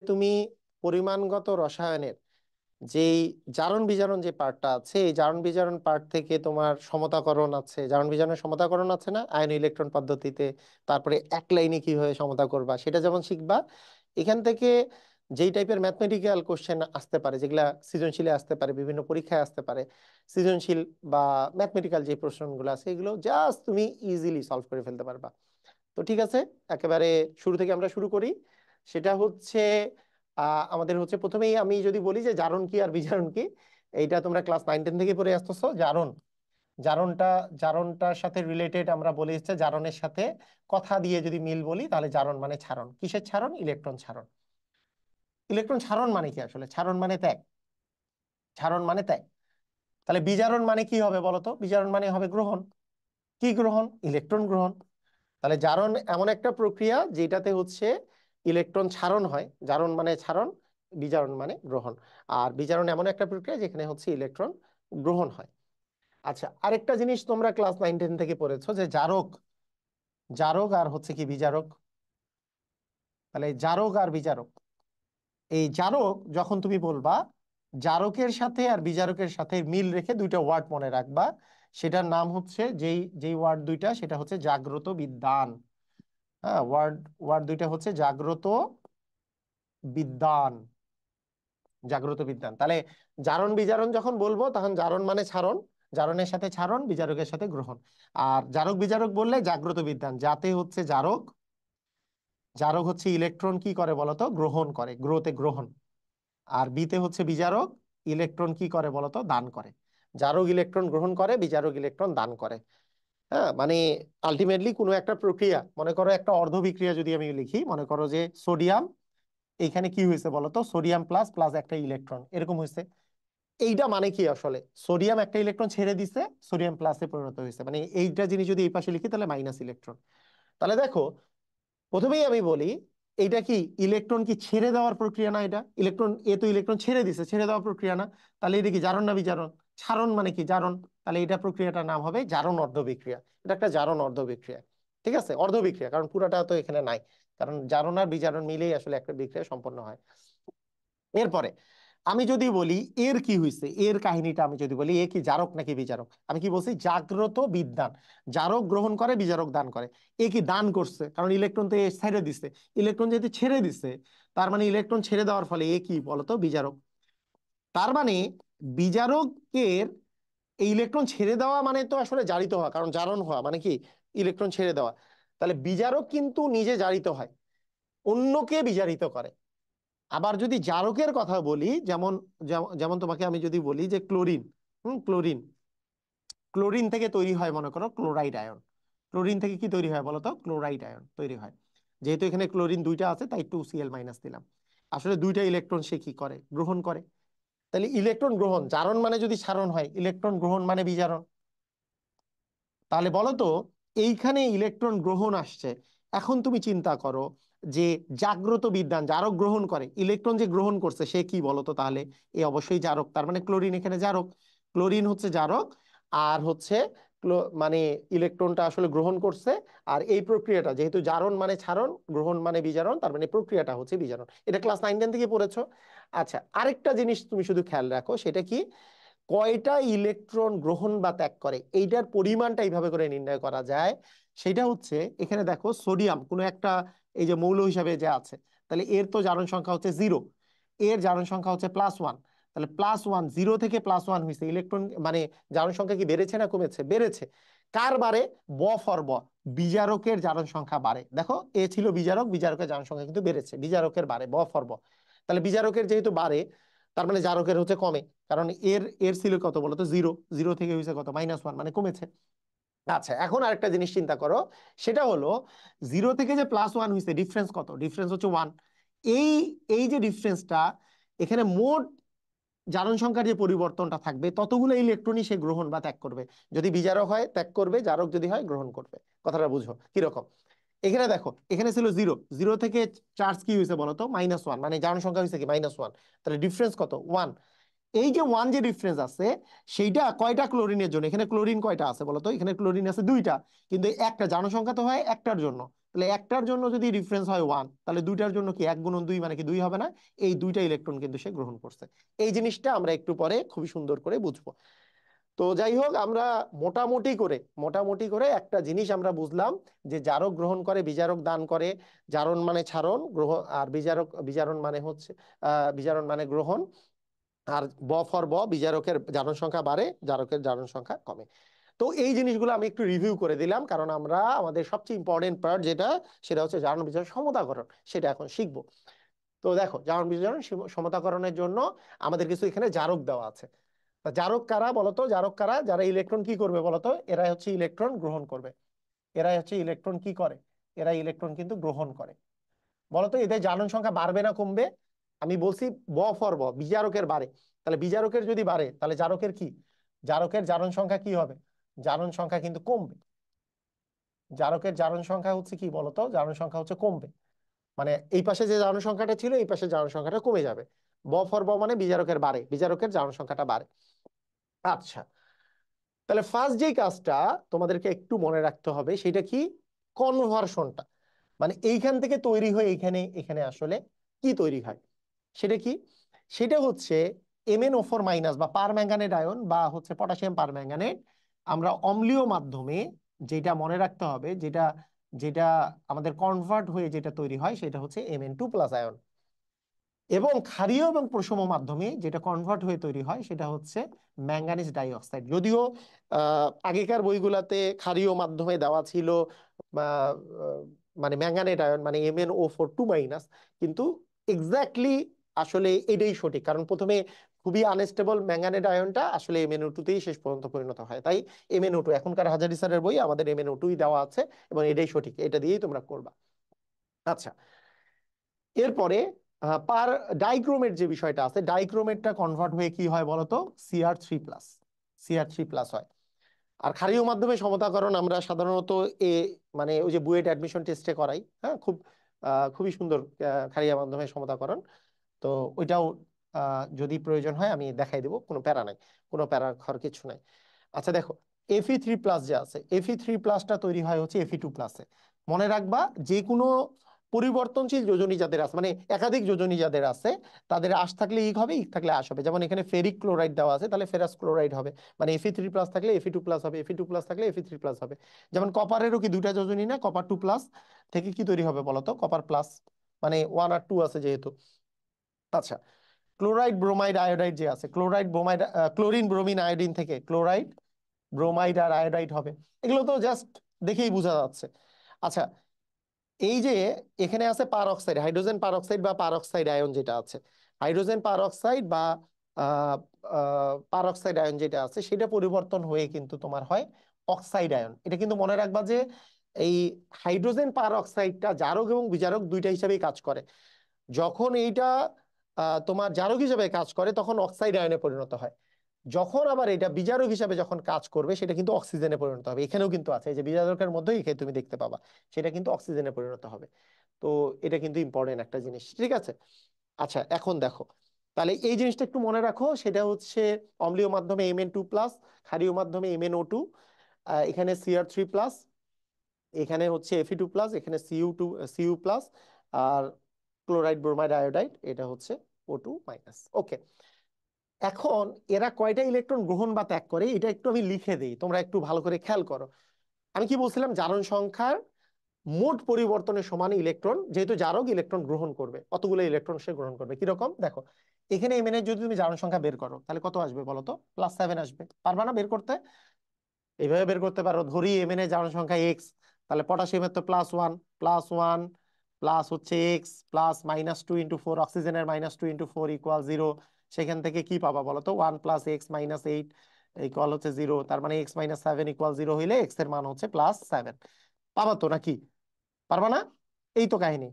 তুমি পরিমাণগত রসায়নের যেই জারণ বিজারণ যে পার্টটা আছে, এই জারণ বিজারণ পার্ট থেকে তোমার সমতাকরণ আছে, জারণ বিজারণের সমতাকরণ আছে না আয়ন ইলেকট্রন পদ্ধতিতে, তারপরে এক লাইনে কিভাবে সমতা করবা সেটা যেমন শিখবা। এখান থেকে যেই টাইপের ম্যাথমেটিক্যাল কোশ্চেন আসতে পারে, যেগুলা সৃজনশীলে আসতে পারে, বিভিন্ন পরীক্ষায় আসতে পারে, সৃজনশীল বা ম্যাথমেটিক্যাল যে প্রশ্নগুলো আছে এগুলো জাস্ট তুমি ইজিলি সলভ করে ফেলতে পারবা। তো ঠিক আছে, একেবারে শুরু থেকে আমরা শুরু করি। সেটা হচ্ছে আমাদের হচ্ছে প্রথমেই আমি যদি বলি যে জারণ কি আর বিজারণ কি, এইটা তোমরা ক্লাস 9-10 থেকে পড়ে আসতেছো। জারণ, জারণটা, জারণটার সাথে রিলেটেড আমরা বলি হচ্ছে জারণের সাথে কথা দিয়ে যদি মিল বলি তাহলে জারণ মানে ছারণ। কিসের ছারণ? ইলেকট্রন ছারণ। ইলেকট্রন ছারণ মানে কি? আসলে ছারণ মানে ত্যাগ, ছারণ মানে ত্যাগ। তাহলে বিজারণ মানে কি হবে বলো তো? বিজারণ মানে হবে গ্রহণ। কি গ্রহণ? ইলেকট্রন গ্রহণ। তাহলে জারণ এমন একটা প্রক্রিয়া যেটাতে হচ্ছে ইলেকট্রন ছারণ হয়। জারণ মানে ছারণ, বিজারণ মানে গ্রহণ। আর বিজারণ এমন একটা প্রক্রিয়া যেখানে হচ্ছে ইলেকট্রন গ্রহণ হয়। আচ্ছা, আরেকটা জিনিস তোমরা ক্লাস 9-10 থেকে পড়েছো যে জারক, জারক আর হচ্ছে কি বিজারক। তাহলে জারক আর বিজারক, এই জারক যখন তুমি বলবা, জারকের সাথে আর বিজারকের সাথে মিল রেখে দুইটা ওয়ার্ড মনে রাখবা। সেটার নাম হচ্ছে, যেই যেই ওয়ার্ড দুইটা, সেটা হচ্ছে জাগ্রত বিদ্বান। হ্যাঁ, ওয়ার্ড ওয়ার্ড দুইটা হচ্ছে জাগ্রত বিদ্বান, জাগ্রত বিদ্বান। তাহলে জারণ বিজারণ যখন বলবো তখন জারণ মানে ছারণ, জারণের সাথে ছারণ, বিজারকের সাথে গ্রহণ। আর জারক বিজারক বললে জাগ্রত বিদ্বান, যাতে হচ্ছে জারক, জারক হচ্ছে ইলেকট্রন কি করে বলতো? গ্রহণ করে, গ্রোতে গ্রহণ। আর বিতে হচ্ছে বিজারক, ইলেকট্রন কি করে বলতো? দান করে। জারক ইলেকট্রন গ্রহণ করে, বিজারক ইলেকট্রন দান করে। হ্যাঁ, মানে আলটিমেটলি কোনো একটা প্রক্রিয়া, মনে করো একটা অর্ধ বিক্রিয়া যদি আমি লিখি, মনে করো যে সোডিয়াম, এইখানে কি হয়েছে বলতো? সোডিয়াম প্লাস প্লাস একটা ইলেকট্রন এরকম হয়েছে। এইটা মানে কি আসলে? সোডিয়াম একটা ইলেকট্রন ছেড়ে দিছে, সোডিয়াম প্লাসে পরিণত হয়েছে। মানে এইটা জিনিস যদি এই পাশে লিখি তাহলে মাইনাস ইলেকট্রন। তাহলে দেখো, প্রথমেই আমি বলি, এইটা কি ইলেকট্রন কি ছেড়ে দেওয়ার প্রক্রিয়া না? এটা ইলেকট্রন, এ তো ইলেকট্রন ছেড়ে দিছে, ছেড়ে দেওয়ার প্রক্রিয়া না? তাহলে এটা কি জারণ না বিজারণ? ছারণ মানে কি? জারণ। তাহলে এটা প্রক্রিয়াটার নাম হবে জারণ অর্ধ বিক্রিয়া। এটা একটা জারণ অর্ধ বিক্রিয়া। ঠিক আছে, অর্ধ বিক্রিয়া, কারণ পুরাটা তো এখানে নাই। কারণ জারণ আর বিজারণ মিলেই আসলে একটা বিক্রিয়া সম্পন্ন হয়। এরপরে আমি যদি বলি এর কি হয়েছে, এর কাহিনীটা আমি যদি বলি, এ কি জারক নাকি বিজারক? আমি কি বলছি? জাগ্রত বিদ্বান। জারক গ্রহণ করে, বিজারক দান করে। এ কি দান করছে? কারণ ইলেকট্রন তো এ ছেড়ে দিছে। ইলেকট্রন যেহেতু ছেড়ে দিছে, তার মানে ইলেকট্রন ছেড়ে দেওয়ার ফলে এ কি বলতো? বিজারক। তার মানে বিজারকের, এই ইলেকট্রন ছেড়ে দেওয়া মানে তো আসলে জারিত হওয়া, কারণ জারণ হওয়া মানে কি? ইলেকট্রন ছেড়ে দেওয়া। তাহলে বিজারক কিন্তু নিজে জারিত হয়, অন্যকে বিজারিত করে। আবার যদি জারকের কথা বলি, যেমন যেমন তোমাকে আমি যদি বলি যে ক্লোরিন, ক্লোরিন, ক্লোরিন থেকে তৈরি হয় মনে করো ক্লোরাইড আয়ন। ক্লোরিন থেকে কি তৈরি হয় বলো তো? ক্লোরাইড আয়ন তৈরি হয়। যেহেতু এখানে ক্লোরিন দুইটা আছে তাই 2Cl মাইনাস দিলাম। আসলে দুইটা ইলেকট্রন সে কি করে? গ্রহণ করে। তাহলে ইলেকট্রন গ্রহণ, জারণ মানে যদি সারণ হয়, ইলেকট্রন গ্রহণ মানে বিজারণ। তাহলে বলো তো, এইখানে ইলেকট্রন গ্রহণ আসছে। এখন তুমি চিন্তা করো যে জাগ্রত বিদ্বান, জারক গ্রহণ করে, ইলেকট্রন যে গ্রহণ করছে সে কি বলতো? তাহলে এ অবশ্যই জারক। তার মানে ক্লোরিন এখানে জারক। ক্লোরিন হচ্ছে জারক, আর হচ্ছে মানে ইলেকট্রনটা আসলে গ্রহণ করছে। আর এই প্রক্রিয়াটা যেহেতু জারণ মানে ছারণ, গ্রহণ মানে বিজারণ, তার মানে প্রক্রিয়াটা হচ্ছে বিজারণ। এটা ক্লাস 9-10 থেকে পড়েছো। আচ্ছা, আরেকটা জিনিস তুমি শুধু খেয়াল রাখো, সেটা কি? কয়টা ইলেকট্রন গ্রহণ বা ত্যাগ করে, এইটার পরিমাণটা এইভাবে করে নির্ণয় করা যায়। সেটা হচ্ছে, এখানে দেখো সোডিয়াম কোনো একটা, এই যে মৌল হিসাবে যে আছে, তাহলে এর তো জারণ সংখ্যা হচ্ছে 0, এর জারণ সংখ্যা হচ্ছে +1। তাহলে +1, 0 থেকে +1 হয়েছে ইলেকট্রন, মানে জারণ সংখ্যা কি বেড়েছে না কমেছে? বেড়েছে। কার বাড়ে? ব ফর ব, বিজারকের জারণ সংখ্যা বাড়ে। দেখো, এ ছিল বিজারক, বিজারকের জারণ সংখ্যা কিন্তু বেড়েছে, বিজারকের বাড়ে ব ফর ব। তাহলে বিজারকের যেহেতু বাড়ে, তার মানে জারকের হচ্ছে কমে। কারণ এর এর ছিল কত বলতো? 0, 0 থেকে হয়েছে কত? -1, মানে কমেছে। আচ্ছা, এখন আরেকটা জিনিস চিন্তা করো, সেটা হলো 0 থেকে যে +1 হয়েছে, ডিফারেন্স কত? ডিফারেন্স হচ্ছে 1। এই এই যে ডিফারেন্সটা, এখানে মোট জারণ সংখ্যার যে পরিবর্তনটা থাকবে, ততগুলো ইলেকট্রনই সে গ্রহণ বা ত্যাগ করবে। যদি বিজারক হয় ত্যাগ করবে, জারক যদি হয় গ্রহণ করবে। কথাটা বুঝো কিরকম? এখানে দেখো, এখানে ছিল 0, 0 থেকে চার্জ কি হয়েছে বলতো? -1, মানে জারণ সংখ্যা হয়েছে কি? -1। তাহলে ডিফারেন্স কত? 1। এই যে 1 যে ডিফারেন্স আছে, সেইটা কয়টা ক্লোরিনের জন্য? এখানে ক্লোরিন কয়টা আছে বলতো? এখানে ক্লোরিন আছে 2টা, কিন্তু একটা জারণ সংখ্যা তো হয় একটার জন্য। তাহলে একটার জন্য যদি ডিফারেন্স হয় 1, তাহলে দুইটার জন্য কি 1 গুণন 2 মানে কি 2 হবে না? এই দুইটা ইলেকট্রন কিন্তু সে গ্রহণ করছে। এই জিনিসটা আমরা একটু পরে খুবই সুন্দর করে বুঝবো। তো যাই হোক, আমরা মোটামুটি করে একটা জিনিস আমরা বুঝলাম, যে জারক গ্রহণ করে, বিজারক দান করে। জারণ মানে ছাড়ন, গ্রহণ আর বিজারণ মানে হচ্ছে বিজারণ মানে গ্রহণ। আর ফর বিজারকের জারণ সংখ্যা বাড়ে, জারকের জারণ সংখ্যা কমে। তো এই জিনিসগুলো আমি একটু রিভিউ করে দিলাম, কারণ আমরা আমাদের সবচেয়ে ইম্পর্টেন্ট পার্ট যেটা, সেটা হচ্ছে জারণ বিজারণ সমতাকরণ, সেটা এখন শিখবো। তো দেখো, জারণ বিজারণ সমতাকরণের জন্য আমাদের কিছু এখানে জারক দেওয়া আছে। তা জারক কারা বলতো? জারক কারা? যারা ইলেকট্রন কি করবে বলতো? এরাই হচ্ছে ইলেকট্রন গ্রহণ করবে। এরাই হচ্ছে ইলেকট্রন কি করে? এরা ইলেকট্রন কিন্তু গ্রহণ করে। বলতো এদের জারণ সংখ্যা বাড়বে না কমবে? আমি বলছি ফর বিজারকের বাড়ে। তাহলে বিজারকের যদি বাড়ে, তাহলে জারকের কি? জারকের জারণ সংখ্যা কি হবে? জারণ সংখ্যা কিন্তু কমবে। জারকের জারণ সংখ্যা হচ্ছে কি বলতো? জারণ সংখ্যা হচ্ছে কমবে। মানে এই পাশে যে জারণ সংখ্যাটা ছিল, এই পাশে জারণ সংখ্যাটা কমে যাবে। ফর মানে বিজারকের বাড়ে, বিজারকের জারণ সংখ্যাটা বাড়ে। আচ্ছা, তাহলে ফার্স্ট যে কাজটা তোমাদেরকে একটু মনে রাখতে হবে, সেটা কি? কনভার্সনটা। মানে এইখান থেকে তৈরি হয়ে এখানে এখানে আসলে কি তৈরি হয় সেটা কি? সেটা হচ্ছে MnO4- বা পার ম্যাঙ্গানেট আয়ন, বা হচ্ছে পটাশিয়াম পার ম্যাঙ্গানেট। আমরা অম্লীয় মাধ্যমে, যেটা মনে রাখতে হবে, যেটা যেটা আমাদের কনভার্ট হয়ে যেটা তৈরি হয়, সেটা হচ্ছে Mn2+ আয়ন। এবং ক্ষারীয় এবং প্রশম মাধ্যমে যেটা কনভার্ট হয়ে তৈরি হয়, সেটা হচ্ছে ম্যাঙ্গানিজ ডাইঅক্সাইড। যদিও আগেকার বইগুলাতে ক্ষারীয় মাধ্যমে দেওয়া ছিল আহ, মানে ম্যাঙ্গানেট আয়ন, মানে MnO4 2-, কিন্তু এক্স্যাক্টলি আসলে এটাই সঠিক, কারণ প্রথমে খুবই আনস্টেবল ম্যাঙ্গানেট আয়নটা আসলে MnO2-তেই শেষ পর্যন্ত পরিণত হয়। তাই MnO2, এখনকার হাজারি স্যারের বই আমাদের MnO2-ই দেওয়া আছে, এবং এটাই সঠিক, এটা দিয়েই তোমরা করবা। আচ্ছা, এরপরে পার ডাইক্রোমেট যে বিষয়টা আছে, ডাইক্রোমেটটা কনভার্ট হয়ে কি হয় বলতো? Cr3+, Cr3+ হয়। আর ক্ষারীয় মাধ্যমে সমতাকরণ আমরা সাধারণত এ মানে ওই যে বুয়েট অ্যাডমিশন টেস্টে করাই, হ্যাঁ, খুবই সুন্দর ক্ষারীয় মাধ্যমে সমতাকরণ। তো ওইটাও যদি প্রয়োজন হয় আমি দেখাই দেবো, কোনো প্যারা নাই, কোনো প্যারা খাওয়ার কিছু নাই। আচ্ছা দেখো, Fe3+ যে আছে, Fe3+টা তৈরি হয় হচ্ছে Fe2+-এ। মনে রাখবা, যে কোনো পরিবর্তনশীল যোজনী যাদের আছে, মানে একাধিক যোজনী যাদের আছে, তাদের আশ থাকলে ইক হবে, ইক থাকলে আশ হবে। যেমন এখানে ফেরিক ক্লোরাইড দেওয়া আছে, তাহলে ফেরাস ক্লোরাইড হবে। মানে Fe3+ থাকলে Fe2+ হবে, Fe2+ থাকলে Fe3+ হবে। যেমন কপারেরও কি দুইটা যোজনী না? কপার 2+ থেকে কি তৈরি হবে বলতো? কপার প্লাস, মানে 1 আর 2 আছে যেহেতু। আচ্ছা, ক্লোরাইড ব্রোমাইড আয়োডাইড যে আছে, chloride bromide chlorine bromine iodine থেকে ক্লোরাইড ব্রোমাইড আর আয়োডাইড হবে। এগুলো তো জাস্ট দেখেই বোঝা যাচ্ছে। আচ্ছা, এই যে এখানে আছে পার অক্সাইড, হাইড্রোজেন পার অক্সাইড বা পার অক্সাইড আয়ন যেটা আছে, হাইড্রোজেন পার অক্সাইড বা পার অক্সাইড আয়ন যেটা আছে, সেটা পরিবর্তন হয়ে কিন্তু তোমার হয় অক্সাইড আয়ন। এটা কিন্তু মনে রাখবা যে এই হাইড্রোজেন পার অক্সাইডটা জারক এবং বিজারক দুইটা হিসাবেই কাজ করে। যখন এইটা তোমার জারক হিসেবে কাজ করে, তখন অক্সাইড আয়নে পরিণত হয়। যখন আবার এটা বিজারক হিসাবে যখন কাজ করবে, সেটা কিন্তু অক্সিজেনে পরিণত হবে। এখানেও কিন্তু আছে, এই যে বিজারকের মধ্যেই এখানে তুমি দেখতে পাবা, সেটা কিন্তু অক্সিজেনে পরিণত হবে। তো এটা কিন্তু ইম্পর্টেন্ট একটা জিনিস, ঠিক আছে? আচ্ছা, এখন দেখো, তাহলে এই জিনিসটা একটু মনে রাখো। সেটা হচ্ছে অম্লীয় মাধ্যমে Mn2+, ক্ষারীয় মাধ্যমে MnO2, এখানে Cr3+, এখানে হচ্ছে Fe2+, এখানে Cu+, আর ক্লোরাইড ব্রোমাইড আয়োডাইড, এটা হচ্ছে O2-। ওকে, এখন এরা কয়টা ইলেকট্রন গ্রহণ বা ত্যাগ করে, এটা একটু আমি লিখে দিই, তোমরা একটু ভালো করে খেয়াল করো। আমি কি বলছিলাম? জারণ সংখ্যার মোট পরিবর্তনের সমান ইলেকট্রন, যেহেতু জারক ইলেকট্রন গ্রহণ করবে, অতগুলো ইলেকট্রন সে গ্রহণ করবে। কিরকম দেখো, এখানে Mn এর যদি তুমি জারণ সংখ্যা বের করো, তাহলে কত আসবে বলো তো? +7 আসবে। পারবা না বের করতে? এইভাবে বের করতে পারো। ধরি Mn এর জারণ সংখ্যা এক্স, তাহলে পটাশিয়ামের তো +1 প্লাস হচ্ছে এক্স, প্লাস -2 × 4, অক্সিজেনের -2 × 4 = 0। সেখান থেকে কি পাবা বলো তো? 1 + x - 8 = 0। তার মানে x - 7 = 0 হইলে x এর মান হচ্ছে +7। পাবা তো নাকি? পারবা না? এই তো কাহিনী।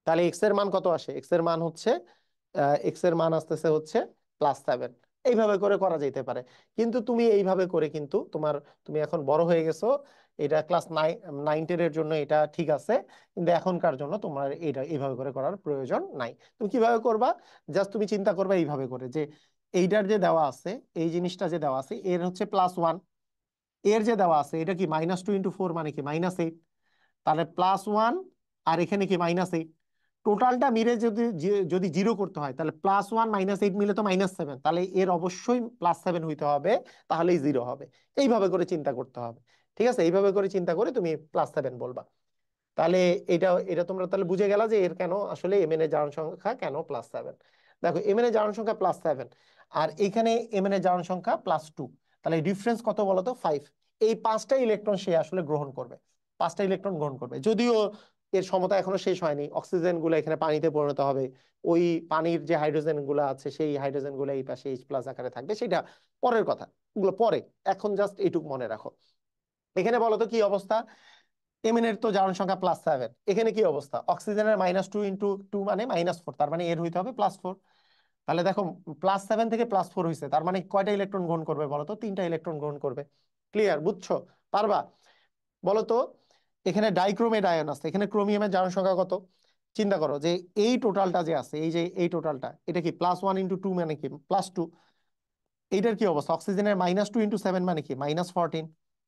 তাহলে এক্স এর মান কত আসে? এক্স এর মান আসতেছে হচ্ছে +7। এইভাবে করে করা যেতে পারে। কিন্তু তুমি এইভাবে করে কিন্তু তুমি এখন বড় হয়ে গেছো, এটা ক্লাস 9-10 এর জন্য এটা ঠিক আছে, কিন্তু এখনকার জন্য তোমার এটা এইভাবে করে করার প্রয়োজন নাই। তুমি কিভাবে করবা? জাস্ট তুমি চিন্তা করবে এইভাবে করে, যে এইটার যে দেওয়া আছে, এই জিনিসটা যে দেওয়া আছে, এর হচ্ছে +1, এর যে দেওয়া আছে এটা কি -2 × 4 মানে কি -8। তাহলে +1, আর এখানে কি -8। টোটালটা মিলে যদি যদি 0 করতে হয়, তাহলে +1 -8 মিলে তো -7, তাহলে এর অবশ্যই +7 হইতে হবে, তাহলেই 0 হবে। এইভাবে করে চিন্তা করতে হবে। ঠিক আছে, এইভাবে করে চিন্তা করে তুমি +7 বলবা। তাহলে এটা এটা তোমরা তাহলে বুঝে গেলা যে এর কেন আসলে এমএন এর জারণ সংখ্যা কেন +7। দেখো এমএন এর জারণ সংখ্যা +7, আর এখানে এমএন এর জারণ সংখ্যা +2। তাহলে ডিফারেন্স কত বলো তো? 5। এই 5টা ইলেকট্রন সে আসলে গ্রহণ করবে, 5টা ইলেকট্রন গ্রহণ করবে। যদিও এর সমতা এখনো শেষ হয়নি, অক্সিজেন গুলো এখানে পানিতে পরিণত হবে, ওই পানির যে হাইড্রোজেন গুলো আছে সেই হাইড্রোজেন গুলো এই পাশে H+ আকারে থাকবে, সেটা পরের কথা, ওগুলো পরে। এখন জাস্ট এইটুক মনে রাখো। এখানে বলো তো কি অবস্থা? এমএন এর তো জারণ সংখ্যা +7, এখানে কি অবস্থা? অক্সিজেনের -2 ইন্টু 2 মানে -4, তার মানে এর হইতে হবে +4। তাহলে দেখো +7 থেকে +4 হয়েছে, তার মানে কয়টা ইলেকট্রন গ্রহণ করবে বলো তো? 3টা ইলেকট্রন গ্রহণ করবে। ক্লিয়ার? বুঝছো? পারবা? বলো তো, এখানে ডাইক্রোমেট আয়ন আছে, এখানে ক্রোমিয়ামের জারণ সংখ্যা কত? চিন্তা করো যে এই টোটালটা যে আছে, এই যে এই টোটালটা, এটা কি +1 ইন্টু 2 মানে কি +2। এইটার কি অবস্থা? অক্সিজেনের -2 ইন্টু 7 মানে কি -14।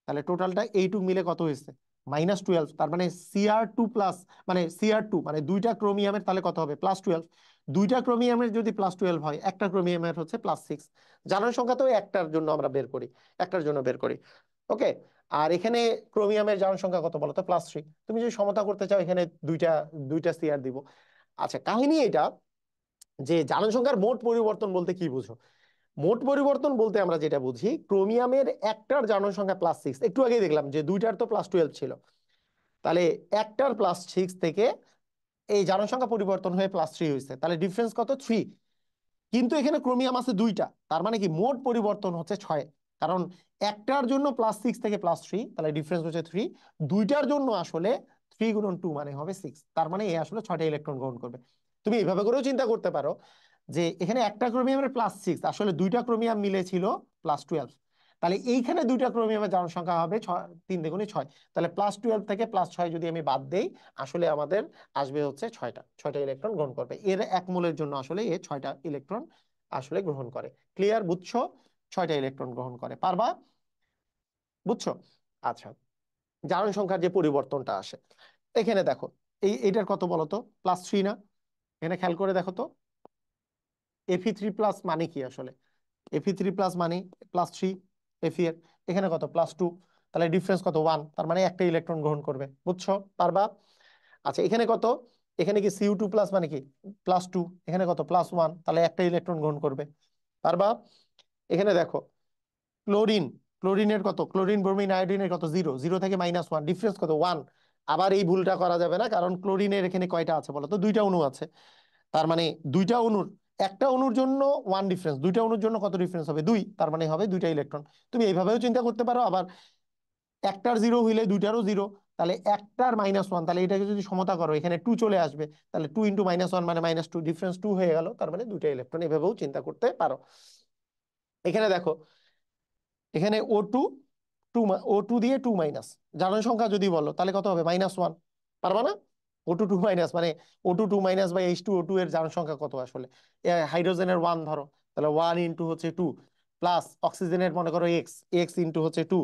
তাহলে টোটালটা এইটুক মিলে কত হয়েছে? -12। তার মানে Cr2 প্লাস, মানে Cr2 মানে দুইটা ক্রোমিয়ামের, তাহলে কত হবে? +12। দুইটা ক্রোমিয়ামের যদি +12 হয়, একটা ক্রোমিয়ামের হচ্ছে +6। জারণ সংখ্যা তো একটার জন্য আমরা বের করি, একটার জন্য বের করি। ওকে। আর এখানে ক্রোমিয়ামের জারণ সংখ্যা কত বলো তো? +3। তুমি যদি সমতা করতে চাও, এখানে দুইটা দুইটা Cr দিব। আচ্ছা, কাহিনী এটা যে জারণ সংখ্যার মোট পরিবর্তন বলতে কি বুঝো? মোট পরিবর্তন বলতে আমরা যেটা বুঝি, ক্রোমিয়ামের একটার জারণ সংখ্যা +6, একটু আগেই দেখলাম যে দুইটার তো +12 ছিল, তাহলে একটার +6 থেকে এই জারণ সংখ্যা পরিবর্তন হয়ে +3 হয়েছে, তাহলে ডিফারেন্স কত? 3। কিন্তু এখানে ক্রোমিয়াম আছে দুইটা, তার মানে কি মোট পরিবর্তন হচ্ছে 6। কারণ একটার জন্য +6 থেকে +3, তাহলে ডিফারেন্স হচ্ছে 3। দুইটার জন্য আসলে 3 গুণন 2 মানে হবে 6, তার মানে এ আসলে 6টা ইলেকট্রন গ্রহণ করবে। তুমি এইভাবে করেও চিন্তা করতে পারো যে এখানে একটা ক্রোমিয়ামের +6, আসলে দুইটা ক্রোমিয়াম মিলে ছিল +12। তাহলে এইখানে দুইটা ক্রোমিয়ামের জারণ সংখ্যা হবে 3 দ্বিগুণে 6। তাহলে +12 থেকে +6 যদি আমি বাদ দেই, আসলে আমাদের আসবে হচ্ছে 6টা ইলেকট্রন গ্রহণ করবে। এর এক মোলের জন্য আসলে এ 6টা ইলেকট্রন আসলে গ্রহণ করে। ক্লিয়ার? বুঝছো? 6টা ইলেকট্রন গ্রহণ করে। পারবা? বুঝছো? আচ্ছা, জারণ সংখ্যার যে পরিবর্তনটা আসে, এখানে দেখো এইটার কত বলো তো? +3 না? এখানে খেয়াল করে দেখো তো, Fe3+ মানে কি আসলে? Fe3+ মানে +3 Fe এর, এখানে কত? +2। তাহলে ডিফারেন্স কত? 1, তার মানে একটা ইলেকট্রন গ্রহণ করবে। বুঝছো? পারবা? আচ্ছা, এখানে কত? এখানে কি Cu2+ মানে কি +2, এখানে কত? +1, তাহলে একটা ইলেকট্রন গ্রহণ করবে। পারবা? এখানে দেখো ক্লোরিন, ক্লোরিনের কত? ক্লোরিন ব্রোমিন আয়োডিনের কত? 0, 0 থেকে -1, ডিফারেন্স কত? 1। আবার এই ভুলটা করা যাবে না, কারণ ক্লোরিনের এখানে কয়টা আছে বলো তো? দুইটা অণু আছে, তার মানে দুইটা অণুর, একটা অণুর জন্য 1 ডিফারেন্স, দুইটা অণুর জন্য কত ডিফারেন্স হবে? 2, তার মানে হবে দুইটা ইলেকট্রন। তুমি এইভাবেও চিন্তা করতে পারো। আবার একটার 0 হইলে দুইটারও 0, তাহলে একটার -1, তাহলে এটাকে যদি সমতা করো, এখানে 2 চলে আসবে, তাহলে 2 ইন্টু -1 মানে -2, ডিফারেন্স 2 হয়ে গেল, তার মানে দুইটা ইলেকট্রন। এভাবেও চিন্তা করতে পারো। এখানে দেখো, এখানে O2 দিয়ে 2 জারণ সংখ্যা যদি বলো, তাহলে কত হবে? -1। পারবা না? O2 2 মানে O2 2 বাই H2O2 এর জারণ সংখ্যা কত আসলে? হাইড্রোজেনের 1 ধরো, তাহলে 1 ইন্টু হচ্ছে 2, প্লাস অক্সিজেনের মনে করো এক্স ইন্টু হচ্ছে 2,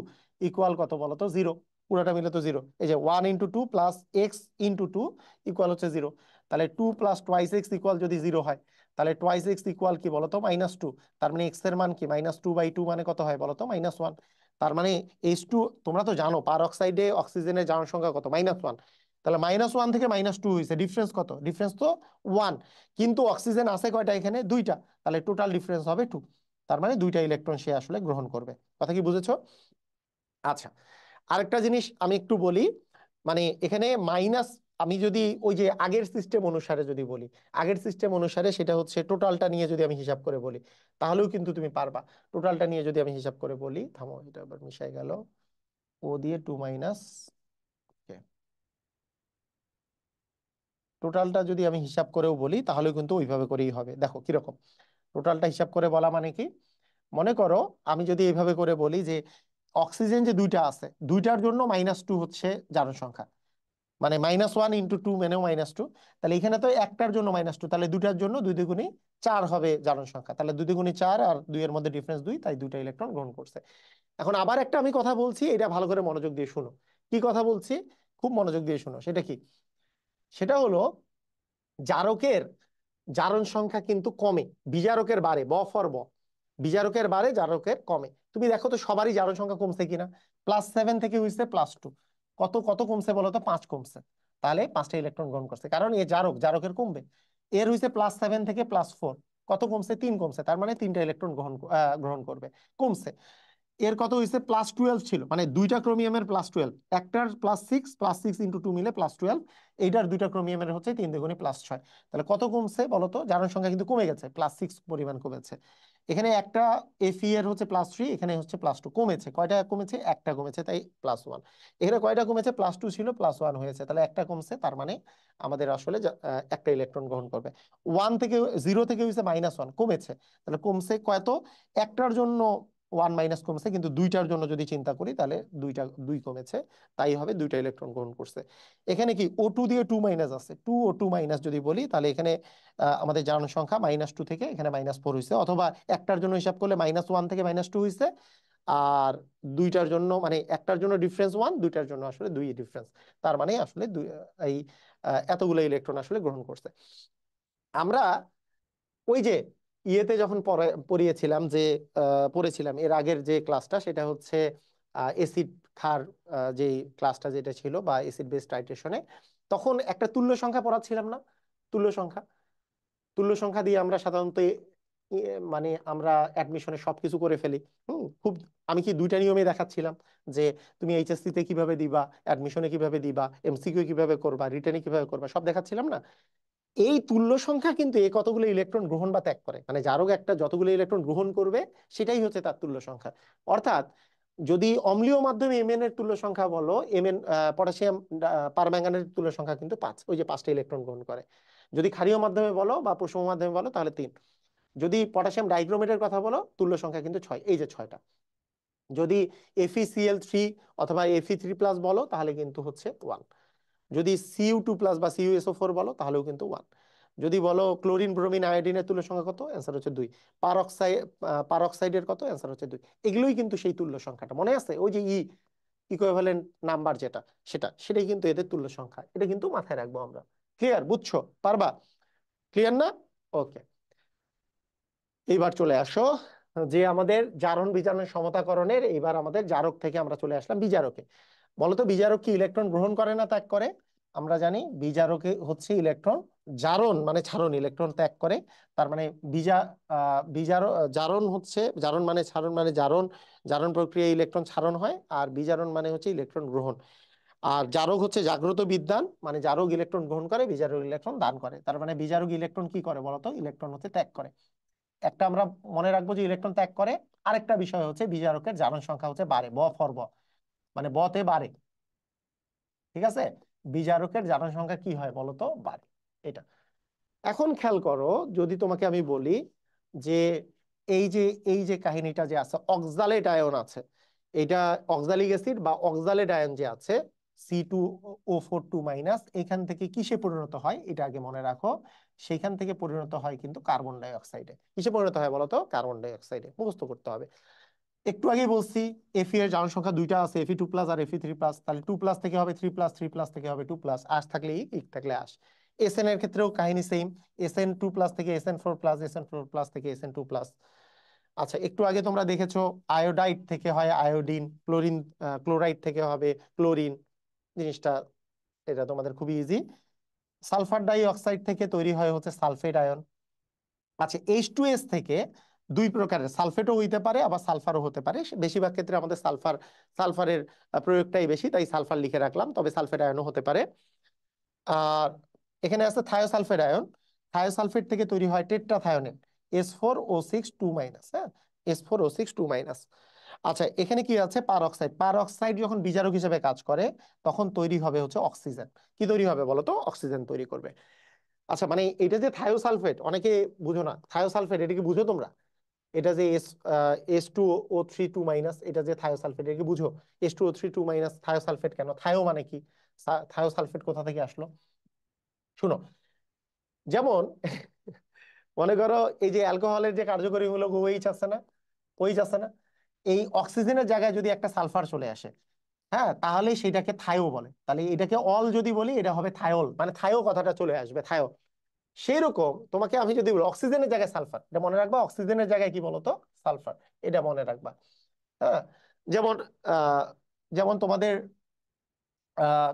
ইকুয়াল কত বলো তো? 0। পুরোটা মিলে তো 0। এই যে 1 into 2 plus x into 2 equal হচ্ছে 0। তাহলে 2 প্লাস টোয়াইস এক্স ইকুয়াল যদি 0 হয়, তাহলে টোয়াইস এক্স ইকুয়াল কি বলতো? -2। তার মানে এক্স এর মান কি? -2/2 মানে কত হয় বলতো? -1। তার মানে H2, তোমরা তো জানো পার অক্সাইডে অক্সিজেনের জারণ সংখ্যা কত? -1। তাহলে -1 থেকে -2 হয়েছে, ডিফারেন্স কত? ডিফারেন্স তো 1। কিন্তু অক্সিজেন আছে কয়টা এখানে? দুইটা, তাহলে টোটাল ডিফারেন্স হবে 2। তার মানে দুইটা ইলেকট্রন সে আসলে গ্রহণ করবে। কথা কি বুঝেছো? আচ্ছা, আরেকটা জিনিস আমি একটু বলি, মানে এখানে মাইনাস, আমি যদি ওই যে আগের সিস্টেম অনুসারে যদি বলি, আগের সিস্টেম অনুসারে সেটা হচ্ছে টোটালটা নিয়ে যদি আমি হিসাব করে বলি, তাহলেও কিন্তু তুমি পারবা। টোটালটা নিয়ে যদি আমি হিসাব করে বলি, থামো, এটা আবার মিশাই গেল, ও দিয়ে 2 টোটালটা যদি আমি হিসাব করেও বলি, তাহলেও কিন্তু ওইভাবে করেই হবে। দেখো কিরকম টোটালটা হিসাব করে বলা মানে কি? মনে করো আমি যদি এইভাবে করে বলি যে অক্সিজেন যে দুইটা আছে, দুইটার জন্য -2 হচ্ছে জারণ সংখ্যা, মানে -1 ইন্টু 2 মেনেও -2। তাহলে এখানে তো একটার জন্য -2, তাহলে দুইটার জন্য 2 দুগুণে 4 হবে জারণ সংখ্যা, তাহলে 2 দুগুণে 4, আর 2 এর মধ্যে ডিফারেন্স 2, তাই দুইটা ইলেকট্রন গ্রহণ করছে। এখন আবার একটা আমি কথা বলছি, এটা ভালো করে মনোযোগ দিয়ে শুনো। কি কথা বলছি? খুব মনোযোগ দিয়ে শোনো, সেটা কি? সেটা হলো জারকের জারণ সংখ্যা কিন্তু কমে, বিজারকের বাড়ে, ব ফর ব, বিজারকের বাড়ে জারকের কমে। তুমি দেখো তো সবারই জারণ সংখ্যা কমছে কিনা। +7 থেকে হয়েছে +2, কত কত কমছে বলো তো? 5 কমছে। তাহলে 5টা ইলেকট্রন গ্রহণ করছে, কারণ এ জারক, জারকের কমবে। এর হয়েছে +7 থেকে +4, কত কমছে? 3 কমছে, তার মানে 3টা ইলেকট্রন গ্রহণ করবে, কমছে। এর কত হয়েছে? +12 ছিল, মানে দুইটা ক্রোমিয়ামের +12, একটার +6, +6 × 2 মিলে +12, এইটার দুইটা ক্রোমিয়ামের হচ্ছে 3 × 2 = +6। তাহলে কত কমছে বলতো? জারণ সংখ্যা কিন্তু কমে গেছে, +6 পরিমাণ কমেছে। এখানে একটা Fe এর হচ্ছে +3, এখানে হচ্ছে +2, কমেছে। কয়টা কমেছে? একটা কমেছে, তাই +1। এখানে কয়টা কমেছে? +2 ছিল, +1 হয়েছে, তাহলে একটা কমছে, তার মানে আমাদের আসলে একটা ইলেকট্রন গ্রহণ করবে। 0 থেকে হয়েছে -1, কমেছে, তাহলে কমছে কত? একটার জন্য 1 মাইনাস কমছে, কিন্তু দুইটার জন্য যদি চিন্তা করি তাহলে দুই কমেছে, তাই হবে 2টা ইলেকট্রন গ্রহণ করছে। এখানে কি O2 দিয়ে 2 মাইনাস আছে, 2 ও 2 মাইনাস যদি বলি, তাহলে এখানে আমাদের জারণ সংখ্যা -2 থেকে এখানে -4 হয়েছে, অথবা একটার জন্য হিসাব করলে -1 থেকে -2 হয়েছে, আর দুইটার জন্য, মানে একটার জন্য ডিফারেন্স 1, দুইটার জন্য আসলে 2 ডিফারেন্স, তার মানে আসলে এই এতগুলো ইলেকট্রন আসলে গ্রহণ করছে। আমরা ওই যে ইয়েতে যখন পড়িয়েছিলাম, যে পড়েছিলাম এর আগের যে ক্লাসটা, সেটা হচ্ছে এসিড ক্ষার যে ক্লাসটা যেটা ছিল, বা এসিড বেস টাইট্রেশনে, তখন একটা তুল্য সংখ্যা পড়াচ্ছিলাম না? তুল্য সংখ্যা, তুল্য সংখ্যা দিয়ে আমরা সাধারণত মানে আমরা অ্যাডমিশনে সবকিছু করে ফেলি। খুব, আমি কি দুইটা নিয়মে দেখাচ্ছিলাম, যে তুমি এইচএসসি তে কিভাবে দিবা, অ্যাডমিশনে কিভাবে দিবা, এমসিকিউ কিভাবে করবা, রিটেনে কিভাবে করবা, সব দেখাচ্ছিলাম না? এই তুল্য সংখ্যা কিন্তু এ কতগুলো ইলেকট্রন গ্রহণ বা ত্যাগ করে, মানে জারক একটা যতগুলো ইলেকট্রন গ্রহণ করবে সেটাই হচ্ছে তার তুল্য সংখ্যা। অর্থাৎ যদি অম্লীয় মাধ্যমে Mn এর তুল্য সংখ্যা বলো, Mn পটাশিয়াম পারম্যাঙ্গানেট তুল্য সংখ্যা কিন্তু 5, ওই যে 5টা ইলেকট্রন গ্রহণ করে। যদি ক্ষারীয় মাধ্যমে বলো বা প্রশম মাধ্যমে বলো তাহলে 3। যদি পটাশিয়াম ডাইক্রোমেটের কথা বলো, তুল্য সংখ্যা কিন্তু 6, এই যে 6টা। যদি FeCl3 অথবা Fe3+ বলো, তাহলে কিন্তু হচ্ছে 1। যদি Cu2+ বা CuSO4 বলো, তাহলেও কিন্তু 1। যদি বলো ক্লোরিন ব্রোমিন আয়োডিনের তুল্য সংখ্যা কত, অ্যান্সার হচ্ছে 2। পারক্সাইডের কত, অ্যান্সার হচ্ছে 2। এগুলোই কিন্তু সেই তুল্য সংখ্যাটা, মনে আছে? ওই যে ইকুইভ্যালেন্ট নাম্বার যেটা, সেটাই কিন্তু এদের তুল্য সংখ্যা। এটা কিন্তু মাথায় রাখবো আমরা। ক্লিয়ার? বুঝছো? পারবা? ক্লিয়ার না? ওকে, এইবার চলে আসো যে আমাদের জারণ বিজারণের সমতাকরণের, এইবার আমাদের জারক থেকে আমরা চলে আসলাম বিজারকে। বলতো বিজারক কি ইলেকট্রন গ্রহণ করে না ত্যাগ করে? আমরা জানি বিজারকে হচ্ছে ইলেকট্রন জারণ মানে ছাড়ন, ইলেকট্রন ত্যাগ করে। তার মানে বিজা বিজার জারণ হচ্ছে, জারণ মানে ছাড়ন, মানে জারণ, জারণ প্রক্রিয়ায় ইলেকট্রন ছাড়ন হয়, আর বিজারণ মানে হচ্ছে ইলেকট্রন গ্রহণ। আর জারক হচ্ছে জাগ্রত বিদ্বান, মানে জারক ইলেকট্রন গ্রহণ করে, বিজারক ইলেকট্রন দান করে। তার মানে বিজারক ইলেকট্রন কি করে বলতো? ইলেকট্রন হচ্ছে ত্যাগ করে। একটা আমরা মনে রাখবো যে ইলেকট্রন ত্যাগ করে। আরেকটা বিষয় হচ্ছে বিজারকের জারণ সংখ্যা হচ্ছে বাড়ে, ব ফর ব, মানে বতে বাড়ে। ঠিক আছে? বিজারকের জারণ সংখ্যা কি হয় বলতো? বাড়ে। এটা এখন খেয়াল করো, যদি তোমাকে আমি বলি যে এই যে এই যে কাহিনীটা যে আছে, অক্সালেট আয়ন আছে, এটা অক্সালিক অ্যাসিড বা অক্সালেট আয়ন যে আছে, C2O4 2-, এখান থেকে কিসে পরিণত হয় এটা আগে মনে রাখো। সেখান থেকে পরিণত হয় কিন্তু কার্বন ডাই অক্সাইডে। কিসে পরিণত হয় বলতো? Carbon die অক্সাইডে। মুখস্থ করতে হবে। একটু আগে বলছি Fe এর জারণ সংখ্যা দুইটা আছে, Fe2+ আর Fe3+, তাহলে 2+ থেকে হবে 3+, 3+ থেকে হবে 2+, আশ থাকলে ইক থাকলে আশ। Sn এর ক্ষেত্রেও কাহিনী সেম, Sn2+ থেকে Sn4+, Sn4+ থেকে Sn2+। আচ্ছা, একটু আগে তোমরা দেখেছো আয়োডাইড থেকে হয় আয়োডিন, ক্লোরিন ক্লোরাইড থেকে হবে ক্লোরিন, জিনিসটা এটা তোমাদের খুবই ইজি। সালফার ডাই অক্সাইড থেকে তৈরি হয় হচ্ছে সালফেট আয়ন। আচ্ছা, H2S থেকে দুই প্রকারের, সালফেটও হইতে পারে আবার সালফারও হতে পারে। বেশিরভাগ ক্ষেত্রে আমাদের সালফারের প্রয়োগটাই বেশি, তাই সালফার লিখে রাখলাম, তবে সালফেট আয়নও হতে পারে। আর এখানে আছে থায়োসালফেট আয়ন। থায়োসালফেট থেকে তৈরি হয় টেট্রাথায়োনেট, S4O6 2-। হ্যাঁ, S4O6 2-। আচ্ছা, এখানে কি আছে? পারঅক্সাইড। পারঅক্সাইড যখন বিজারক হিসেবে কাজ করে, তখন তৈরি হবে হচ্ছে অক্সিজেন। কি তৈরি হবে বলতো? অক্সিজেন তৈরি করবে। আচ্ছা, মানে এটা যে থায়োসালফেট, অনেকে বুঝো না থায়োসালফেট, এটা কি বুঝো তোমরা? এটা যে S2O3 2-, এটা যে থায়োসালফেট, এটা কি বুঝো? S2O3 2-, থায়োসালফেট কেন? থায়ো মানে কি? থায়োসালফেট কোথা থেকে আসলো? শুনো, যেমন মনে করো এই যে অ্যালকোহলের যে কার্যকরী মূলক OH আছে না, OH আছে না, এই অক্সিজেনের জায়গায় যদি একটা সালফার চলে আসে, হ্যাঁ, তাহলে সেটাকে থায়ো বলে। তাহলে এটাকে অল যদি বলি এটা হবে থায়োল, মানে থায়ো কথাটা চলে আসবে, থায়ো। সেই রকম তোমাকে আমি যদি বলি অক্সিজেনের জায়গায় সালফার, এটা মনে রাখবা, অক্সিজেনের জায়গায় কি বলতো, সালফার, এটা মনে রাখবা। হ্যাঁ, যেমন আহ যেমন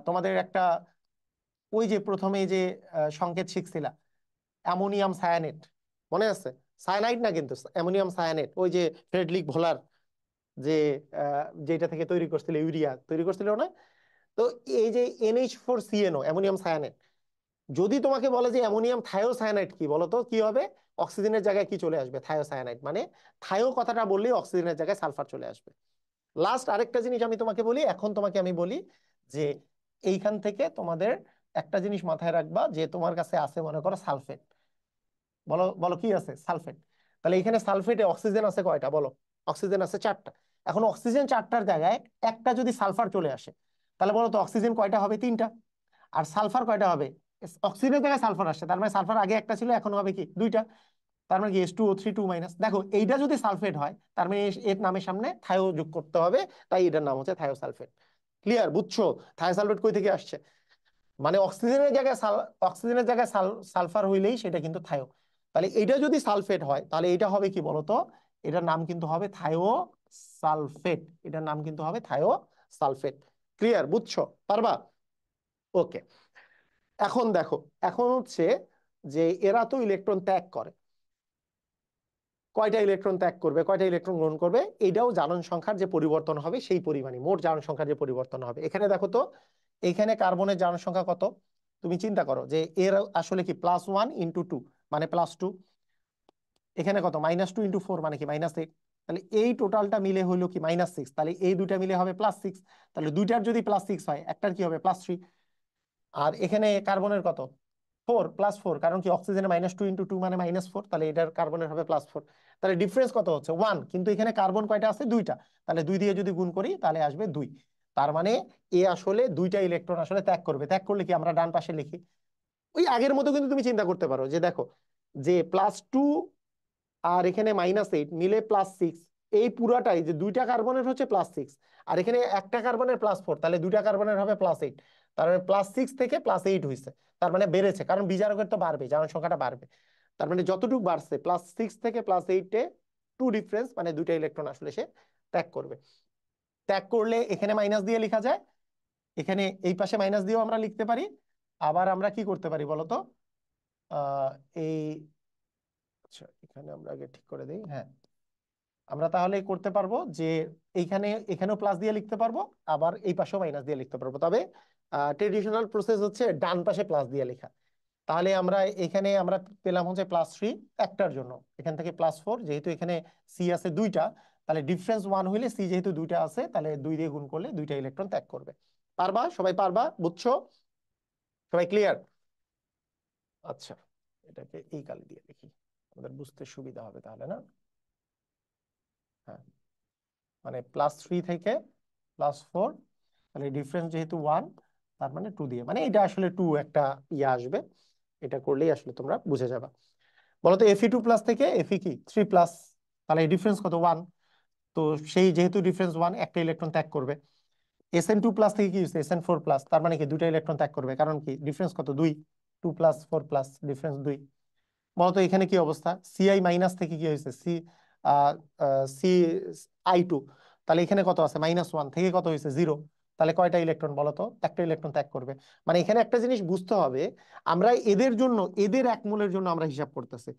তোমাদের একটা ওই যে প্রথমে যে সংকেত শিখছিলা, অ্যামোনিয়াম সায়ানেট, মনে আছে? সায়ানাইড না কিন্তু, অ্যামোনিয়াম সায়ানেট, ওই যে ফ্রেডরিক ভোলার যে যেটা থেকে তৈরি করছিল, ইউরিয়া তৈরি করছিল না? তো এই যে NH4CNO, অ্যামোনিয়াম সায়ানেট, যদি তোমাকে বলে যে অ্যামোনিয়াম থায়োসায়ানাইড কি, বলো তো কি হবে? অক্সিজেনের জায়গায় কি চলে আসবে? থায়োসায়ানাইড। মানে থায়ো কথাটা বললেই অক্সিজেনের জায়গায় সালফার চলে আসবে। লাস্ট আরেকটা জিনিস আমি তোমাকে বলি, এখন তোমাকে আমি বলি যে এইখান থেকে তোমাদের একটা জিনিস মাথায় রাখবা, যে তোমার কাছে আছে মনে করো সালফেট, বলো বলো কি আছে? সালফেট। তাহলে এখানে সালফেটে অক্সিজেন আছে কয়টা বলো? অক্সিজেন আছে চারটা। এখন অক্সিজেন চারটার জায়গায় একটা যদি সালফার চলে আসে, তাহলে বলো তো অক্সিজেন কয়টা হবে? তিনটা। আর সালফার কয়টা হবে? অক্সিজেনের জায়গায় সালফার আসছে, তার মানে সালফার আগে একটা ছিল, এখন হবে কি দুইটা। তার মানে কি H2O3 2 মাইনাস। দেখো এইটা যদি সালফেট হয়, তার মানে এর নামের সামনে থায়ো যোগ করতে হবে, তাই এটার নাম হচ্ছে থায়োসালফেট। ক্লিয়ার? বুঝছো? থায়োসালফেট কই থেকে আসছে? মানে অক্সিজেনের জায়গায় সালফার হইলেই সেটা কিন্তু থায়ো। তাহলে এটা যদি সালফেট হয়, তাহলে এটা হবে কি বলতো? এটার নাম কিন্তু হবে থায়ো সালফেট। এটার নাম কিন্তু হবে থায়ো সালফেট। ক্লিয়ার? বুঝছো? পারবা? ওকে। এখন দেখো, এখন হচ্ছে যে এরা তো ইলেকট্রন ত্যাগ করে, কয়টা ইলেকট্রন ত্যাগ করবে, কয়টা ইলেকট্রন গ্রহণ করবে, এটাও জারণ সংখ্যার যে পরিবর্তন হবে সেই পরিমাণই, মোট জারণ সংখ্যার যে পরিবর্তন হবে। এখানে দেখো তো, এখানে কার্বনের জারণ সংখ্যা কত? তুমি চিন্তা করো যে এর আসলে কি +1 × 2, মানে +2। এখানে কত? -2 × 4, মানে কি -8। তাহলে এই টোটালটা মিলে হইলো কি -6। তাহলে এই দুইটা মিলে হবে +6। তাহলে দুইটার যদি +6 হয়, একটার কি হবে? +3। আর এখানে কার্বনের কত? 4, +4, কারণ কি অক্সিজেনের -2 × 2 মানে -4, তাহলে এটার কার্বনের হবে +4। তাহলে ডিফারেন্স কত হচ্ছে? 1। কিন্তু এখানে কার্বন কয়টা আছে? দুইটা। তাহলে 2 দিয়ে যদি গুণ করি তাহলে আসবে 2। তার মানে এ আসলে দুইটা ইলেকট্রন আসলে ত্যাগ করবে। ত্যাগ করলে কি আমরা ডান পাশে লিখি ওই আগের মতো, কিন্তু তুমি চিন্তা করতে পারো যে দেখো, যে +2 আর এখানে -8 মিলে +6, এই পুরাটাই যে দুইটা কার্বনের হচ্ছে +6, আর এখানে একটা কার্বনের +4, তাহলে দুইটা কার্বনের হবে +8। তার মানে +6 থেকে +8 হয়েছে, তার মানে বেড়েছে, কারণ বিজারকের তো বাড়বে, জারণ সংখ্যাটা বাড়বে। তার মানে যতটুকু বাড়ছে +6 থেকে +8-এ 2 ডিফারেন্স, মানে দুইটা ইলেকট্রন আসলে সে ত্যাগ করবে। ত্যাগ করলে এখানে মাইনাস দিয়ে লেখা যায়, এখানে এই পাশে মাইনাস দিয়েও আমরা লিখতে পারি। আবার আমরা কি করতে পারি বলতো, এই, আচ্ছা এখানে আমরা আগে ঠিক করে দিই। হ্যাঁ, আমরা তাহলে করতে পারবো যে এখানেও প্লাস দিয়ে লিখতে পারবো, আবার এই পাশেও মাইনাস দিয়ে লিখতে পারবো। তবে ট্রেডিশনাল প্রসেস হচ্ছে ডান পাশে প্লাস দিয়ে লেখা। তাহলে আমরা এখানে আমরা পেলাম হচ্ছে +3 একটার জন্য, এখান থেকে +4, যেহেতু এখানে সি আছে দুইটা, তাহলে ডিফারেন্স 1 হইলে সি যেহেতু দুইটা আছে, তাহলে 2 দিয়ে গুণ করলে দুইটা ইলেকট্রন ত্যাগ করবে। পারবা? সবাই পারবা? বুঝছো? সবাই ক্লিয়ার? আচ্ছা, এটাকে এই কালি দিয়ে লিখি, আমাদের বুঝতে সুবিধা হবে তাহলে, না? হ্যাঁ, মানে +3 থেকে +4, তাহলে ডিফারেন্স যেহেতু 1, তার মানে 2 দিয়ে, মানে এটা আসলে 2 একটা ইয়ে আসবে। এটা করলেই আসলে তোমরা বুঝে যাবা। বলো তো Fe2+ থেকে Fe কি 3+, তাহলে ডিফারেন্স কত? 1। তো সেই যেহেতু ডিফারেন্স 1, একটা ইলেকট্রন ত্যাগ করবে। Sn2+ থেকে কি হচ্ছে? Sn4+, তার মানে কি দুইটা ইলেকট্রন ত্যাগ করবে, কারণ কি ডিফারেন্স কত? 2। 2+4+, ডিফারেন্স 2। বলতো এখানে কি অবস্থা? Ci- থেকে কি হয়েছে? Si2, তাহলে এখানে কত আছে? -1 থেকে কত হয়েছে? 0। তাহলে কয়টা ইলেকট্রন বলতো? একটা ইলেকট্রন ত্যাগ করবে। মানে এখানে একটা জিনিস বুঝতে হবে, আমরা এদের জন্য, এদের এক মোলের জন্য আমরা হিসাব করতেছি,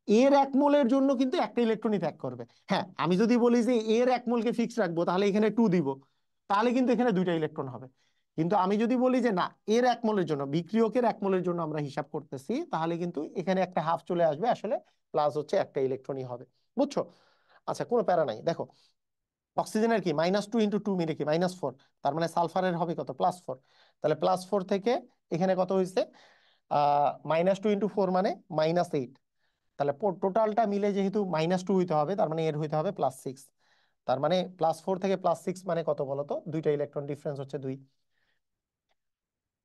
এর এক মোলের জন্য কিন্তু একটা ইলেকট্রনই ত্যাগ করবে। হ্যাঁ, আমি যদি বলি যে এর এক মোলকে ফিক্স রাখবো, তাহলে এখানে 2 দিব, তাহলে কিন্তু এখানে দুইটা ইলেকট্রন হবে। কিন্তু আমি যদি বলি যে না, এর এক মোলের জন্য, বিক্রিয়কের এক মোলের জন্য আমরা হিসাব করতেছি, তাহলে কিন্তু এখানে একটা হাফ চলে আসবে, আসলে প্লাস হচ্ছে একটা ইলেকট্রনই হবে। বুঝছো? আচ্ছা, কোনো প্যারা নাই। দেখো, অক্সিজেনের কি -2 × 2 মিলে কি -4, তার মানে সালফারের হবে কত? +4। তাহলে +4 থেকে এখানে কত হয়েছে? -2 × 4 মানে -8। তাহলে টোটালটা মিলে যেহেতু -2 হইতে হবে, তার মানে এর হইতে হবে +6। তার মানে +4 থেকে +6 মানে কত বলতো? দুইটা ইলেকট্রন ডিফারেন্স হচ্ছে 2।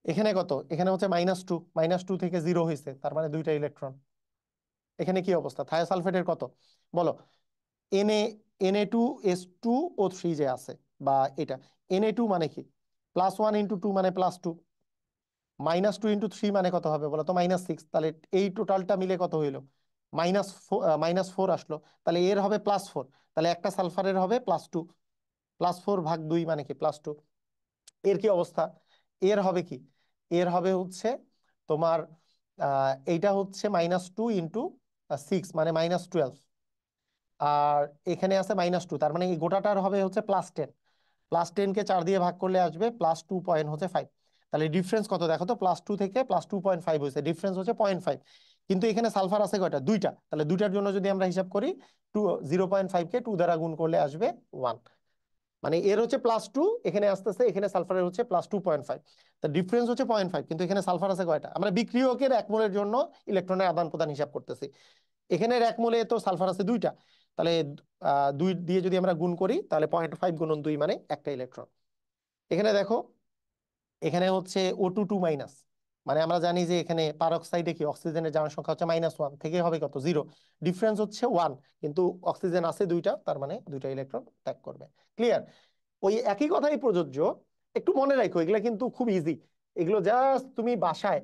এখানে কত? এখানে হচ্ছে -2, -2 থেকে 0 হয়েছে, তার মানে দুইটা ইলেকট্রন। এখানে কি অবস্থা? থায়োসালফেটের কত বলো? Na Na2S2O3 যে আছে, বা এটা। Na2 মানে কি? +1 × 2 মানে +2, -2 × 3 মানে কত হবে বলো তো? -6। তাহলে এই টোটালটা মিলে কত হইলো? -4 আসলো। তাহলে এর হবে +4, তাহলে একটা সালফারের হবে +2, +4/2 মানে কি +2। এর কি অবস্থা? এর হবে কি? এর হবে হচ্ছে তোমার এইটা হচ্ছে -2 × 6 মানে -12, আর এখানে আছে -2, তার মানে এই গোটাটার হবে হচ্ছে +10। +10 কে 4 দিয়ে ভাগ করলে আসবে +2.5। তাহলে ডিফারেন্স কত দেখো তো? +2 থেকে +2.5 হয়েছে, ডিফারেন্স হচ্ছে 0.5। কিন্তু এখানে সালফার আছে কয়টা? দুইটা। তাহলে দুইটার জন্য যদি আমরা হিসাব করি, 0.5 কে 2 দ্বারা গুণ করলে আসবে 1। মানে এর হচ্ছে +2, এখানে আসতেছে, এখানে সালফারের হচ্ছে +2.5। তা ডিফারেন্স হচ্ছে 0.5, কিন্তু এখানে সালফার আছে কয়টা? আমরা বিক্রিয়কের 1 মোলের জন্য ইলেকট্রনের আদান প্রদান হিসাব করতেছি। এখানের 1 মোলে তো সালফার আছে দুইটা, তাহলে 2 দিয়ে যদি আমরা গুণ করি তাহলে 0.5 × 2 মানে একটা ইলেকট্রন। এখানে দেখো, এখানে হচ্ছে O2 2-, মানে আমরা জানি যে এখানে পারক্সাইডে কি অক্সিজেনের জারণ সংখ্যা হচ্ছে -1 থেকে হবে কত? 0। ডিফারেন্স হচ্ছে 1, কিন্তু অক্সিজেন আছে দুইটা, তার মানে দুইটা ইলেকট্রন ত্যাগ করবে। ক্লিয়ার? ওই একই কথাই প্রযোজ্য। একটু মনে রাখো, এগুলো কিন্তু খুব ইজি। এগুলো জাস্ট তুমি বাসায়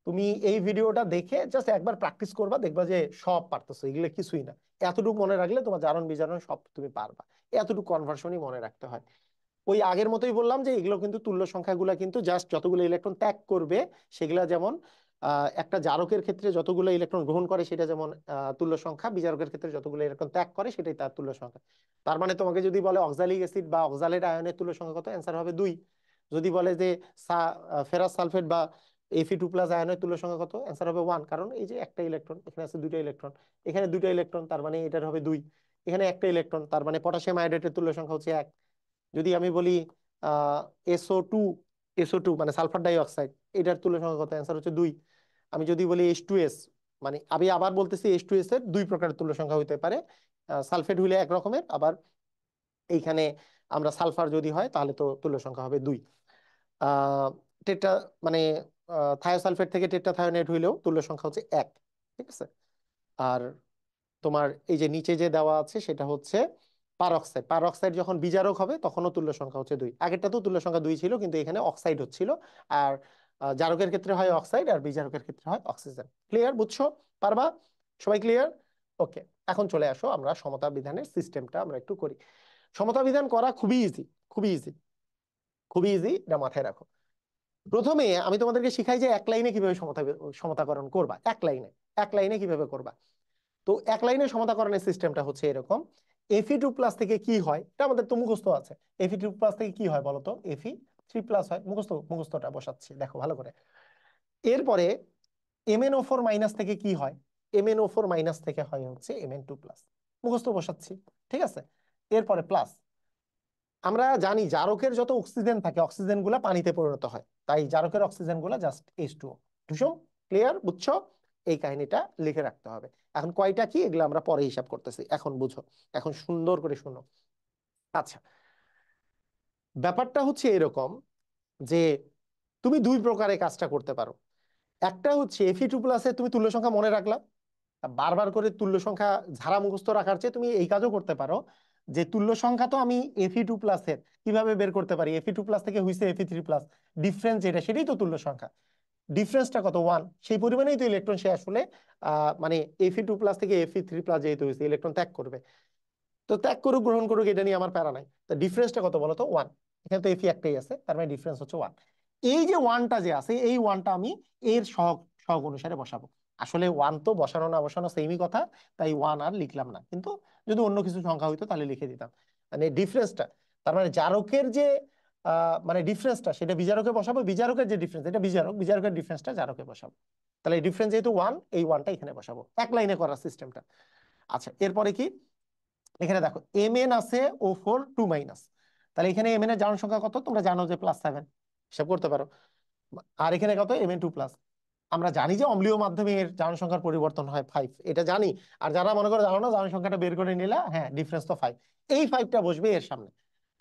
তুমি এই ভিডিওটা দেখে জাস্ট একবার প্র্যাকটিস করবা, দেখবা যে সব পারতেছো। এগুলো কিছুই না, এতটুকু মনে রাখলে তোমার জারণ বিজারণ সব তুমি পারবা। এতটুকু কনভার্সনই মনে রাখতে হয়। ওই আগের মতোই বললাম যে এগুলো কিন্তু তুল্য সংখ্যাগুলো কিন্তু জাস্ট যতগুলো ইলেকট্রন ত্যাগ করবে সেগুলা যেমন একটা জারকের ক্ষেত্রে যতগুলো ইলেকট্রন গ্রহণ করে সেটা যেমন তুল্য সংখ্যা, বিজারকের ক্ষেত্রে যতগুলো ইলেকট্রন ত্যাগ করে সেটাই তার তুল্য সংখ্যা। তার মানে তোমাকে যদি বলে অক্সালিক অ্যাসিড বা অক্সালেট আয়নের তুল্য সংখ্যা কত, অ্যান্সার হবে 2। যদি বলে যে ফেরাস সালফেট বা Fe2+ আয়নের তুল্য সংখ্যা কত, অ্যান্সার হবে 1। কারণ এই যে একটা ইলেকট্রন, এখানে আছে দুইটা ইলেকট্রন, এখানে দুইটা ইলেকট্রন, তার মানে এটার হবে 2। এখানে একটা ইলেকট্রন, তার মানে পটাশিয়াম আয়োডাইডের তুল্য সংখ্যা হচ্ছে 1। যদি আমি বলি SO2, SO2 মানে সালফার ডাই অক্সাইড, এটার তুল্য সংখ্যা কত, অ্যান্সার হচ্ছে 2। আমি যদি বলি H2S, মানে আমি আবার বলতেছি H2S এর দুই প্রকারের তুল্য সংখ্যা হইতে পারে। সালফেট হইলে এক রকমের, আবার এইখানে আমরা সালফার যদি হয় তাহলে তো তুল্য সংখ্যা হবে 2। আহ টেট্রা মানে থায়োসালফেট থেকে টেট্রাথায়োনেট হইলেও তুল্য সংখ্যা হচ্ছে 1। ঠিক আছে? আর তোমার এই যে নিচে যে দেওয়া আছে সেটা হচ্ছে পারক্সাইড। পারক্সাইড যখন বিজারক হবে তখনও তুল্য সংখ্যা হচ্ছে 2। আগেরটা তো তুল্য সংখ্যা 2 ছিল, কিন্তু এখানে অক্সাইড হচ্ছিল। আর জারকের ক্ষেত্রে হয় অক্সাইড, আর বিজারকের ক্ষেত্রে হয় অক্সিজেন। ক্লিয়ার? বুঝছো? পারবা? সবাই ক্লিয়ার? ওকে। এখন চলে আসো আমরা সমতা বিধানের সিস্টেমটা আমরা একটু করি। সমতা বিধান করা খুবই ইজি, খুবই ইজি, খুবই ইজি, এটা মাথায় রাখো। প্রথমে আমি তোমাদেরকে শিখাই যে এক লাইনে কিভাবে সমতাকরণ করবা। এক লাইনে, এক লাইনে কিভাবে করবা। তো এক লাইনে সমতাকরণের সিস্টেমটা হচ্ছে এরকম। Fe2+ থেকে কি হয় এটা আমাদের তো মুখস্থ আছে। Fe2+ থেকে কি হয় বলতো? Fe3+ হয়। মুখস্থটা বসাচ্ছি, দেখো ভালো করে। এরপরে MnO4- থেকে কি হয়? MnO4- থেকে হয় হচ্ছে Mn2+। মুখস্থ বসাচ্ছি, ঠিক আছে? এরপরে প্লাস, আমরা জানি জারকের যত অক্সিজেন থাকে অক্সিজেন গুলা পানিতে পরিণত হয়, তাই জারকের অক্সিজেন গুলা জাস্ট H2O। ঢুসুম? ক্লিয়ার? বুঝছো? এই কাহিনীটা লিখে রাখতে হবে। এখন কয়টা কি এগুলো আমরা পরে হিসাব করতেছি, এখন বুঝো, এখন সুন্দর করে শুনো। আচ্ছা, ব্যাপারটা হচ্ছে এরকম যে তুমি দুই প্রকারে কাজটা করতে পারো। একটা হচ্ছে Fe2+ তুমি তুল্য সংখ্যা মনে রাখলা, বারবার করে তুল্য সংখ্যা ঝাড়া মুখস্থ রাখার চেয়ে তুমি এই কাজও করতে পারো যে তুল্য সংখ্যা তো আমি Fe2+ এর কিভাবে বের করতে পারি? Fe2+ থেকে হইছে Fe3+, ডিফারেন্স যেটা সেটাই তো তুল্য সংখ্যা। ডিফারেন্সটা কত? 1। সেই পরিমাণেই তো ইলেকট্রন সে আসলে মানে Fe2+ থেকে Fe3+ যেহেতু হয়েছে ইলেকট্রন ত্যাগ করবে। তো ত্যাগ করুক গ্রহণ করুক এটা নিয়ে আমার প্যারা নাই। তো ডিফারেন্সটা কত বলতো? 1। এখানে তো Fe একটাই আছে, তার মানে ডিফারেন্স হচ্ছে 1। এই যে 1টা যে আছে, এই 1টা আমি এর সহগ সহগ অনুসারে বসাবো। আসলে 1 তো বসানো না বসানো সেমই কথা, তাই 1 আর লিখলাম না, কিন্তু যদি অন্য কিছু সংখ্যা হইতো তাহলে লিখে দিতাম। মানে ডিফারেন্সটা, তার মানে জারকের যে মানে ডিফারেন্সটা সেটা বিজারকে বসাবো, বিজারকের যে ডিফারেন্স এটা বিজারক, বিজারকের ডিফারেন্সটা জারকে বসাবো। তাহলে এই ডিফারেন্স যেহেতু 1, এই 1টা এখানে বসাবো। এক লাইনে করার সিস্টেমটা। আচ্ছা, এরপরে কি? এখানে দেখো Mn আছে O4 2-, তাহলে এখানে Mn এর জারণ সংখ্যা কত তোমরা জানো যে +7, হিসাব করতে পারো। আর এখানে কত? Mn2+। আমরা জানি যে অম্লীয় মাধ্যমে এর জারণ সংখ্যার পরিবর্তন হয় 5, এটা জানি। আর যারা মনে করো জানো না, জারণ সংখ্যাটা বের করে নিলা, হ্যাঁ ডিফারেন্স তো 5, এই 5টা বসবে এর সামনে।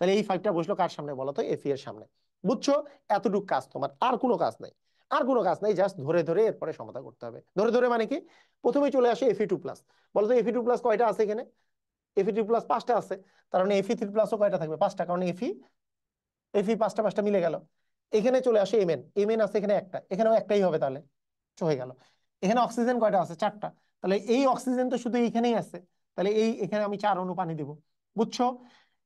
তাহলে এই 5টা বসলো কার সামনে বলো তো? Fe এর সামনে। বুঝছো? এতটুকু কাজ তোমার, আর কোনো কাজ নাই। আর কোনো কাজ নাই, জাস্ট ধরে ধরে এরপরে সমাধান করতে হবে। ধরে ধরে মানে কি? প্রথমেই চলে আসে Fe2+। বলো তো Fe2+ কয়টা আছে এখানে? Fe3+ পাঁচটা আছে, তার মানে Fe3+ও কয়টা থাকবে? পাঁচটা, কারণ এফি পাঁচটা পাঁচটা মিলে গেল। এখানে চলে আসে এমএন, এমএন আছে এখানে একটা, এখানেও একটাই হবে, তাহলে হয়ে গেল। এখানে অক্সিজেন কয়টা আছে? চারটা, তাহলে এই অক্সিজেন তো শুধু এইখানেই আছে, তাহলে এখানে আমি 4 অণু পানি দিব, বুঝছো?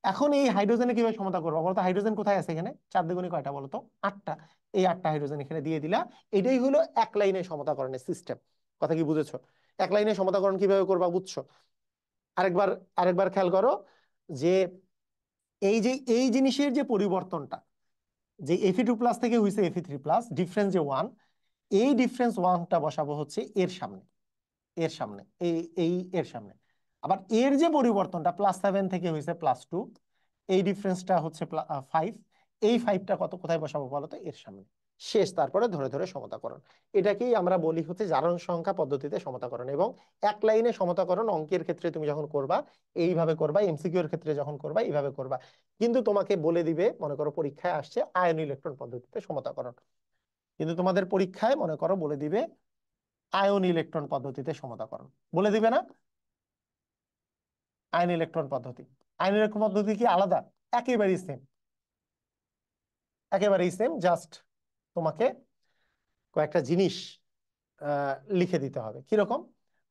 এখন এই হাইড্রোজেনে কিভাবে সমতা করবো বলতো? হাইড্রোজেন কোথায় আছে? এখানে 4 দুগুণে কয়টা বলতো? 8টা। এই 8টা হাইড্রোজেন এখানে দিয়ে দিলা। এটাই হলো এক লাইনে সমতাকরণের সিস্টেম। কথা কি বুঝেছো? এক লাইনে সমতাকরণ কিভাবে করবা, বুঝছো? আরেকবার আরেকবার খেয়াল করো যে এই জিনিসের যে পরিবর্তনটা, যে Fe2+ থেকে হয়েছে Fe3+, ডিফারেন্স যে 1, এই ডিফারেন্স 1টা বসাবো হচ্ছে এর সামনে, এর সামনে, এর সামনে। আবার এর যে পরিবর্তনটা +7 থেকে হয়েছে +2, এই ডিফারেন্সটা হচ্ছে 5, এই 5টা কোথায় বসাবো বলো তো? এর সামনে, শেষ। তারপরে ধরে ধরে সমতাকরণ। এটাকেই আমরা বলি হচ্ছে জারণ সংখ্যা পদ্ধতিতে সমতাকরণ। এবং এক লাইনে সমতাকরণ অঙ্কের ক্ষেত্রে তুমি যখন করবা এইভাবে করবা, এমসিকিউ এর ক্ষেত্রে যখন করবা এইভাবে করবা। কিন্তু তোমাকে বলে দিবে, মনে করো পরীক্ষায় আসছে আয়ন ইলেকট্রন পদ্ধতিতে সমতাকরণ, কিন্তু তোমাদের পরীক্ষায় মনে করো বলে দিবে আয়ন ইলেকট্রন পদ্ধতিতে সমতাকরণ, বলে দিবে না? আয়ন ইলেকট্রন পদ্ধতি, আয়ন ইলেকট্রন পদ্ধতি কি আলাদা? একেবারেই সেম, একেবারেই সেম, জাস্ট তোমাকে কয়েকটা জিনিস লিখে দিতে হবে। কিরকম?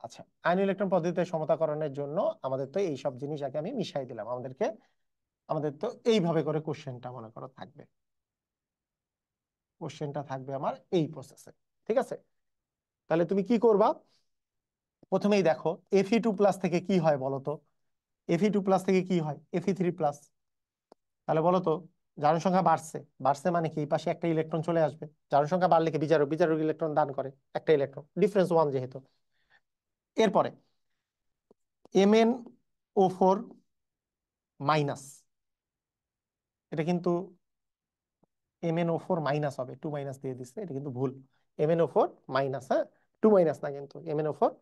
আচ্ছা, আয়ন ইলেকট্রন পদ্ধতিতে সমতাকরণের জন্য আমাদের তো এই সব জিনিস আগে আমি মিশাই দিলাম। আমাদের তো এইভাবে করে কোশ্চেনটা মনে করো থাকবে, কোশ্চেনটা থাকবে আমার এই প্রসেসে, ঠিক আছে? তাহলে তুমি কি করবা? প্রথমেই দেখো Fe2+ থেকে কি হয় বলো তো? Fe2+ থেকে কি হয়? Fe3+। তাহলে বলো তো, জারণ সংখ্যা বাড়ছে, বাড়ছে মানে কি? এই পাশে একটা ইলেকট্রন চলে আসবে। জারণ সংখ্যা বাড়লে কি বিজারক, বিজারক ইলেকট্রন দান করে একটা ইলেকট্রন, ডিফারেন্স 1 যেহেতু। এরপরে MnO4-, এটা কিন্তু MnO4- হবে, 2- দিয়ে দিচ্ছে, এটা কিন্তু ভুল। MnO4-, হ্যাঁ, 2- না, কিন্তু MnO4-।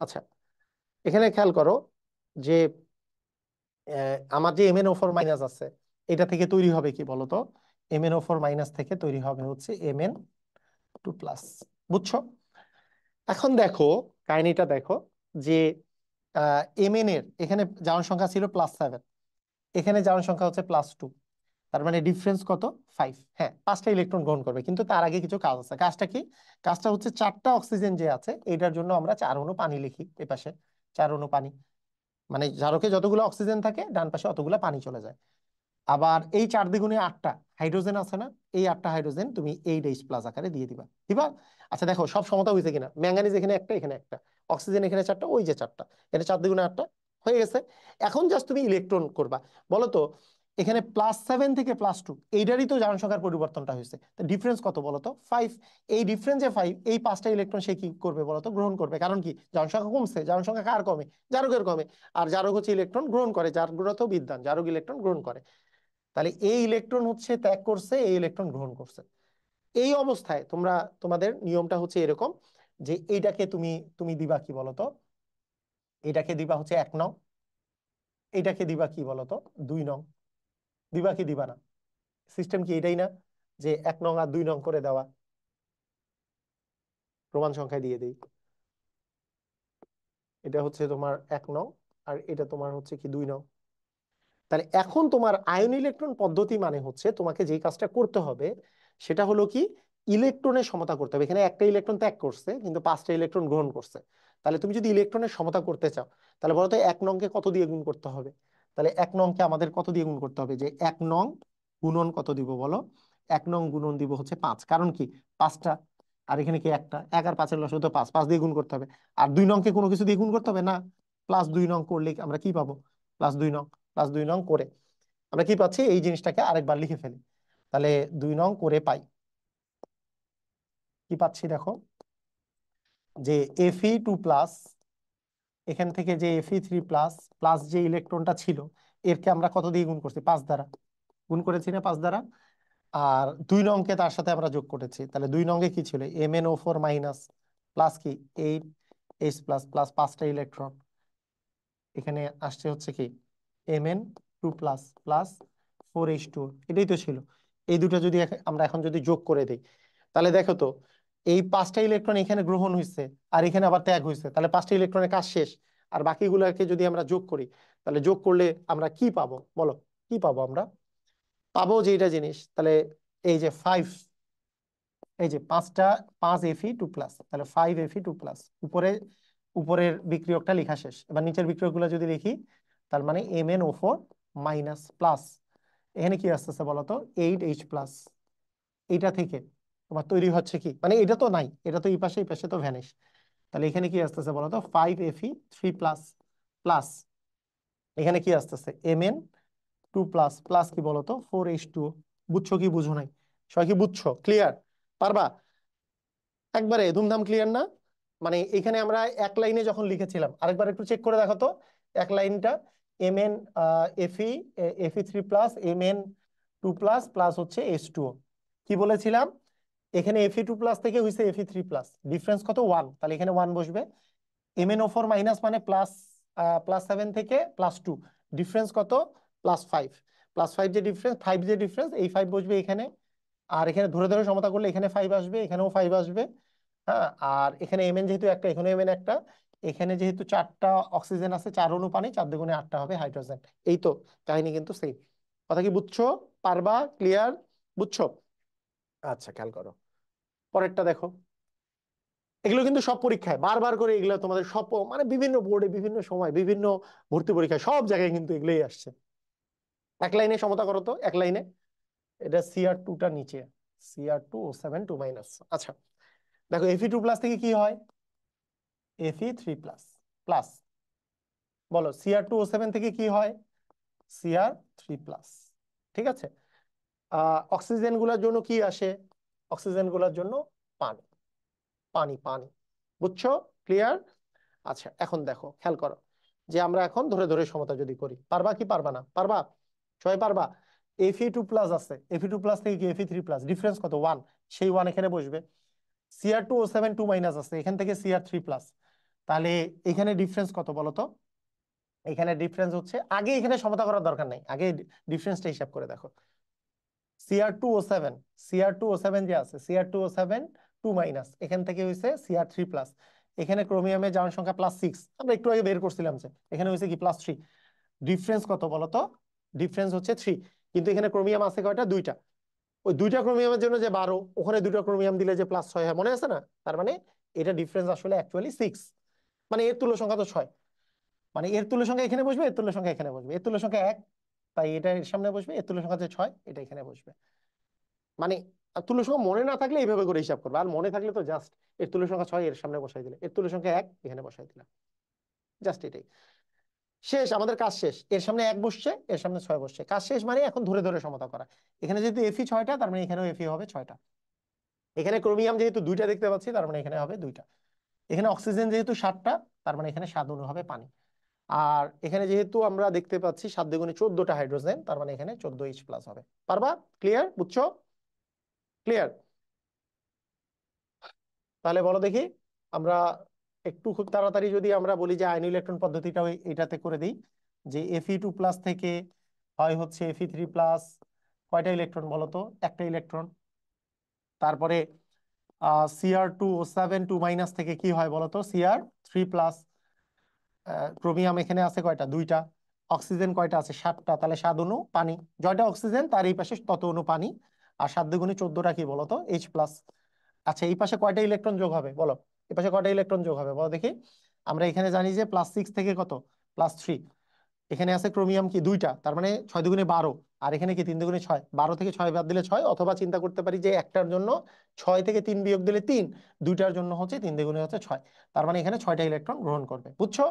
আচ্ছা, এখানে খেয়াল করো যে আমার যে MnO4- আছে, এটা থেকে তৈরি হবে কি বলতো? MnO4- থেকে তৈরি হবে হচ্ছে Mn2+, বুঝছো? এখন দেখো কাহিনীটা দেখো যে Mn এর এখানে জারণ সংখ্যা ছিল +7, এখানে জারণ সংখ্যা হচ্ছে +2, তার মানে ডিফারেন্স কত? 5। হ্যাঁ, 5টা ইলেকট্রন গ্রহণ করবে, কিন্তু তার আগে কিছু কাজ আছে। কাজটা কি? কাজটা হচ্ছে 4টা অক্সিজেন যে আছে এটার জন্য আমরা 4 অণু পানি লিখি এপাশে, 4 অণু পানি, মানে জারকে যতগুলো অক্সিজেন থাকে ডান পাশে অতগুলো পানি চলে যায়। আবার এই 4 দ্বিগুণে 8টা হাইড্রোজেন আছে না, এই 8টা হাইড্রোজেন তুমি H+ আকারে দিয়ে দিবা, দিবা। আচ্ছা দেখো সব সমতা হয়েছে কিনা? ম্যাঙ্গানিজ এখানে একটা, এখানে একটা, অক্সিজেন এখানে 4টা, ওই যে 4টা, এটা 4 দ্বিগুণে 8টা হয়ে গেছে। এখন জাস্ট তুমি ইলেকট্রন করবা। বলো তো, এখানে +7 থেকে +2, এইটারই তো জারণ সংখ্যার পরিবর্তনটা হয়েছে, তো ডিফারেন্স কত বলো তো? 5। এই ডিফারেন্সে 5, এই 5টা ইলেকট্রন সে কি করবে বলো তো? গ্রহণ করবে। কারণ কি? জারণ সংখ্যা কমছে, জারণ সংখ্যা কার কমে? জারকের কমে। আর জারক হচ্ছে ইলেকট্রন গ্রহণ করে, জারক তো বিদ্বান, জারক ইলেকট্রন গ্রহণ করে। তাহলে এই ইলেকট্রন হচ্ছে ত্যাগ করছে, এই ইলেকট্রন গ্রহণ করছে। এই অবস্থায় তোমাদের নিয়মটা হচ্ছে এরকম যে এইটাকে তুমি তুমি দিবা কি বলতো? এটাকে দিবা হচ্ছে 1 নং, এটাকে দিবা কি বলতো? 2 নং। দিবা কি দিবা না? সিস্টেম কি এটাই না, যে 1 নং আর 2 নং করে দেওয়া? প্রমাণ সংখ্যায় দিয়ে দেই। এটা হচ্ছে তোমার 1 নং, আর এটা তোমার হচ্ছে কি 2 নং। তাহলে এখন তোমার আয়ন ইলেকট্রন পদ্ধতি মানে হচ্ছে তোমাকে যে কাজটা করতে হবে সেটা হলো কি? ইলেকট্রনের সমতা করতে হবে। এখানে একটা ইলেকট্রন ত্যাগ করছে কিন্তু 5টা ইলেকট্রন গ্রহণ করছে। তাহলে তুমি যদি ইলেকট্রনের সমতা করতে চাও, তাহলে বলো তো 1 নংকে কত দিয়ে গুণ করতে হবে? তাহলে 1 নংকে আমাদের কত দিয়ে গুণ করতে হবে? যে 1 নং গুণন কত দিব বলো? 1 নং গুণন দিব হচ্ছে 5, কারণ কি? 5টা, আর এখানে কি একটা, 1 আর 5-এর লসাগু তো 5, 5 দিয়ে গুণ করতে হবে। আর 2 নংকে কোনো কিছু দিয়ে গুণ করতে হবে না। +2 নং করলে আমরা কি পাবো? +2 নং, +2 নং করে আমরা কি পাচ্ছি? এই জিনিসটাকে আরেকবার লিখে ফেলি। তাহলে 2 নং করে পাই, কি পাচ্ছি দেখো, যে Fe2+, এখান থেকে যে Fe3+ প্লাস যে ইলেকট্রনটা ছিল এরকে আমরা কত দিয়ে গুণ করছি? 5 দ্বারা গুণ করেছি না? 5 দ্বারা। আর 2 নংকে তার সাথে আমরা যোগ করেছি। তাহলে 2 নংয়ে কি ছিল? MnO4- প্লাস কি H+ প্লাস 5টা ইলেকট্রন, এখানে আসছে হচ্ছে কি Mn2+ প্লাস 4H2, এটাই তো ছিল। এই দুটো যদি আমরা এখন যদি যোগ করে দিই, তাহলে দেখো তো এই 5টা ইলেকট্রন এখানে গ্রহণ হয়েছে আর এখানে আবার ত্যাগ হয়েছে, তাহলে 5টা ইলেকট্রনের কাজ শেষ। আর বাকিগুলোকে যদি আমরা যোগ করি, তাহলে যোগ করলে আমরা কি পাবো বলো? কি পাবো আমরা? পাবো যে এটা জিনিস, তাহলে এই যে 5, এই যে 5 Fe2+, তাহলে 5 Fe2+, উপরের বিক্রিয়কটা লেখা শেষ। এবার নিচের বিক্রিয়কগুলো যদি লিখি, তার মানে MnO4 মাইনাস প্লাস, এখানে কি আসতেছে বলতো? 8H+। এইটা থেকে তোমার তৈরি হচ্ছে কি, মানে এটা তো নাই, এটা তো এই পাশে তো ভ্যানিশ, তাহলে এখানে কি আসতেছে বলতো? 5Fe3+, প্লাস এখানে কি আসতেছে? Mn2+, প্লাস কি বলতো? 4H2। বুঝছো কি বুঝো নাই? সবাই কি বুঝছো? ক্লিয়ার? পারবা? একবারে ধুমধাম ক্লিয়ার না? মানে এখানে আমরা এক লাইনে যখন লিখেছিলাম, আরেকবার একটু চেক করে দেখো তো এক লাইনটা। Mn Fe3+, Mn2+, প্লাস হচ্ছে H2O। কি বলেছিলাম? এখানে Fe2+ থেকে হয়েছে Fe3+, ডিফারেন্স কত? 1, তাহলে এখানে 1 বসবে। MnO4 মাইনাস মানে প্লাস, +7 থেকে +2, ডিফারেন্স কত? +5। +5 যে ডিফারেন্স, 5 যে ডিফারেন্স, এই 5 বসবে এখানে। আর এখানে ধরে ধরে সমতা করলে এখানে 5 আসবে, এখানেও 5 আসবে। হ্যাঁ, আর এখানে Mn যেহেতু একটা, এখানে Mn একটা, এখানে যেহেতু 4টা অক্সিজেন আছে, 4 অণু পানি, 4 দুগুণে 8টা হবে হাইড্রোজেন। এই তো কাহিনী কিন্তু সেম। কথা কি বুঝছো? পারবা? ক্লিয়ার? বুঝছো? আচ্ছা, খেয়াল করো পরেরটা দেখো। এগুলো কিন্তু সব পরীক্ষায় বারবার করে, এগুলো তোমাদের সব মানে বিভিন্ন বোর্ডে, বিভিন্ন সময়, বিভিন্ন ভর্তি পরীক্ষায়, সব জায়গায় কিন্তু এগুলোই আসছে। এক লাইনে সমতা করো তো, এক লাইনে। এটা Cr2টা নিচে, Cr2O7 2-। আচ্ছা দেখো, Fe2+ থেকে কি হয়? Fe3+, প্লাস বলো Cr2O7 থেকে কি হয়? Cr3+। ঠিক আছে, অক্সিজেন গুলোর জন্য কি আসে? অক্সিজেন গুলোর জন্য পানি, পানি, পানি। বুঝছো? ক্লিয়ার? আচ্ছা এখন দেখো, খেয়াল করো যে আমরা এখন ধরে ধরে সমতা যদি করি, পারবা কি পারবা না? পারবা? সবাই পারবা? Fe2+ আছে, Fe2+ থেকে কি Fe3+, ডিফারেন্স কত? 1, সেই 1 এখানে বসবে। Cr2O7 2- আছে, এখান থেকে Cr3+, তাহলে এখানে ডিফারেন্স কত বলো তো? এখানে ডিফারেন্স হচ্ছে, আগে এখানে সমতা করার দরকার নাই, আগে ডিফারেন্সটা হিসাব করে দেখো। Cr2O7, Cr2O7 যে আছে, Cr2O7 2-, এখান থেকে হয়েছে Cr3+, এখানে ক্রোমিয়ামের জারণ সংখ্যা +6, আমরা একটু আগে বের করছিলাম যে এখানে হয়েছে কি +3, ডিফারেন্স কত বলতো? ডিফারেন্স হচ্ছে 3। কিন্তু এখানে ক্রোমিয়াম আছে কয়টা? 2টা। ওই 2টা ক্রোমিয়ামের জন্য যে 12, ওখানে 2টা ক্রোমিয়াম দিলে যে +6 হয়, মনে আছে না? তার মানে এটা ডিফারেন্স আসলে অ্যাকচুয়ালি 6, মানে এর তুল্য সংখ্যা তো 6। মানে এর তুল্য সংখ্যা এখানে বসবে, এর তুল্য সংখ্যা এখানে বসবে, এর তুল্য সংখ্যা 1, তাই এটা এর সামনে বসবে, এর তুল্য সংখ্যা যে 6, এটা এখানে বসবে। মানে তুল্য সংখ্যা মনে না থাকলে এইভাবে করে হিসাব করবে, আর মনে থাকলে তো জাস্ট এর তুল্য সংখ্যা 6 এর সামনে বসাই দিলে, এর তুল্য সংখ্যা 1 এখানে বসাই দিলাম, জাস্ট এটাই। শেষ, আমাদের কাজ শেষ। এর সামনে 1 বসছে, এর সামনে 6 বসছে, কাজ শেষ। মানে এখন ধরে ধরে সমতা করা। এখানে যেহেতু Fe 6টা, তার মানে এখানেও Fe হবে 6টা। এখানে ক্রোমিয়াম যেহেতু 2টা দেখতে পাচ্ছি, তার মানে এখানে হবে 2টা। এখানে অক্সিজেন যেহেতু 7টা, তার মানে এখানে 7 অণু হবে পানি। আর এখানে যেহেতু আমরা দেখতে পাচ্ছি 7 দুগুণে 14টা হাইড্রোজেন, তার মানে এখানে 14H+ হবে। পারবা? ক্লিয়ার? বুঝছো? ক্লিয়ার? তাহলে বলো দেখি, আমরা একটু খুব তাড়াতাড়ি যদি আমরা বলি যে আয়ন ইলেকট্রন পদ্ধতিটা এটাতে করে দিই, যে Fe2+ থেকে হয় হচ্ছে Fe3+, কয়টা ইলেকট্রন বলো তো? একটা ইলেকট্রন। তারপরে Cr2O7 2- থেকে কি হয় বলো তো? Cr3+। ক্রোমিয়াম এখানে আছে কয়টা? 2টা। অক্সিজেন কয়টা আছে? 7টা, তাহলে 7 অণু পানি। জয়টা অক্সিজেন, তার এই পাশে তত অণু পানি। আর 7 দুগুণে 14টা কি বলতো? H+। আচ্ছা, এই পাশে কয়টা ইলেকট্রন যোগ হবে বলো? এই পাশে কয়টা ইলেকট্রন যোগ হবে বলো দেখি? আমরা এখানে জানি যে +6 থেকে কত? +3। এখানে আছে ক্রোমিয়াম কি? 2টা, তার মানে 6 দুগুণে 12। আর এখানে কি 3 দুগুণে 6, 12 থেকে 6 বাদ দিলে 6, অথবা চিন্তা করতে পারি যে একটার জন্য 6 থেকে 3 বিয়োগ দিলে 3, 2টার জন্য হচ্ছে 3 দুগুণে হচ্ছে 6, তার মানে এখানে 6টা ইলেকট্রন গ্রহণ করবে। বুঝছো?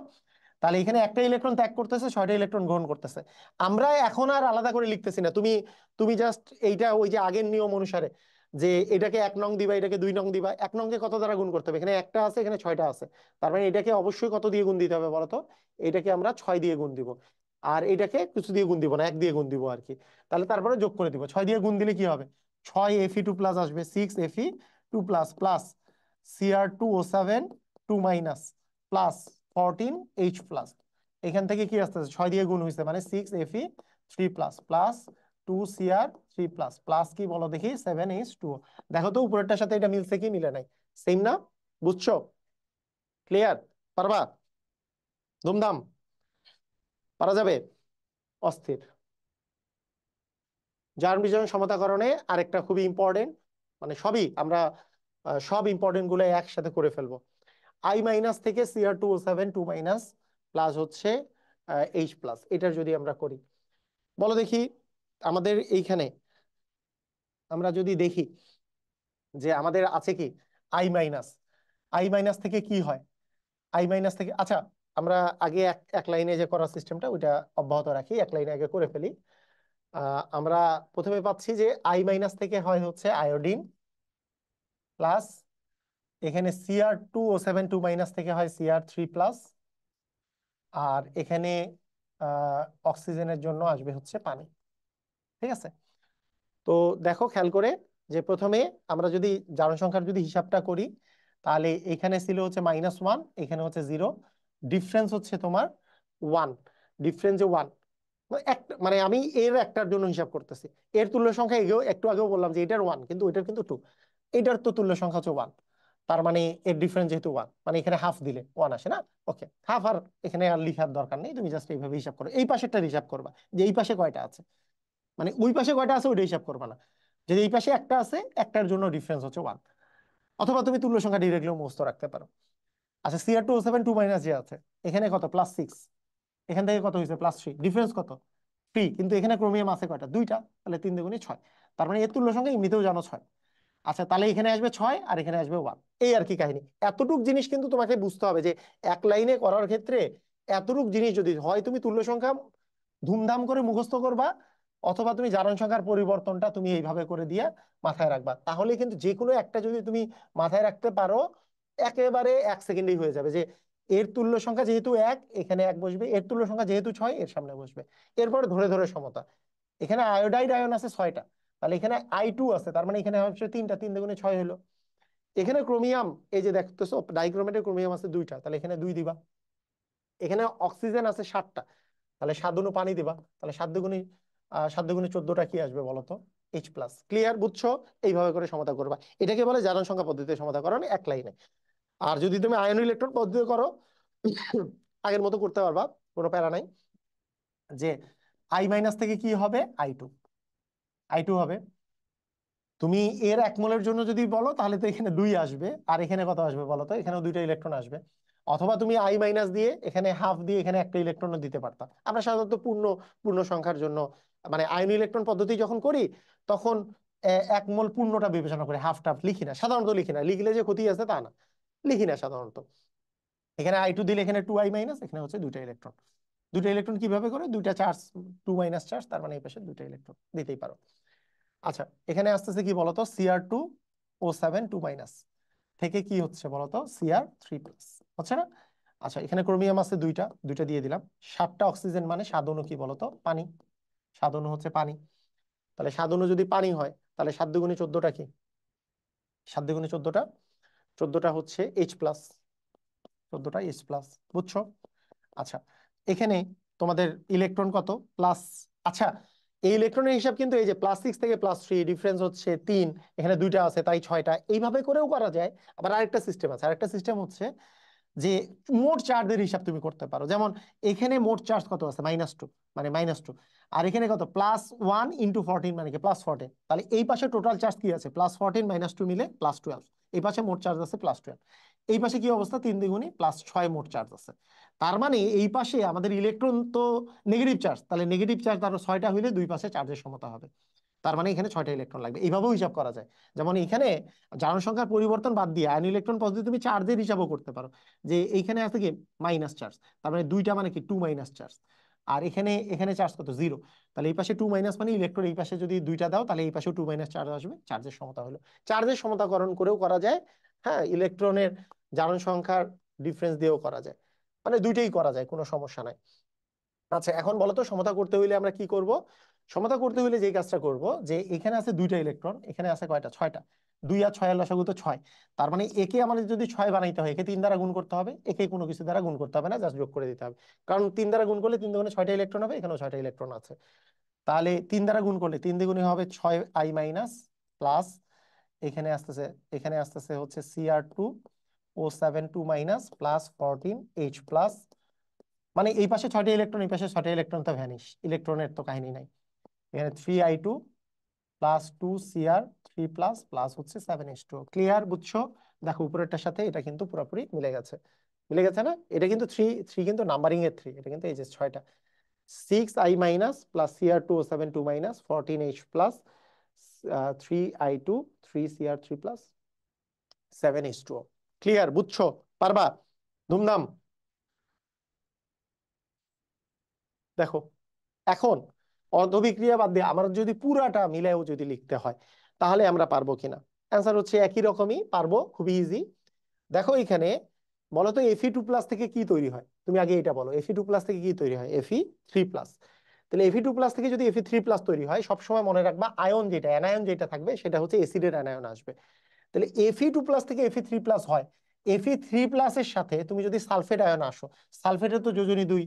তাহলে এখানে একটা ইলেকট্রন ত্যাগ করতেছে, 6টা ইলেকট্রন গ্রহণ করতেছে। আমরা এখন আর আলাদা করে লিখতেছি না, তুমি তুমি জাস্ট এইটা ওই যে আগের নিয়ম অনুসারে, যে এটাকে 1 নং দিবা, এটাকে 2 নং দিবা। 1 নংকে কত দ্বারা গুণ করতে হবে? এখানে একটা আছে, এখানে 6টা আছে, তার মানে এটাকে অবশ্যই কত দিয়ে গুণ দিতে হবে বলতো? এটাকে আমরা 6 দিয়ে গুণ দিব। আর এটাকে কিছু দিয়ে গুণ দিব না, 1 দিয়ে গুণ দিব আর কি। তাহলে তারপরে যোগ করে দিব। 6 দিয়ে গুণ দিলে কি হবে? 6 Fe2+ আসবে, 6 Fe2+, plus Cr2O7 2- plus 14H+। এখান থেকে কি আসতেছে? 6 দিয়ে গুণ হয়েছে, মানে 6Fe3+, প্লাস 2Cr3+, প্লাস কি বলো দেখি? 7H2O। দেখো তো উপরেরটার সাথে এটা মিলছে কি মিলে নাই? সেম না? বুঝছো? ক্লিয়ার? পারবা? ধুমধাম, পারা যাবে? অস্থির। জারণ বিজারণ সমতাকরণে আরেকটা খুবই ইম্পর্টেন্ট, মানে সবই আমরা সব ইম্পর্টেন্ট গুলো একসাথে করে ফেলবো। আই মাইনাস থেকে Cr2O7 2 মাইনাস প্লাস হচ্ছে H প্লাস, এটার যদি আমরা করি, বলো দেখি আমাদের এইখানে আমরা যদি দেখি যে আমাদের আছে কি আই মাইনাস, আই মাইনাস থেকে কি হয়, আই মাইনাস থেকে, আচ্ছা আমরা আগে এক এক লাইনে যে করার সিস্টেমটা ওইটা অব্যাহত রাখি, এক লাইনে আগে করে ফেলি। আমরা প্রথমে পাচ্ছি যে আই মাইনাস থেকে হয় হচ্ছে আয়োডিন প্লাস, এখানে Cr2O7 2 মাইনাস থেকে হয় Cr3 প্লাস, আর এখানে অক্সিজেনের জন্য আসবে হচ্ছে পানি। ঠিক আছে, তো দেখো খেয়াল করে যে প্রথমে আমরা যদি জারণ সংখ্যার যদি হিসাবটা করি, তাহলে এখানে ছিল হচ্ছে -1, এখানে হচ্ছে 0, ডিফারেন্স হচ্ছে তোমার 1, ডিফারেন্স যে 1, মানে আমি এর একটার জন্য হিসাব করতেছি, এর তুল্য সংখ্যা একটু আগেও বললাম যে এটার 1 কিন্তু ওইটার কিন্তু 2, এটার তো তুল্য সংখ্যা হচ্ছে 1, তার মানে এর ডিফারেন্স যেহেতু 1, মানে এখানে হাফ দিলে 1 আসে না? ওকে, হাফ আর এখানে আর লিখার দরকার নেই, তুমি জাস্ট এইভাবে হিসাব করো, এই পাশেরটা হিসাব করবা যে এই পাশে কয়টা আছে, মানে ওই পাশে কয়টা আছে ওইটা হিসাব করবা না, যদি এই পাশে একটা আছে একটার জন্য ডিফারেন্স হচ্ছে 1, অথবা তুমি তুল্য সংখ্যা ডিরেক্টলি মুখস্থ রাখতে পারো। আচ্ছা Cr2O7 2 মাইনাস যে আছে এখানে কত, +6, এখান থেকে কত হয়েছে +3, ডিফারেন্স কত 3, কিন্তু এখানে ক্রোমিয়াম আছে কয়টা, 2টা, তাহলে 3 দুগুণে 6, তার মানে এর তুল্য সংখ্যা এমনিতেও জানো 6। আচ্ছা তাহলে এখানে আসবে 6 আর এখানে আসবে 1, এই আর কি কাহিনী। এতটুক জিনিস কিন্তু তোমাকে বুঝতে হবে যে এক লাইনে করার ক্ষেত্রে এতটুক জিনিস যদি হয়, তুমি তুল্য সংখ্যা ধুমধাম করে মুখস্থ করবা, অথবা তুমি জারণ সংখ্যার পরিবর্তনটা তুমি এইভাবে করে দিয়ে মাথায় রাখবা, তাহলে কিন্তু যে কোনো একটা যদি তুমি মাথায় রাখতে পারো একেবারে 1 সেকেন্ডেই হয়ে যাবে যে এর তুল্য সংখ্যা যেহেতু 1 এখানে 1 বসবে, এর তুল্য সংখ্যা যেহেতু 6 এর সামনে বসবে, এরপরে ধরে ধরে সমতা। এখানে আয়োডাইড আয়ন আছে 6টা, তাহলে এখানে I2 আছে, তার মানে এখানে হচ্ছে 3টা, 3 দুগুণে 6 হলো। এখানে ক্রোমিয়াম, এই যে দেখতেছো ডাইক্রোমেটের ক্রোমিয়াম আছে 2টা, তাহলে এখানে 2 দিবা। এখানে অক্সিজেন আছে 7টা, তাহলে 7 দুগুণ পানি দিবা, তাহলে 7 দুগুণে 14টা কি আসবে বলো তো, H প্লাস। ক্লিয়ার, বুঝছো? এইভাবে করে সমতা করবা, এটাকে বলে জারণ সংখ্যা পদ্ধতিতে সমতাকরণ এক লাইনে। আর যদি তুমি আয়ন ইলেকট্রন পদ্ধতি করো আগের মতো করতে পারবা, কোনো প্যারা নাই, যে আই মাইনাস থেকে কি হবে I2, I2 হবে। তুমি এর 1 মোলের জন্য যদি বলো তাহলে তো এখানে 2 আসবে, আর এখানে কত আসবে বলো তো, এখানেও 2টা ইলেকট্রন আসবে। অথবা তুমি আই মাইনাস দিয়ে এখানে হাফ দিয়ে এখানে একটা ইলেকট্রনও দিতে পারতা। আমরা সাধারণত পূর্ণ পূর্ণ সংখ্যার জন্য, মানে আয়ন ইলেকট্রন পদ্ধতি যখন করি তখন 1 মোল পূর্ণটা বিবেচনা করে, হাফ টাফ লিখি না সাধারণত, লিখি না, লিখলে যে ক্ষতি আছে তা না, লিখি না সাধারণত। এখানে I2 দিলে এখানে 2I মাইনাস, এখানে হচ্ছে 2টা ইলেকট্রন। 2টা ইলেকট্রন কিভাবে করে, 2টা চার্জ, 2 মাইনাস চার্জ, তার মানে এই পাশে 2টা ইলেকট্রন দিতেই পারো। আচ্ছা এখানে আসতেছে কি বলতো, Cr2O7 2 মাইনাস থেকে কি হচ্ছে বলতো, Cr3 প্লাস, হচ্ছে না? আচ্ছা এখানে ক্রোমিয়াম আছে 2টা, 2টা দিয়ে দিলাম। 7টা অক্সিজেন মানে 7 অণু কি বলতো, পানি, 7 অণু হচ্ছে পানি। তাহলে 7 অণু যদি পানি হয় তাহলে 7 দুগুণে 14টা কি, 7 দুগুণে 14টা, 14টা হচ্ছে H প্লাস, 14টা H প্লাস, বুঝছো? আচ্ছা এখানে তোমাদের ইলেকট্রন কত, প্লাস, আচ্ছা এই ইলেকট্রনের হিসাব কিন্তু এই যে +6 থেকে +3, ডিফারেন্স হচ্ছে 3, এখানে 2টা আছে তাই 6টা, এইভাবে করেও করা যায়। আবার আরেকটা সিস্টেম আছে, আরেকটা সিস্টেম হচ্ছে যে মোট চার্জের হিসাব তুমি করতে পারো, যেমন এখানে মোট চার্জ কত আছে, -2, মানে -2, আর এখানে কত, +1 × 14 মানে কি +14, তাহলে এই পাশে টোটাল চার্জ কি আছে, +14 -2 মিলে +12, এই পাশে মোট চার্জ আছে +12, এই পাশে কি অবস্থা, 3 দ্বিগুণী +6 মোট চার্জ আছে। তার মানে এই পাশে আমাদের ইলেকট্রন তো নেগেটিভ চার্জ, তাহলে নেগেটিভ চার্জ আরো 6টা হইলে দুই পাশে চার্জের সমতা হবে, তার মানে এখানে 6টা ইলেকট্রন লাগবে। এইভাবেও হিসাব করা যায়, যেমন এখানে জারণ সংখ্যার পরিবর্তন বাদ দিয়ে আয়ন ইলেকট্রন পদ্ধতি তুমি চার্জের হিসাবও করতে পারো, যে এইখানে আছে কি মাইনাস চার্জ, তার মানে 2টা মানে কি 2 মাইনাস চার্জ, আর এখানে এখানে চার্জ কত 0, তাহলে এই পাশে 2 মাইনাস মানে ইলেকট্রন এই পাশে যদি 2টা দাও তাহলে এই পাশেও 2 মাইনাস চার্জ আসবে, চার্জের সমতা হলো। চার্জের সমতাকরণ করেও করা যায়, হ্যাঁ, ইলেকট্রনের জারণ সংখ্যার ডিফারেন্স দিয়েও করা যায়, মানে দুইটাই করা যায়, কোনো সমস্যা নাই। আচ্ছা এখন বলো তো সমতা করতে হইলে আমরা কি করব, সমতা করতে হইলে যে কাজটা করব, যে এখানে আছে 2টা ইলেকট্রন, এখানে আছে কয়টা, 6টা, 2 আর 6 এর লসাগু তো 6, তার মানে একে আমাদের যদি 6 বানাইতে হয় একে 3 দ্বারা গুণ করতে হবে, একে কোনো কিছু দ্বারা গুণ করতে হবে না, জাস্ট যোগ করে দিতে হবে, কারণ 3 দ্বারা গুণ করলে 3 দুগুণে 6টা ইলেকট্রন হবে, এখানেও 6টা ইলেকট্রন আছে, তাহলে 3 দ্বারা গুণ করলে 3 দ্বিগুণে হবে 6I মাইনাস প্লাস, এখানে আসতেছে, এখানে আসতেছে হচ্ছে Cr2O7 2 minus plus 14H plus মানে এই পাশে 6টা ইলেকট্রন, এই পাশে 6টা ইলেকট্রন, তো ভ্যানিশ, ইলেকট্রনের তো কাহিনী নাই। এখানে 3i2 plus 2Cr3 plus plus হচ্ছে 7H2O। ক্লিয়ার? বুঝছো? দেখো উপরেরটার সাথে এটা কিন্তু পুরোপুরি মিলে গেছে, মিলে গেছে না? এটা কিন্তু থ্রি থ্রি কিন্তু নাম্বারিং এর থ্রি, এটা কিন্তু এই যে 6টা। 6i minus plus Cr2O7 2 minus 14H plus 3i2 3Cr3 plus 7H2O। Clear? বুঝছো? পারবা? ধুমধাম। দেখো এখন অর্ধবিক্রিয়া বাদ দিয়ে আমার যদি পুরাটা মিলেও যদি লিখতে হয় তাহলে আমরা পারবো কিনা? অ্যান্সার হচ্ছে একই রকমই, পারবো, খুবই ইজি। দেখো এখানে বলো তো Fe2+ থেকে কি তৈরি হয়? তুমি আগে এটা বলো, Fe2+ থেকে কি তৈরি হয়? Fe3+। তাহলে Fe2+ থেকে যদি Fe3+ তৈরি হয়, সবসময় মনে রাখবা আয়ন যেটা, অ্যানায়ন যেটা থাকবে সেটা হচ্ছে এসিডের অ্যানায়ন আসবে। তাহলে Fe2+ থেকে Fe3+ হয়, Fe3+ এর সাথে তুমি যদি সালফেট আয়ন আসো, সালফেটের তো যোজনী 2,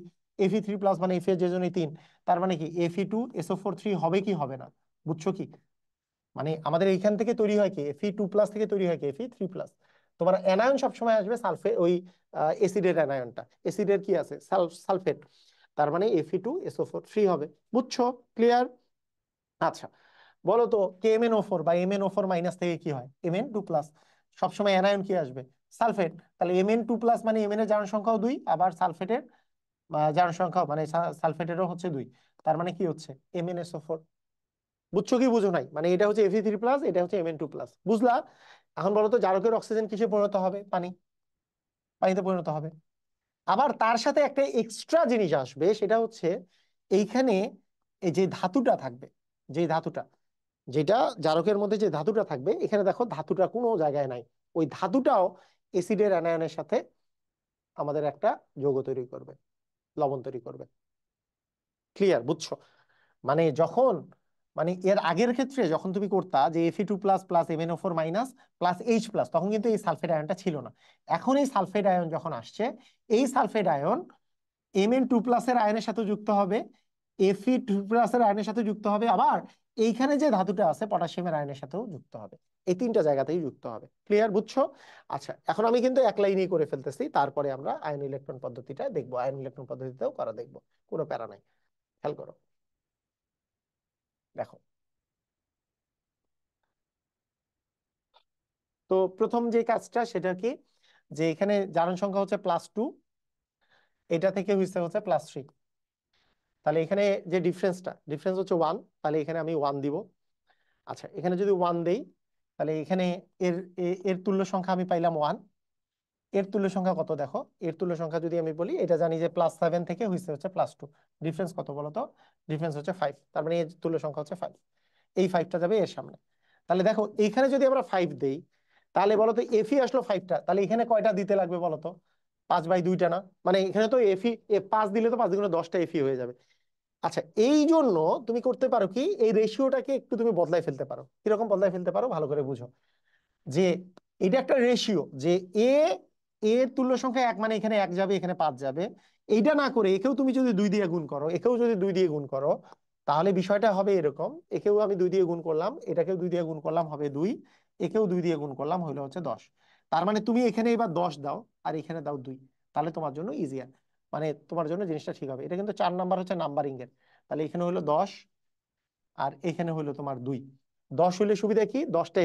Fe3+ মানে Fe এর যোজনী 3, তার মানে কি Fe2SO4 3 হবে কি হবে না? বুঝছো কি? মানে আমাদের এইখান থেকে তৈরি হয় কি, Fe2+ থেকে তৈরি হয় কি Fe3+। তোমার অ্যানায়ন সবসময় আসবে সালফেট, ওই এসিডের অ্যানায়নটা, এসিডের কি আছে সালফেট, তার মানে Fe2SO4 3 হবে। বুঝছো? ক্লিয়ার? আচ্ছা বলো তো KMnO4 বা MnO4 মাইনাস থেকে কি হয়? Mn2+। সবসময় অ্যানায়ন কি আসবে? সালফেট। তাহলে Mn2+ মানে Mn এর জারণ সংখ্যাও 2, আবার সালফেটের জারণ সংখ্যা মানে সালফেটেরও হচ্ছে 2, তার মানে কি হচ্ছে MnSO4। বুঝছো কি বুঝো নাই? মানে এটা হচ্ছে Fe3+, এটা হচ্ছে Mn2+। বুঝলা? এখন বলো তো জারকের অক্সিজেন কিসে পরিণত হবে? পানিতে পরিণত হবে। আবার তার সাথে একটা এক্সট্রা জিনিস আসবে, সেটা হচ্ছে এইখানে এই যে ধাতুটা থাকবে, যে ধাতুটা, যেটা জারকের মধ্যে যে ধাতুটা থাকবে, এখানে দেখো ধাতুটা কোনো জায়গায় নাই, ওই ধাতুটাও এসিডের অ্যানায়নের সাথে আমাদের একটা যৌগ তৈরি করবে, লবণ তৈরি করবে। ক্লিয়ার? বুঝছো? মানে যখন, মানে এর আগের ক্ষেত্রে যখন তুমি করতা যে Fe2+ plus MnO4 minus plus H+, তখন কিন্তু এই সালফেট আয়নটা ছিল না। এখন এই সালফেট আয়ন যখন আসছে, এই সালফেট আয়ন Mn2+ এর আয়নের সাথে যুক্ত হবে, Fe2+ এর আয়নের সাথে যুক্ত হবে, আবার এইখানে যে ধাতুটা আছে পটাশিয়ামের আয়নের সাথেও যুক্ত হবে। এই তিনটা জায়গাতেই যুক্ত হবে। ক্লিয়ার? বুঝছো? আচ্ছা এখন আমি কিন্তু এক লাইনেই করে ফেলতেছি, তারপরে আমরা আয়ন ইলেকট্রন পদ্ধতিটা দেখবো, আয়ন ইলেকট্রন পদ্ধতিতেও করা দেখবো, কোনো প্যারা নাই। খেয়াল করো, দেখো তো প্রথম যে কাজটা সেটা কি, যে এখানে জারণ সংখ্যা হচ্ছে +2, এটা থেকে হচ্ছে হচ্ছে +3। তাহলে এখানে যে ডিফারেন্স হচ্ছে 1, তাহলে এখানে আমি 1 দিব। আচ্ছা এখানে যদি 1 দেই, তাহলে এখানে এর এর তুল্য সংখ্যা আমি পাইলাম 1। এর তুল্য সংখ্যা কত দেখো, এর তুল্য সংখ্যা যদি আমি বলি, এটা জানি যে +7 থেকে হচ্ছে হচ্ছে +2, ডিফারেন্স কত বলো তো? ডিফারেন্স হচ্ছে 5, তার মানে এর তুল্য সংখ্যা হচ্ছে 5। এই 5টা যাবে এর সামনে। তাহলে দেখো এইখানে যদি আমরা 5 দেই, তাহলে বলো তো Fe আসলো 5টা, তাহলে এখানে কয়টা দিতে লাগবে বলো তো? 5/2টা না? মানে এখানে তো Fe 5 দিলে তো 5 × 10টা Fe হয়ে যাবে। আচ্ছা এই জন্য তুমি করতে পারো কি, এই রেশিওটাকে একটু তুমি বদলাই ফেলতে পারো। কিরকম বদলাই ফেলতে পারো ভালো করে বুঝো, যে এটা একটা রেশিও, যে এ এর তুল্য সংখ্যা 1 মানে এখানে 1 যাবে, এখানে 5 যাবে। এইটা না করে একেও তুমি যদি 2 দিয়ে গুণ করো, একেও যদি 2 দিয়ে গুণ করো, তাহলে বিষয়টা হবে এরকম, একেও আমি 2 দিয়ে গুণ করলাম, এটাকেও 2 দিয়ে গুণ করলাম, হবে 2, একেও 2 দিয়ে গুণ করলাম, হলো হচ্ছে 10। তার মানে তুমি এখানে এবার 10 দাও আর এখানে দাও 2, তাহলে তোমার জন্য ইজিয়ার, মানে তোমার জন্য জিনিসটা ঠিক হবে। এটা কিন্তু 4 নাম্বার হচ্ছে নাম্বারিং এর। তাহলে এখানে হলো 10 আর এখানে হলো তোমার 2। 10 হলে সুবিধা কি, 10টা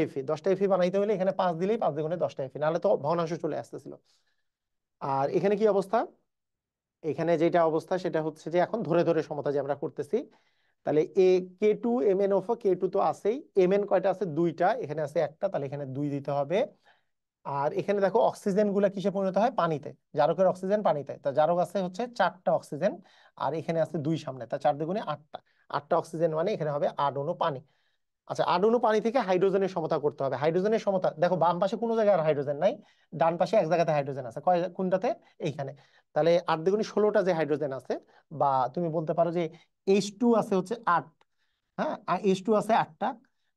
Fe বানাইতে হলে এখানে 5 দিলেই 5 দ্বিগুণে 10টা Fe, নাহলে তো ভগ্নাংশ চলে আসতেছিল। আর এখানে কি অবস্থা, এখানে যেটা অবস্থা সেটা হচ্ছে যে এখন ধরে ধরে সমতা যে আমরা করতেছি, তাহলে K2 MnO4, K2 তো আছেই, Mn কয়টা আছে? 2টা, এখানে আছে 1টা, তাহলে এখানে 2 দিতে হবে। আর এখানে দেখো অক্সিজেন গুলা কিসে পরিণত হয়? পানিতে। জারকের অক্সিজেন পানিতে, তা জারক আছে হচ্ছে 4টা অক্সিজেন, আর এখানে আছে 2 সামনে, তা 4 দ্বিগুণে 8টা। 8টা অক্সিজেন মানে এখানে হবে 8 অণু পানি। আচ্ছা 8 অণু পানি থেকে হাইড্রোজেনের সমতা করতে হবে। হাইড্রোজেনের সমতা দেখো, বাম পাশে কোনো জায়গায় আর হাইড্রোজেন নাই, ডান পাশে এক জায়গাতে হাইড্রোজেন আছে, কোনটাতে? এইখানে। তাহলে 8 দ্বিগুণে 16টা যে হাইড্রোজেন আছে, বা তুমি বলতে পারো যে H2 আছে হচ্ছে 8, হ্যাঁ, আর H2 আছে 8টা,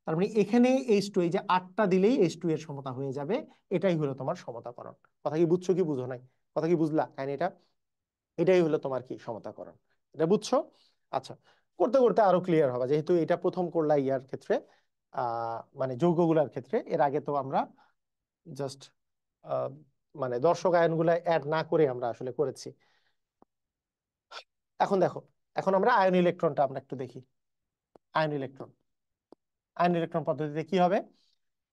তার মানে এখানে H2, এই যে 8টা দিলেই H2 এর সমতা হয়ে যাবে। এটাই হলো তোমার সমতাকরণ। কথা কি বুঝছো কি বুঝো নাই? কথা কি বুঝলা কাহিনী এটা? এটাই হলো তোমার কি সমতাকরণ, এটা বুঝছো? আচ্ছা করতে করতে আরো ক্লিয়ার হবে, যেহেতু এটা প্রথম করলা ইয়ার ক্ষেত্রে, মানে যৌগগুলার ক্ষেত্রে। এর আগে তো আমরা জাস্ট মানে দর্শক আয়নগুলা অ্যাড না করে আমরা আসলে করেছি। এখন দেখো, এখন আমরা আয়ন ইলেকট্রনটা আমরা একটু দেখি। আয়ন ইলেকট্রন, আয়ন ইলেকট্রন পদ্ধতিতে কি হবে?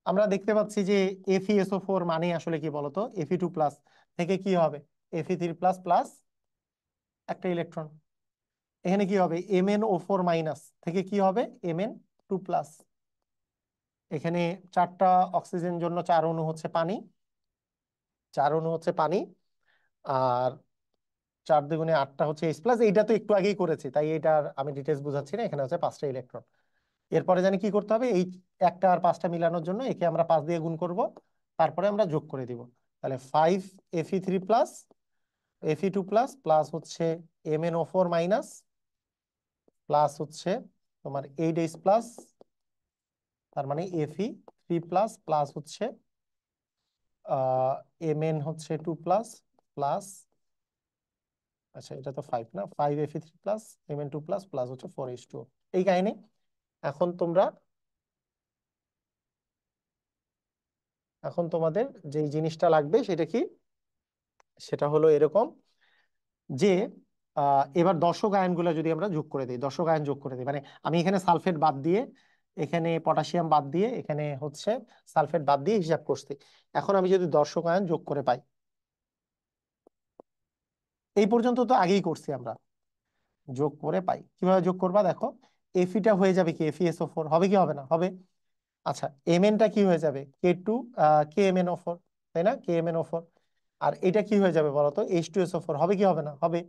আমরা দেখতে পাচ্ছি যে FeSO4 মানে আসলে কি বলতো, Fe2+ থেকে কি হবে, Fe3+ প্লাস একটা ইলেকট্রন। এখানে কি হবে, MnO4- থেকে কি হবে, Mn2+। এখানে 4টা অক্সিজেন জন্য 4 অণু হচ্ছে পানি, 4 অণু হচ্ছে পানি। আর 4 দুগুণে 8টা হচ্ছে H+। এইটা তো একটু আগেই করেছি, তাই এটার আমি ডিটেলস বুঝাচ্ছি না। এখানে হচ্ছে 5টা ইলেকট্রন। এরপরে জানি কি করতে হবে, এই 1টা আর 5টা মিলানোর জন্য একে আমরা 5 দিয়ে গুণ করব, তারপরে আমরা যোগ করে দিব। তাহলে 5Fe3+ Fe2+ প্লাস হচ্ছে MnO4- প্লাস হচ্ছে তোমার 8H+, তার মানে Fe3+ প্লাস হচ্ছে Mn হচ্ছে 2+ প্লাস, আচ্ছা এটা তো 5 না, 5Fe3+ Mn2+ প্লাস হচ্ছে 4H2। এই কাহিনী। এখন তোমরা, এখন তোমাদের যে জিনিসটা লাগবে সেটা কি, সেটা হলো এরকম যে এবার দর্শক আয়নগুলো যদি আমরা যোগ করে দিই, দর্শক আয়ন যোগ করে দিই, মানে আমি এখানে সালফেট বাদ দিয়ে, এখানে পটাশিয়াম বাদ দিয়ে, এখানে হচ্ছে সালফেট বাদ দিয়ে হিসাব করছি। এখন আমি যদি দর্শক আয়ন যোগ করে পাই, এই পর্যন্ত তো আগেই করছি আমরা, যোগ করে পাই। কিভাবে যোগ করবা দেখো, এফিটা হয়ে যাবে কি, FeSO4 হবে কি হবে না, হবে। আচ্ছা, Mnটা কি হয়ে যাবে, KMnO4, তাই না, KMnO4। আর এটা কি হয়ে যাবে বলতো, H2SO4, হবে কি হবে না, হবে।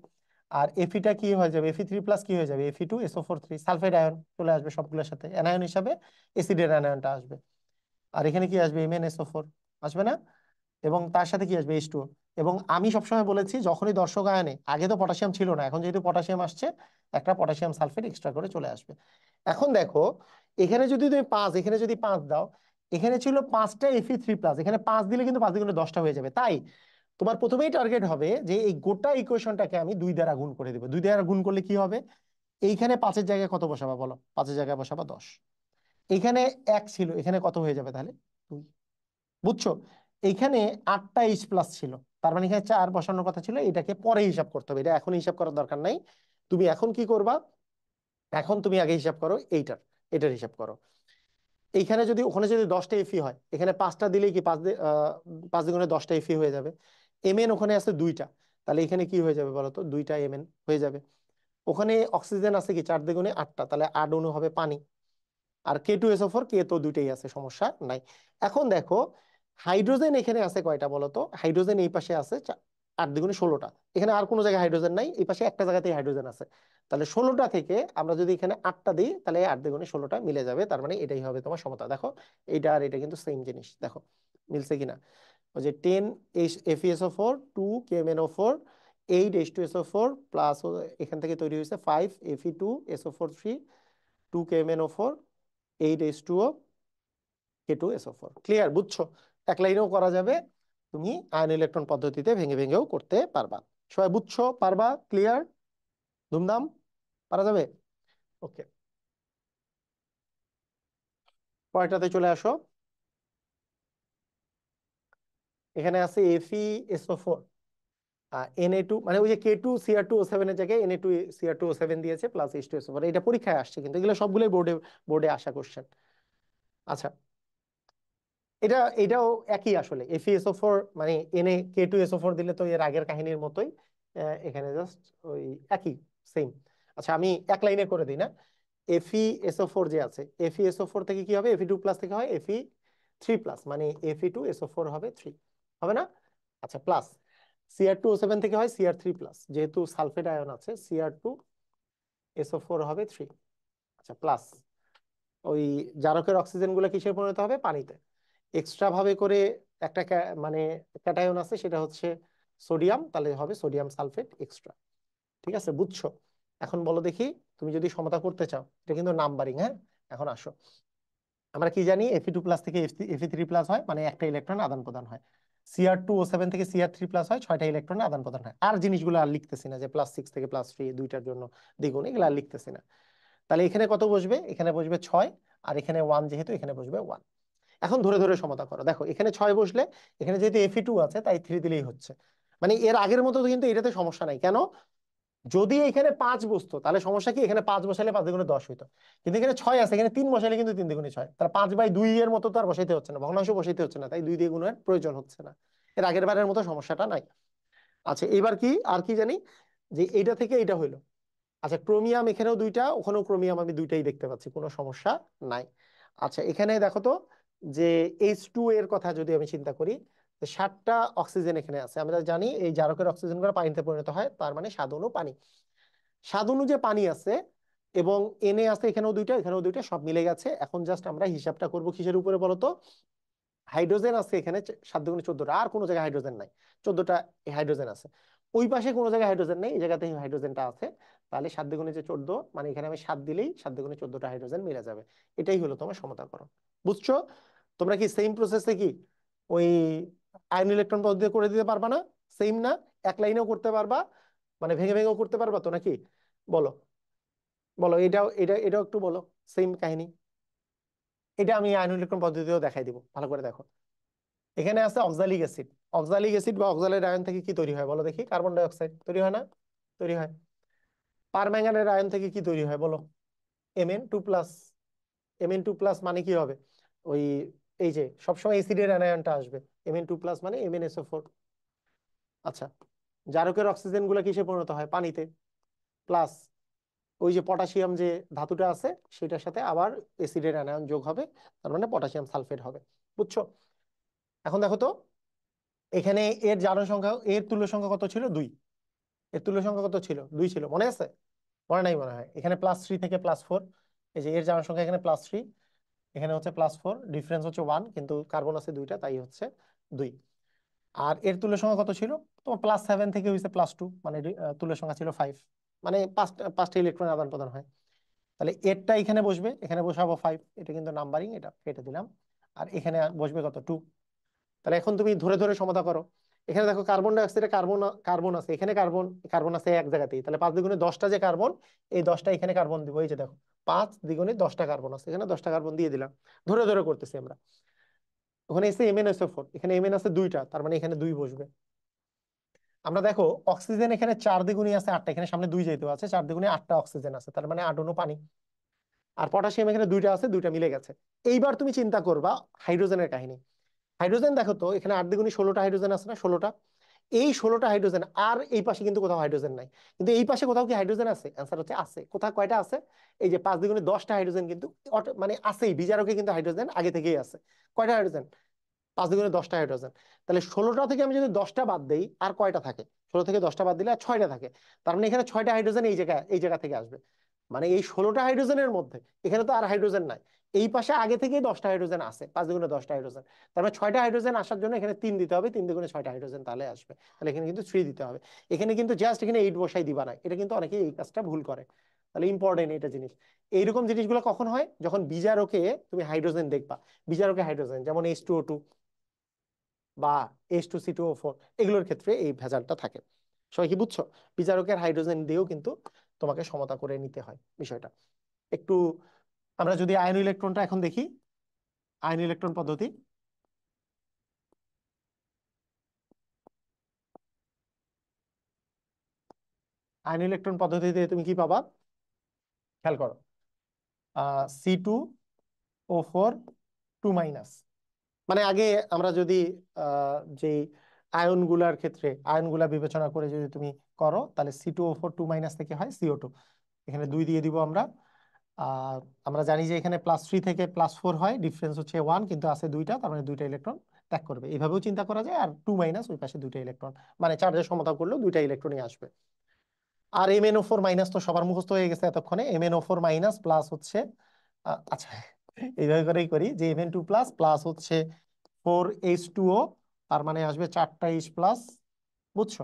আর এফিটা কি হয়ে যাবে, Fe3+ কি হয়ে যাবে, Fe2SO4, সালফাইড আয়ন চলে আসবে সবগুলোর সাথে, অ্যানায়ন হিসাবে অ্যাসিডের অ্যানায়নটা আসবে। আর এখানে কি আসবে, MnSO4 আসবে না, এবং তার সাথে কি আসবে, H2O। এবং আমি সবসময় বলেছি, যখনই দর্শক আয়নে, আগে তো পটাশিয়াম ছিল না, এখন যেহেতু পটাশিয়াম আসছে, একটা পটাশিয়াম সালফেট এক্সট্রা করে চলে আসবে। এখন দেখো, এখানে যদি তুমি 5, এখানে যদি 5 দাও, এখানে ছিল 5টা Fe3+, এখানে 5 দিলে কিন্তু 5 দ্বিগুণে 10টা হয়ে যাবে। তাই তোমার প্রথমেই টার্গেট হবে যে এই গোটা ইকুয়েশনটাকে আমি 2 দ্বারা গুণ করে দেবো। 2 দ্বারা গুণ করলে কি হবে, এইখানে 5-এর জায়গায় কত বসাবা বলো, 5-এর জায়গায় বসাবা 10। এখানে 1 ছিল, এখানে কত হয়ে যাবে তাহলে, 2। বুঝছো, এইখানে 8টা H+ ছিল, তার মানে এখানে 4 বসানোর কথা ছিল, এটাকে পরে হিসাব করতে হবে, এটা এখন হিসাব করার দরকার নাই। তুমি এখন কি করবা, এখন তুমি আগে হিসাব করো এইটার, এটার হিসাব করো। এইখানে যদি, ওখানে যদি 10টা Fe হয়, এখানে 5টা দিলেই কি 5 দ্বিগুণে 10টা Fe হয়ে যাবে। Mn ওখানে আছে 2টা, তাহলে এখানে কি হয়ে যাবে বলতো, 2টা Mn হয়ে যাবে। ওখানে অক্সিজেন আছে কি 4 দ্বিগুণে 8টা, তাহলে 8 অণু হবে পানি। আর K2SO4, কে তো দুইটাই আছে, সমস্যা নাই। এখন দেখো, হাইড্রোজেন এখানে আছে কয়টা বলতো, হাইড্রোজেন এই পাশে আছে 8 দ্বিগুণে 16টা। এখানে আর কোনো জায়গায় হাইড্রোজেন নাই, এই পাশে একটা জায়গাতেই হাইড্রোজেন আছে। তাহলে 16টা থেকে আমরা যদি এখানে 8টা দিই, তাহলে 8 দ্বিগুণে 16টা মিলে যাবে, তার মানে এটাই হবে তোমার সমতা। দেখো, এইটা আর এটা কিন্তু সেম জিনিস, দেখো মিলছে কিনা। ওই যে 10 FeSO4, 2 KMnO4, 8 H2SO4 প্লাস এখান থেকে তৈরি হয়েছে 5 Fe2SO4, 2 KMnO4, 8H2O, K2SO4। Clear, বুঝছো? এক লাইনেও করা যাবে, তুমি আয়ন ইলেকট্রন পদ্ধতিতে ভেঙে ভেঙেও করতে পারবা। সবাই বুঝছো, পারবা? ক্লিয়ার, ধুমধাম, পারা যাবে। ওকে, পরেরটাতে চলে আসো। এখানে আছে FeSO4, Na2, মানে ওই যে K2Cr2O7 এর জায়গায় Na2Cr2O7 দিয়েছে প্লাস H2SO4। এটা পরীক্ষায় আসছে, কিন্তু এগুলো সবগুলোই বোর্ডে বোর্ডে আসা কোশ্চেন। আচ্ছা, এটাও একই আসলে, FeSO4 মানে Na K2SO4 দিলে তো এর আগের কাহিনীর মতোই। এখানে জাস্ট ওই একই, সেম। আচ্ছা, আমি এক লাইনে করে দিই না। FeSO4 যে আছে, FeSO4 থেকে কি হবে, Fe2+ থেকে হয় Fe3+, মানে Fe2SO4 হবে 3, হবে না? আচ্ছা, প্লাস Cr2O7 থেকে হয় Cr3+, যেহেতু সালফেট আয়ন আছে, Cr2SO4 হবে 3। আচ্ছা, প্লাস ওই জারকের অক্সিজেন গুলো কিসে পরিণত হবে, পানিতে। এক্সট্রা ভাবে করে একটা মানে ক্যাটায়ন আছে, সেটা হচ্ছে সোডিয়াম, তাহলে হবে সোডিয়াম সালফেট এক্সট্রা। ঠিক আছে, বুঝছো? এখন বলো দেখি, তুমি যদি সমতা করতে চাও, এটা কিন্তু নাম্বারিং, হ্যাঁ। এখন আসো, আমরা কি জানি, Fe2+ থেকে Fe3+ হয়, মানে একটা ইলেকট্রন আদান প্রদান হয়। Cr2O7 থেকে Cr3+ হয়, 6টা ইলেকট্রনের আদান প্রদান হয়। আর জিনিসগুলো আর লিখতেছি না, যে +6 থেকে +3 দুইটার জন্য দ্বিগুণ, এগুলো আর লিখতেছি না। তাহলে এখানে কত বসবে, এখানে বসবে 6, আর এখানে 1, যেহেতু এখানে বসবে 1। এখন ধরে ধরে সমতা করো, দেখো এখানে 6 বসলে, এখানে যেহেতু Fe2 আছে তাই 3 দিলেই হচ্ছে। মানে এর আগের মতো কিন্তু এটাতে সমস্যা নাই, কেন, যদি এখানে 5 বসতো তাহলে সমস্যা কি, এখানে 5 বসালে 5 দ্বিগুণে 10 হইতো, কিন্তু এখানে 6 আছে, এখানে 3 বসালে কিন্তু 3 দ্বিগুণে 6, তাহলে 5/2 এর মতো তো আর বসাইতে হচ্ছে না, ভগ্নাংশ বসাইতে হচ্ছে না, তাই 2 দিয়ে গুণের প্রয়োজন হচ্ছে না। এর আগের বারের মতো সমস্যাটা নাই। আচ্ছা এবার কি আর কি জানি, যে এইটা থেকে এইটা হইলো। আচ্ছা ক্রোমিয়াম এখানেও দুইটা, ওখানেও ক্রোমিয়াম, আমি দুইটাই দেখতে পাচ্ছি, কোনো সমস্যা নাই। আচ্ছা এখানে দেখো তো, যে H2 এর কথা যদি আমি চিন্তা করি, 7টা অক্সিজেন এখানে আছে, আমরা জানি এই জারকের অক্সিজেন গুলো পানিতে পরিণত হয়, তার মানে 7 অণু পানি। 7 অণু যে পানি আছে এবং এনে আছে, এখানেও দুইটা এখানেও দুইটা, সব মিলে গেছে। এখন জাস্ট আমরা হিসাবটা করব কিসের উপরে বলতো, হাইড্রোজেন আছে এখানে 7 দুগুণে 14টা, আর কোনো জায়গায় হাইড্রোজেন নাই, 14টা হাইড্রোজেন আছে। ওই পাশে কোনো জায়গায় হাইড্রোজেন নেই, এই জায়গাতে হাইড্রোজেনটা আছে। তাহলে 7 দুগুণে যে 14, মানে এখানে আমি 7 দিলেই 7 দুগুণে 14টা হাইড্রোজেন মিলে যাবে। এটাই হলো তোমার সমতাকরণ। বুঝছো? তোমরা কি সেম প্রসেসে কি ওই আয়ন ইলেকট্রন পদ্ধতি করে দিতে পারবা না? সেম না? এক লাইনেও করতে পারবা, মানে ভেঙে ভেঙেও করতে পারবা তো নাকি? বলো, বলো, এটাও একটু বলো, সেম কাহিনী। এটা আমি আয়ন ইলেকট্রন পদ্ধতিতেও দেখাই দিব, ভালো করে দেখো। এখানে আছে অক্সালিক অ্যাসিড। অক্সালিক অ্যাসিড বা অক্সালাইড আয়ন থেকে কি তৈরি হয় বলো দেখি? কার্বন ডাই অক্সাইড তৈরি হয় না? তৈরি হয়। পারম্যাঙ্গানের আয়ন থেকে কি তৈরি হয় বলো? Mn2+। Mn2+ মানে কি হবে? ওই এই যে সবসময় অ্যাসিডের আয়নটা আসবে, Mn2+ মানে MnSO4। আচ্ছা জারকের অক্সিজেন গুলো কিসে পরিণত হয়? পানিতে। প্লাস ওই যে পটাশিয়াম যে ধাতুটা আছে সেটার সাথে আবার অ্যাসিডের আয়ন যোগ হবে, তার মানে পটাশিয়াম সালফেট হবে। বুঝছো? এখন দেখো তো, এখানে এর জারণ সংখ্যা, এর তুল্য সংখ্যা কত ছিল? 2। এর তুল্য সংখ্যা কত ছিল? 2 ছিল, মনে আছে? মনে নাই মনে হয়। এখানে +3 থেকে +4, এই যে এর জারণ সংখ্যা এখানে +3, এখানে হচ্ছে +4, ডিফারেন্স হচ্ছে 1, কিন্তু কার্বন আছে দুইটা, তাই হচ্ছে 2। আর এর তুল্য সংখ্যা কত ছিল? তোমার +7 থেকে হয়েছে +2, মানে তুল্য সংখ্যা ছিল 5, মানে পাঁচটা ইলেকট্রন আদান প্রদান হয়। তাহলে এরটা এখানে বসবে, এখানে বসাবো 5, এটা কিন্তু নাম্বারিং, এটা কেটে দিলাম। আর এখানে বসবে কত? 2। তাহলে এখন তুমি ধরে ধরে সমতা করো। এখানে দেখো কার্বন ডাই অক্সাইডে কার্বন কার্বন আছে, এখানে কার্বন কার্বন আছে এক জায়গাতেই, তাহলে 5 দ্বিগুণে 10টা যে কার্বন, এই 10টা এখানে কার্বন দিব। এই যে দেখো 5 দ্বিগুণে 10টা কার্বন আছে, এখানে 10টা কার্বন দিয়ে দিলাম। ধরে ধরে করতেছি আমরা। ওখানে এসে MnSO4, এখানে Mn আছে দুইটা, তার মানে এখানে 2 বসবে। আমরা দেখো অক্সিজেন এখানে 4 দ্বিগুণে আছে 8টা, এখানে সামনে 2 যেহেতু আছে, 4 দ্বিগুণে 8টা অক্সিজেন আছে, তার মানে 8 অণু পানি। আর পটাশিয়াম এখানে দুইটা আছে, দুইটা মিলে গেছে। এইবার তুমি চিন্তা করবা হাইড্রোজেনের কাহিনী। হাইড্রোজেন দেখো তো, এখানে 8 দ্বিগুণে 16টা হাইড্রোজেন আছে না? 16টা। এই 16টা হাইড্রোজেন, আর এই পাশে কিন্তু কোথাও হাইড্রোজেন নাই, কিন্তু এই পাশে কোথাও কি হাইড্রোজেন আছে? অ্যান্সার হচ্ছে আছে। কোথায়, কয়টা আছে? এই যে 5 দ্বিগুণে 10টা হাইড্রোজেন কিন্তু মানে আছেই, বিজারকে কিন্তু হাইড্রোজেন আগে থেকেই আছে। কয়টা হাইড্রোজেন? 5 দ্বিগুণে 10টা হাইড্রোজেন। তাহলে 16টা থেকে আমি যদি 10টা বাদ দেই, আর কয়টা থাকে? 16 থেকে 10টা বাদ দিলে আর 6টা থাকে। তার মানে এখানে 6টা হাইড্রোজেন এই জায়গা থেকে আসবে। মানে এই 16টা হাইড্রোজেনের মধ্যে এখানে তো আর হাইড্রোজেন নাই, এই পাশে আগে থেকেই 10টা হাইড্রোজেন আছে, 5 দ্বিগুণে 10টা হাইড্রোজেন। তার মানে 6টা হাইড্রোজেন আসার জন্য এখানে 3 দিতে হবে, 3 দ্বিগুণে 6টা হাইড্রোজেন তাহলে আসবে। তাহলে এখানে কিন্তু 3 দিতে হবে। এখানে কিন্তু জাস্ট এখানে 8 বসাই দিবা না, এটা কিন্তু অনেকেই এই কাজটা ভুল করে। তাহলে ইম্পর্টেন্ট এটা জিনিস। এইরকম জিনিসগুলো কখন হয়? যখন বিজারকে তুমি হাইড্রোজেন দেখবা, বিজারকে হাইড্রোজেন যেমন H2O2 বা H2C2O4, এগুলোর ক্ষেত্রে এই ভেজালটা থাকে। সবাই কি বুঝছো? বিজারকের হাইড্রোজেন দিয়েও কিন্তু তোমাকে সমতা করে নিতে হয় বিষয়টা। একটু আমরা যদি আয়ন ইলেকট্রনটা এখন দেখি, আয়ন ইলেকট্রন পদ্ধতি। আয়ন ইলেকট্রন পদ্ধতিতে তুমি কি পাবা? খেয়াল করো, C2O4 2-, মানে আগে আমরা যদি যে আয়নগুলার ক্ষেত্রে আয়নগুলা বিবেচনা করে যদি তুমি করো, তাহলে C2O4 2- থেকে হয় CO2। এখানে 2 দিয়ে দিব আমরা। আর আমরা জানি যে এখানে +3 থেকে +4 হয়, ডিফারেন্স হচ্ছে 1, কিন্তু আছে দুইটা, তার মানে দুইটা ইলেকট্রন ত্যাগ করবে। এইভাবেও চিন্তা করা যায়। আর 2- ওই পাশে দুইটা ইলেকট্রন, মানে চার্জের সমতা করলেও দুইটা ইলেকট্রনই আসবে। আর MnO4- তো সবার মুখস্থ হয়ে গেছে এতক্ষণে। MnO4- প্লাস হচ্ছে আচ্ছা এইভাবে করেই করি, যে Mn2+ প্লাস হচ্ছে 4H2O, তার মানে আসবে 4টা H+, বুঝছো?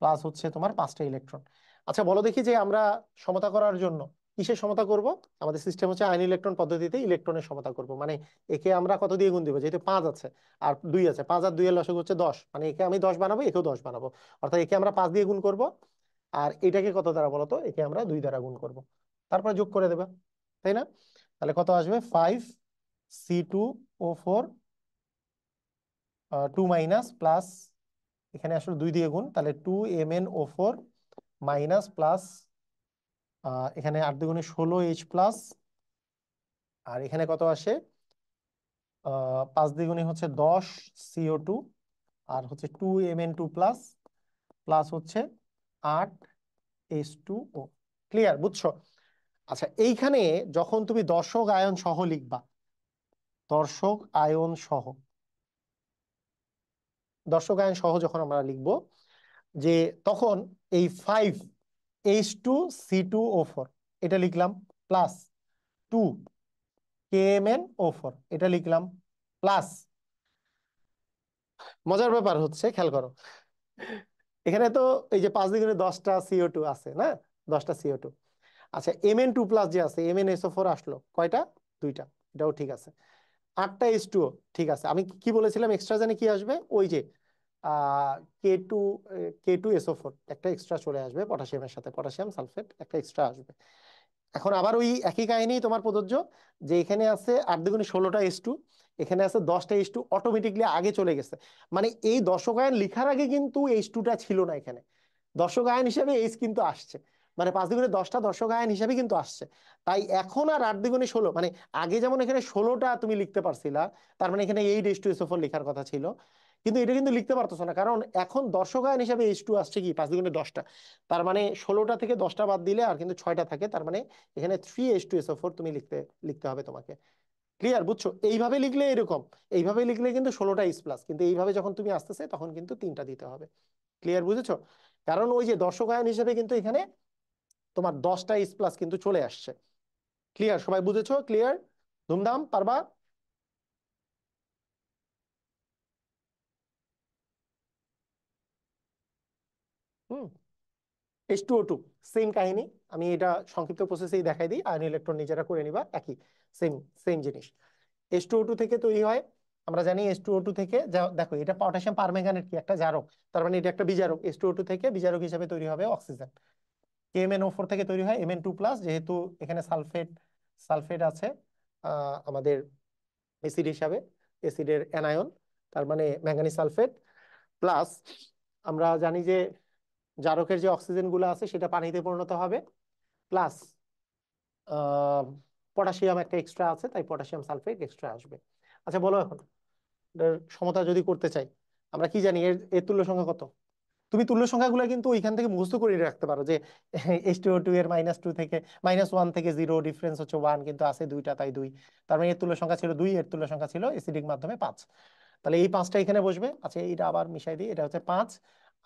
প্লাস হচ্ছে তোমার 5টা ইলেকট্রন। আচ্ছা বলো দেখি, যে আমরা সমতা করার জন্য কিসের সমতা করব? আমাদের সিস্টেম হচ্ছে আয়ন ইলেকট্রন পদ্ধতিতে ইলেকট্রনের সমতা করব। মানে একে আমরা কত দিয়ে গুণ দিব? যেহেতু 5 আছে আর 2 আছে, 5 আর 2 এর লসাগু হচ্ছে 10, মানে একে আমি 10 বানাবো, একেও 10 বানাবো। অর্থাৎ একে আমরা 5 দিয়ে গুণ করব, আর এটাকে কত দ্বারা বলো তো? একে আমরা 2 দ্বারা গুণ করব, তারপর যোগ করে দেবে, তাই না? তাহলে কত আসবে? 5C2O4 2- প্লাস এখানে আসলে 2 দিয়ে গুণ, তাহলে 2MnO4 মাইনাস প্লাস, এখানে 8 × 2 = 16 H+, আর এখানে কত আসে, 5 × 2 হচ্ছে 10 CO2, আর হচ্ছে 2Mn2+, প্লাস হচ্ছে 8H2O। ক্লিয়ার, বুঝছো? আচ্ছা, এইখানে যখন তুমি দর্শক আয়ন সহ লিখবা, দর্শক আয়ন সহ, দর্শক আয়ন সহ যখন আমরা লিখবো, যে তখন এই 5H2C2O4 এটা লিখলাম, প্লাস 2KMnO4 এটা লিখলাম, প্লাস, মজার ব্যাপার হচ্ছে খেয়াল করো, এখানে তো এই যে 5 × 10 CO2 আছে না, 10 CO2। আচ্ছা, Mn2+ যে আছে, MnSO4 আসলো কয়টা, দুইটা, এটাও ঠিক আছে। 8টা H2O, ঠিক আছে। আমি কি বলেছিলাম, এক্সট্রা জানি কি আসবে, ওই যে K2, K2SO4 একটা এক্সট্রা চলে আসবে পটাশিয়ামের সাথে, পটাশিয়াম সালফেট একটা এক্সট্রা আসবে। এখন আবার ওই একই কাহিনী তোমার প্রযোজ্য, যে এখানে আছে 8 × 16 টা H2, এখানে আছে 10টা H2, অটোমেটিকলি আগে চলে গেছে। মানে এই দশকায়ন লিখার আগে কিন্তু H2টা ছিল না এখানে, দর্শক আয়ন হিসেবে এইচ কিন্তু আসছে, মানে 5 × 10টা দর্শক আয়ন হিসেবে কিন্তু আসছে। তাই এখন আর 8 × 16, মানে আগে যেমন এখানে 16টা তুমি লিখতে পারছিলা, তার মানে এখানে 8H2SO4 লেখার কথা ছিল, কিন্তু এটা কিন্তু লিখতে পারতেছো না, কারণ এখন দর্শক আয়ন হিসেবে H2 আসছে কি 5 × 10টা, তার মানে 16টা থেকে 10টা বাদ দিলে আর কিন্তু 6টা থাকে, তার মানে এখানে 3H2SO4 তুমি লিখতে লিখতে হবে তোমাকে। ক্লিয়ার, বুঝছো? এইভাবে লিখলে এরকম, এইভাবে লিখলে কিন্তু 16টা H+, কিন্তু এইভাবে যখন তুমি আসতেছে তখন কিন্তু 3টা দিতে হবে। ক্লিয়ার, বুঝেছো? কারণ ওই যে দর্শক আয়ন হিসেবে কিন্তু এখানে তোমার 10টা H+ কিন্তু চলে আসছে। ক্লিয়ার, সবাই বুঝেছো? ক্লিয়ার, ধুমধাম, পারবা? হুম। H2O2 সেম কাহিনী, আমি এটা সংক্ষিপ্ত প্রসেসেই দেখাই দিই, আয়ন ইলেকট্রন নিজেরা করে নিবা, একই, সেম সেম জিনিস। H2O2 থেকে তৈরি হয়, আমরা জানি H2O2 থেকে দেখো এটা পটাশিয়াম পারম্যাঙ্গানেট কি একটা জারক, তার মানে এটা একটা বিজারক, H2O2 থেকে বিজারক হিসেবে তৈরি হবে অক্সিজেন। KMnO4 থেকে তৈরি হয় Mn2+, যেহেতু এখানে সালফেট সালফেট আছে আমাদের অ্যাসিড হিসাবে, অ্যাসিডের অ্যানায়ন, তার মানে ম্যাঙ্গানিজ সালফেট, প্লাস আমরা জানি যে জারকের যে অক্সিজেন গুলো আছে সেটা পানিতে পরিণত হবে, প্লাস পটাশিয়াম একটা এক্সট্রা আছে, তাই পটাশিয়াম সালফেট এক্সট্রা আসবে। আচ্ছা বলো এখন, এটার সমতা যদি করতে চাই, আমরা কি জানি এর এর তুল্য সংখ্যা কত? তুমি তুল্য সংখ্যাগুলো কিন্তু ওইখান থেকে মুখস্থ করে রাখতে পারো, যে H2O2 এর -2 থেকে -1 থেকে 0, ডিফারেন্স হচ্ছে 1, কিন্তু আছে দুইটা তাই 2, তার মানে এর তুল্য সংখ্যা ছিল 2, এর তুল্য সংখ্যা ছিল এসিডিক মাধ্যমে 5। তাহলে এই 5টা এখানে বসবে। আচ্ছা, এইটা আবার মিশাই দিই, এটা হচ্ছে 5,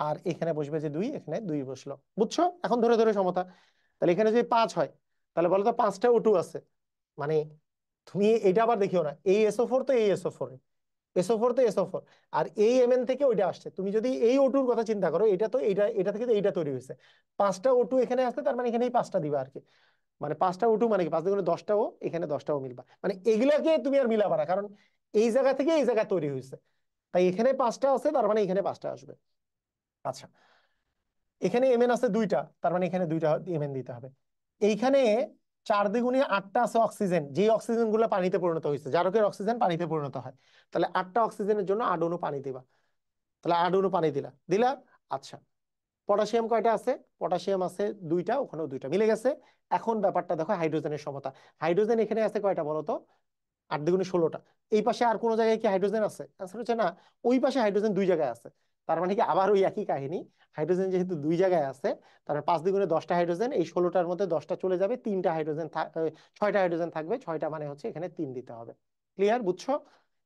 আর এখানে বসবে যে 2, এখানে 2 বসলো, বুঝছো? এখন ধরে ধরে সমতা। তাহলে এখানে যদি 5 হয়, তাহলে বলো তো 5টা O2 আছে, মানে তুমি এটা আবার দেখিও না, এই SO4 তো এই SO4, SO4 তো SO4, আর এই Mn থেকে ওইটা আসছে। তুমি যদি এই O2 এর কথা চিন্তা করো, এটা তো এটা থেকে তো এইটা তৈরি হয়েছে, 5টা O2 এখানে আসছে, তার মানে এখানেই 5টা দিবা আর কি। মানে 5টা O2 মানে কি 5 × 10 টা O, এখানে 10টা O মিলবা, মানে এগুলাকে তুমি আর মিলাবা না, কারণ এই জায়গা থেকে এই জায়গা তৈরি হয়েছে, তাই এখানে 5টা আছে, তার মানে এখানে 5টা আসবে। আচ্ছা, এখানে Mn আছে 2টা, তার মানে এখানে 2টা Mn দিতে হবে। এইখানে 4 × 8টা আছে অক্সিজেন, যে অক্সিজেন গুলো পানিতে পরিণত হয়েছে, জারকের অক্সিজেন পানিতে পরিণত হয়, তাহলে 8টা অক্সিজেনের জন্য 8 অণু পানি দিবা, তাহলে 8 অণু পানি দিলা দিলা। আচ্ছা, পটাশিয়াম কয়টা আছে? পটাশিয়াম আছে 2টা, ওখানেও 2টা, মিলে গেছে। এখন ব্যাপারটা দেখো হাইড্রোজেনের সমতা, হাইড্রোজেন এখানে আছে কয়টা বলো তো? 8 × 16টা। এই পাশে আর কোনো জায়গায় কি হাইড্রোজেন আছে? আনসার হচ্ছে না, ওই পাশে হাইড্রোজেন 2 জায়গায় আছে, তার মানে কি আবার ওই একই কাহিনী, হাইড্রোজেন যেহেতু 2 জায়গায় আছে, তার মানে 5 × 10টা হাইড্রোজেন, এই 16টার মধ্যে 10টা চলে যাবে, 3টা হাইড্রোজেন 6টা হাইড্রোজেন থাকবে, 6টা মানে হচ্ছে এখানে 3 দিতে হবে। ক্লিয়ার, বুঝছো?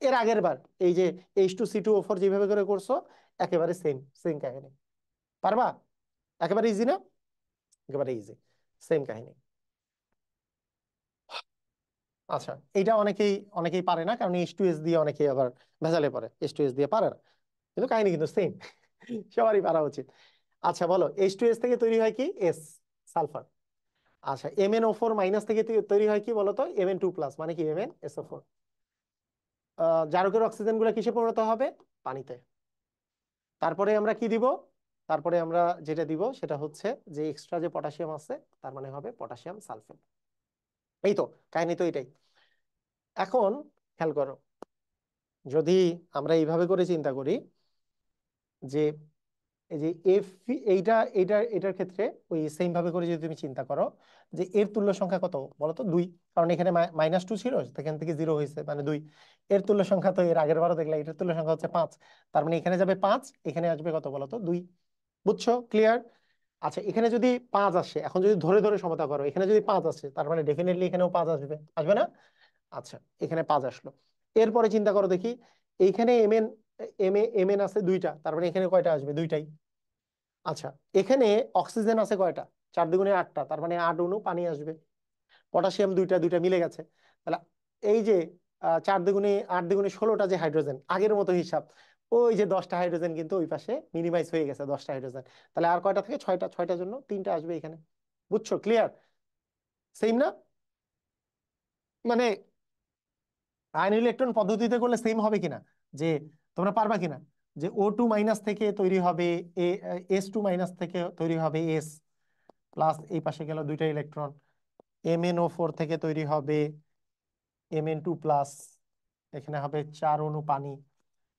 এর আগের বার এই যে H2C2O4 যেভাবে করে করছো, একেবারে সেম সেম কাহিনী, পারবা? একেবারে ইজি না? একেবারে ইজি, সেম কাহিনী। আচ্ছা, এটা অনেকেই অনেকেই পারে না, কারণ H2S দিয়ে অনেকেই আবার ভেজালে পড়ে, H2S দিয়ে পারে না, কিন্তু কাহিনী কিন্তু সেম, সবারই পারা উচিত। আচ্ছা বলো, H2S থেকে তৈরি হয় কি? S, sulphur. আচ্ছা, MnO4- থেকে তৈরি হয় কি বলতো? Mn2+, মানে কি MnSO4। জারকের অক্সিজেন গুলো কিসে পরিণত হবে? পানিতে। তারপরে আমরা কি দিব? তারপরে আমরা যেটা দিব সেটা হচ্ছে যে এক্সট্রা যে পটাশিয়াম আছে, তার মানে হবে পটাশিয়াম সালফেট। এই তো কাহিনী, তো এটাই। এখন খেয়াল করো, যদি আমরা এইভাবে করে চিন্তা করি যে এই যে এফ, এটার ক্ষেত্রে ওই সেম ভাবে করে যদি তুমি চিন্তা করো যে এর তুল্য সংখ্যা কত বলো তো 2, কারণ এখানে -2 ছিল, সেখান থেকে 0 হয়েছে মানে 2। এর তুল্য সংখ্যা তো এর আগের বারও দেখলাম, এটার তুল্য সংখ্যা হচ্ছে 5, তার মানে এখানে যাবে 5, এখানে আসবে কত বলো তো 2। বুঝছো? ক্লিয়ার? আচ্ছা, এখানে যদি 5 আসে, এখন যদি ধরে ধরে সমতা করো, এখানে যদি 5 আসে তার মানে ডেফিনেটলি এখানেও 5 আসবে, আসবে না? আচ্ছা, এখানে 5 আসলো। এরপরে চিন্তা করো দেখি, এইখানে এম এন আছে 2টা, তার মানে এখানে কয়টা আসবে? 2টাই। আচ্ছা, এখানে অক্সিজেন আছে কয়টা? 4 দুগুণে 8টা, তার মানে 8 অণু পানি আসবে। পটাশিয়াম 2টা, 2টা মিলে গেছে। তাহলে এই যে 4 দুগুণে 8 দুগুণে 16টা যে হাইড্রোজেন, আগের মতো হিসাব, ওই যে 10টা হাইড্রোজেন কিন্তু ওই পাশে মিনিমাইজ হয়ে গেছে, 10টা হাইড্রোজেন। তাহলে আর কয়টা থাকে? 6টা, 6টার জন্য 3টা আসবে এখানে। বুঝছো? ক্লিয়ার? সেম না? মানে আয়ন ইলেকট্রন পদ্ধতিতে করলে সেম হবে কিনা, যে তোমরা পারবা কিনা যে O2- থেকে তৈরি হবে এ, S2- থেকে তৈরি হবে এস প্লাস, এই পাশে গেল 2টা ইলেকট্রন, MnO4 থেকে তৈরি হবে Mn2+, এখানে হবে 4 অণু পানি,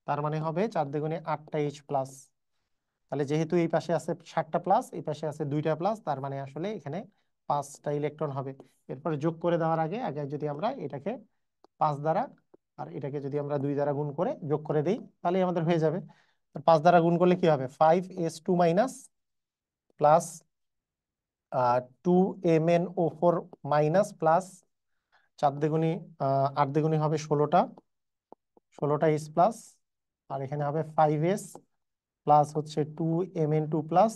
তার মানে হবে 4 দুগুণে 8টা H+। তাহলে যেহেতু এই পাশে আছে 7টা প্লাস, এই পাশে আছে 2টা প্লাস, তার মানে আসলে এখানে 5টা ইলেকট্রন হবে। এরপরে যোগ করে দেওয়ার আগে আগে যদি আমরা এটাকে 5 দ্বারা আর এটাকে যদি আমরা 2 দ্বারা গুণ করে যোগ করে দেই, তাহলে আমাদের হয়ে যাবে। 5 দ্বারা গুণ করলে কি হবে? 5s2- প্লাস 2MnO4- প্লাস 4 দুগুণি 8 দুগুণি হবে 16টা, 16টা H প্লাস, আর এখানে হবে 5s প্লাস হচ্ছে 2Mn2+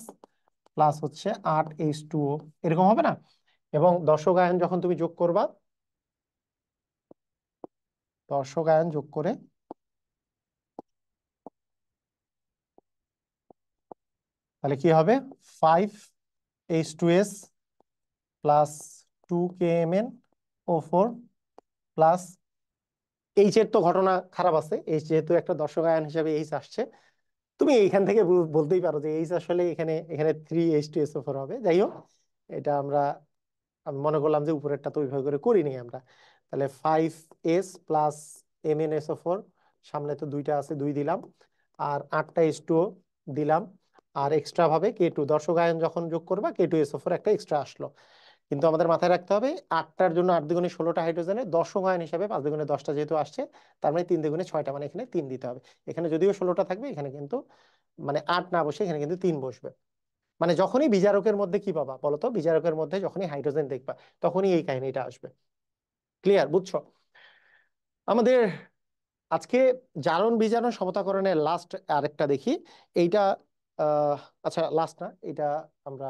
প্লাস হচ্ছে 8H2O, এরকম হবে না? এবং দর্শক আয়ন যখন তুমি যোগ করবা, দর্শক আয়ন যোগ করে তাহলে কি হবে? 5H2S plus 2KMnO4 plus H এর তো ঘটনা খারাপ আছে, এইচ যেহেতু একটা দর্শক আয়ন হিসেবে এইচ আসছে, তুমি এইখান থেকে বলতেই পারো যে এইচ আসলে এখানে এখানে 3H2SO4 হবে। যাই হোক, এটা আমি মনে করলাম যে উপরেরটা তো ওইভাবে করে করিনি আমরা। তাহলে 5s প্লাস MnSO4, সামনে তো 2টা আছে, 2 দিলাম, আর 8টা H2O দিলাম, আর এক্সট্রা ভাবে K2, দর্শক আয়ন যখন যোগ করবা K2SO4 একটা এক্সট্রা আসলো। কিন্তু আমাদের মাথায় রাখতে হবে 8টার জন্য 8 দুগুণে 16টা হাইড্রোজেনের দর্শক আয়ন হিসাবে 5 দুগুণে 10টা যেহেতু আসছে, তার মানে 3 দুগুণে 6টা, মানে এখানে 3 দিতে হবে। এখানে যদিও 16টা থাকবে, এখানে কিন্তু মানে 8 না বসে এখানে কিন্তু 3 বসবে। মানে যখনই বিজারকের মধ্যে কি পাবা বলতো, বিজারকের মধ্যে যখনই হাইড্রোজেন দেখবা তখনই এই কাহিনীটা আসবে। ক্লিয়ার? বুঝছো? আমাদের আজকে জারণ বিজারণ সমতাকরণের লাস্ট আরেকটা দেখি। এইটা আহ আচ্ছা, লাস্ট না এটা, আমরা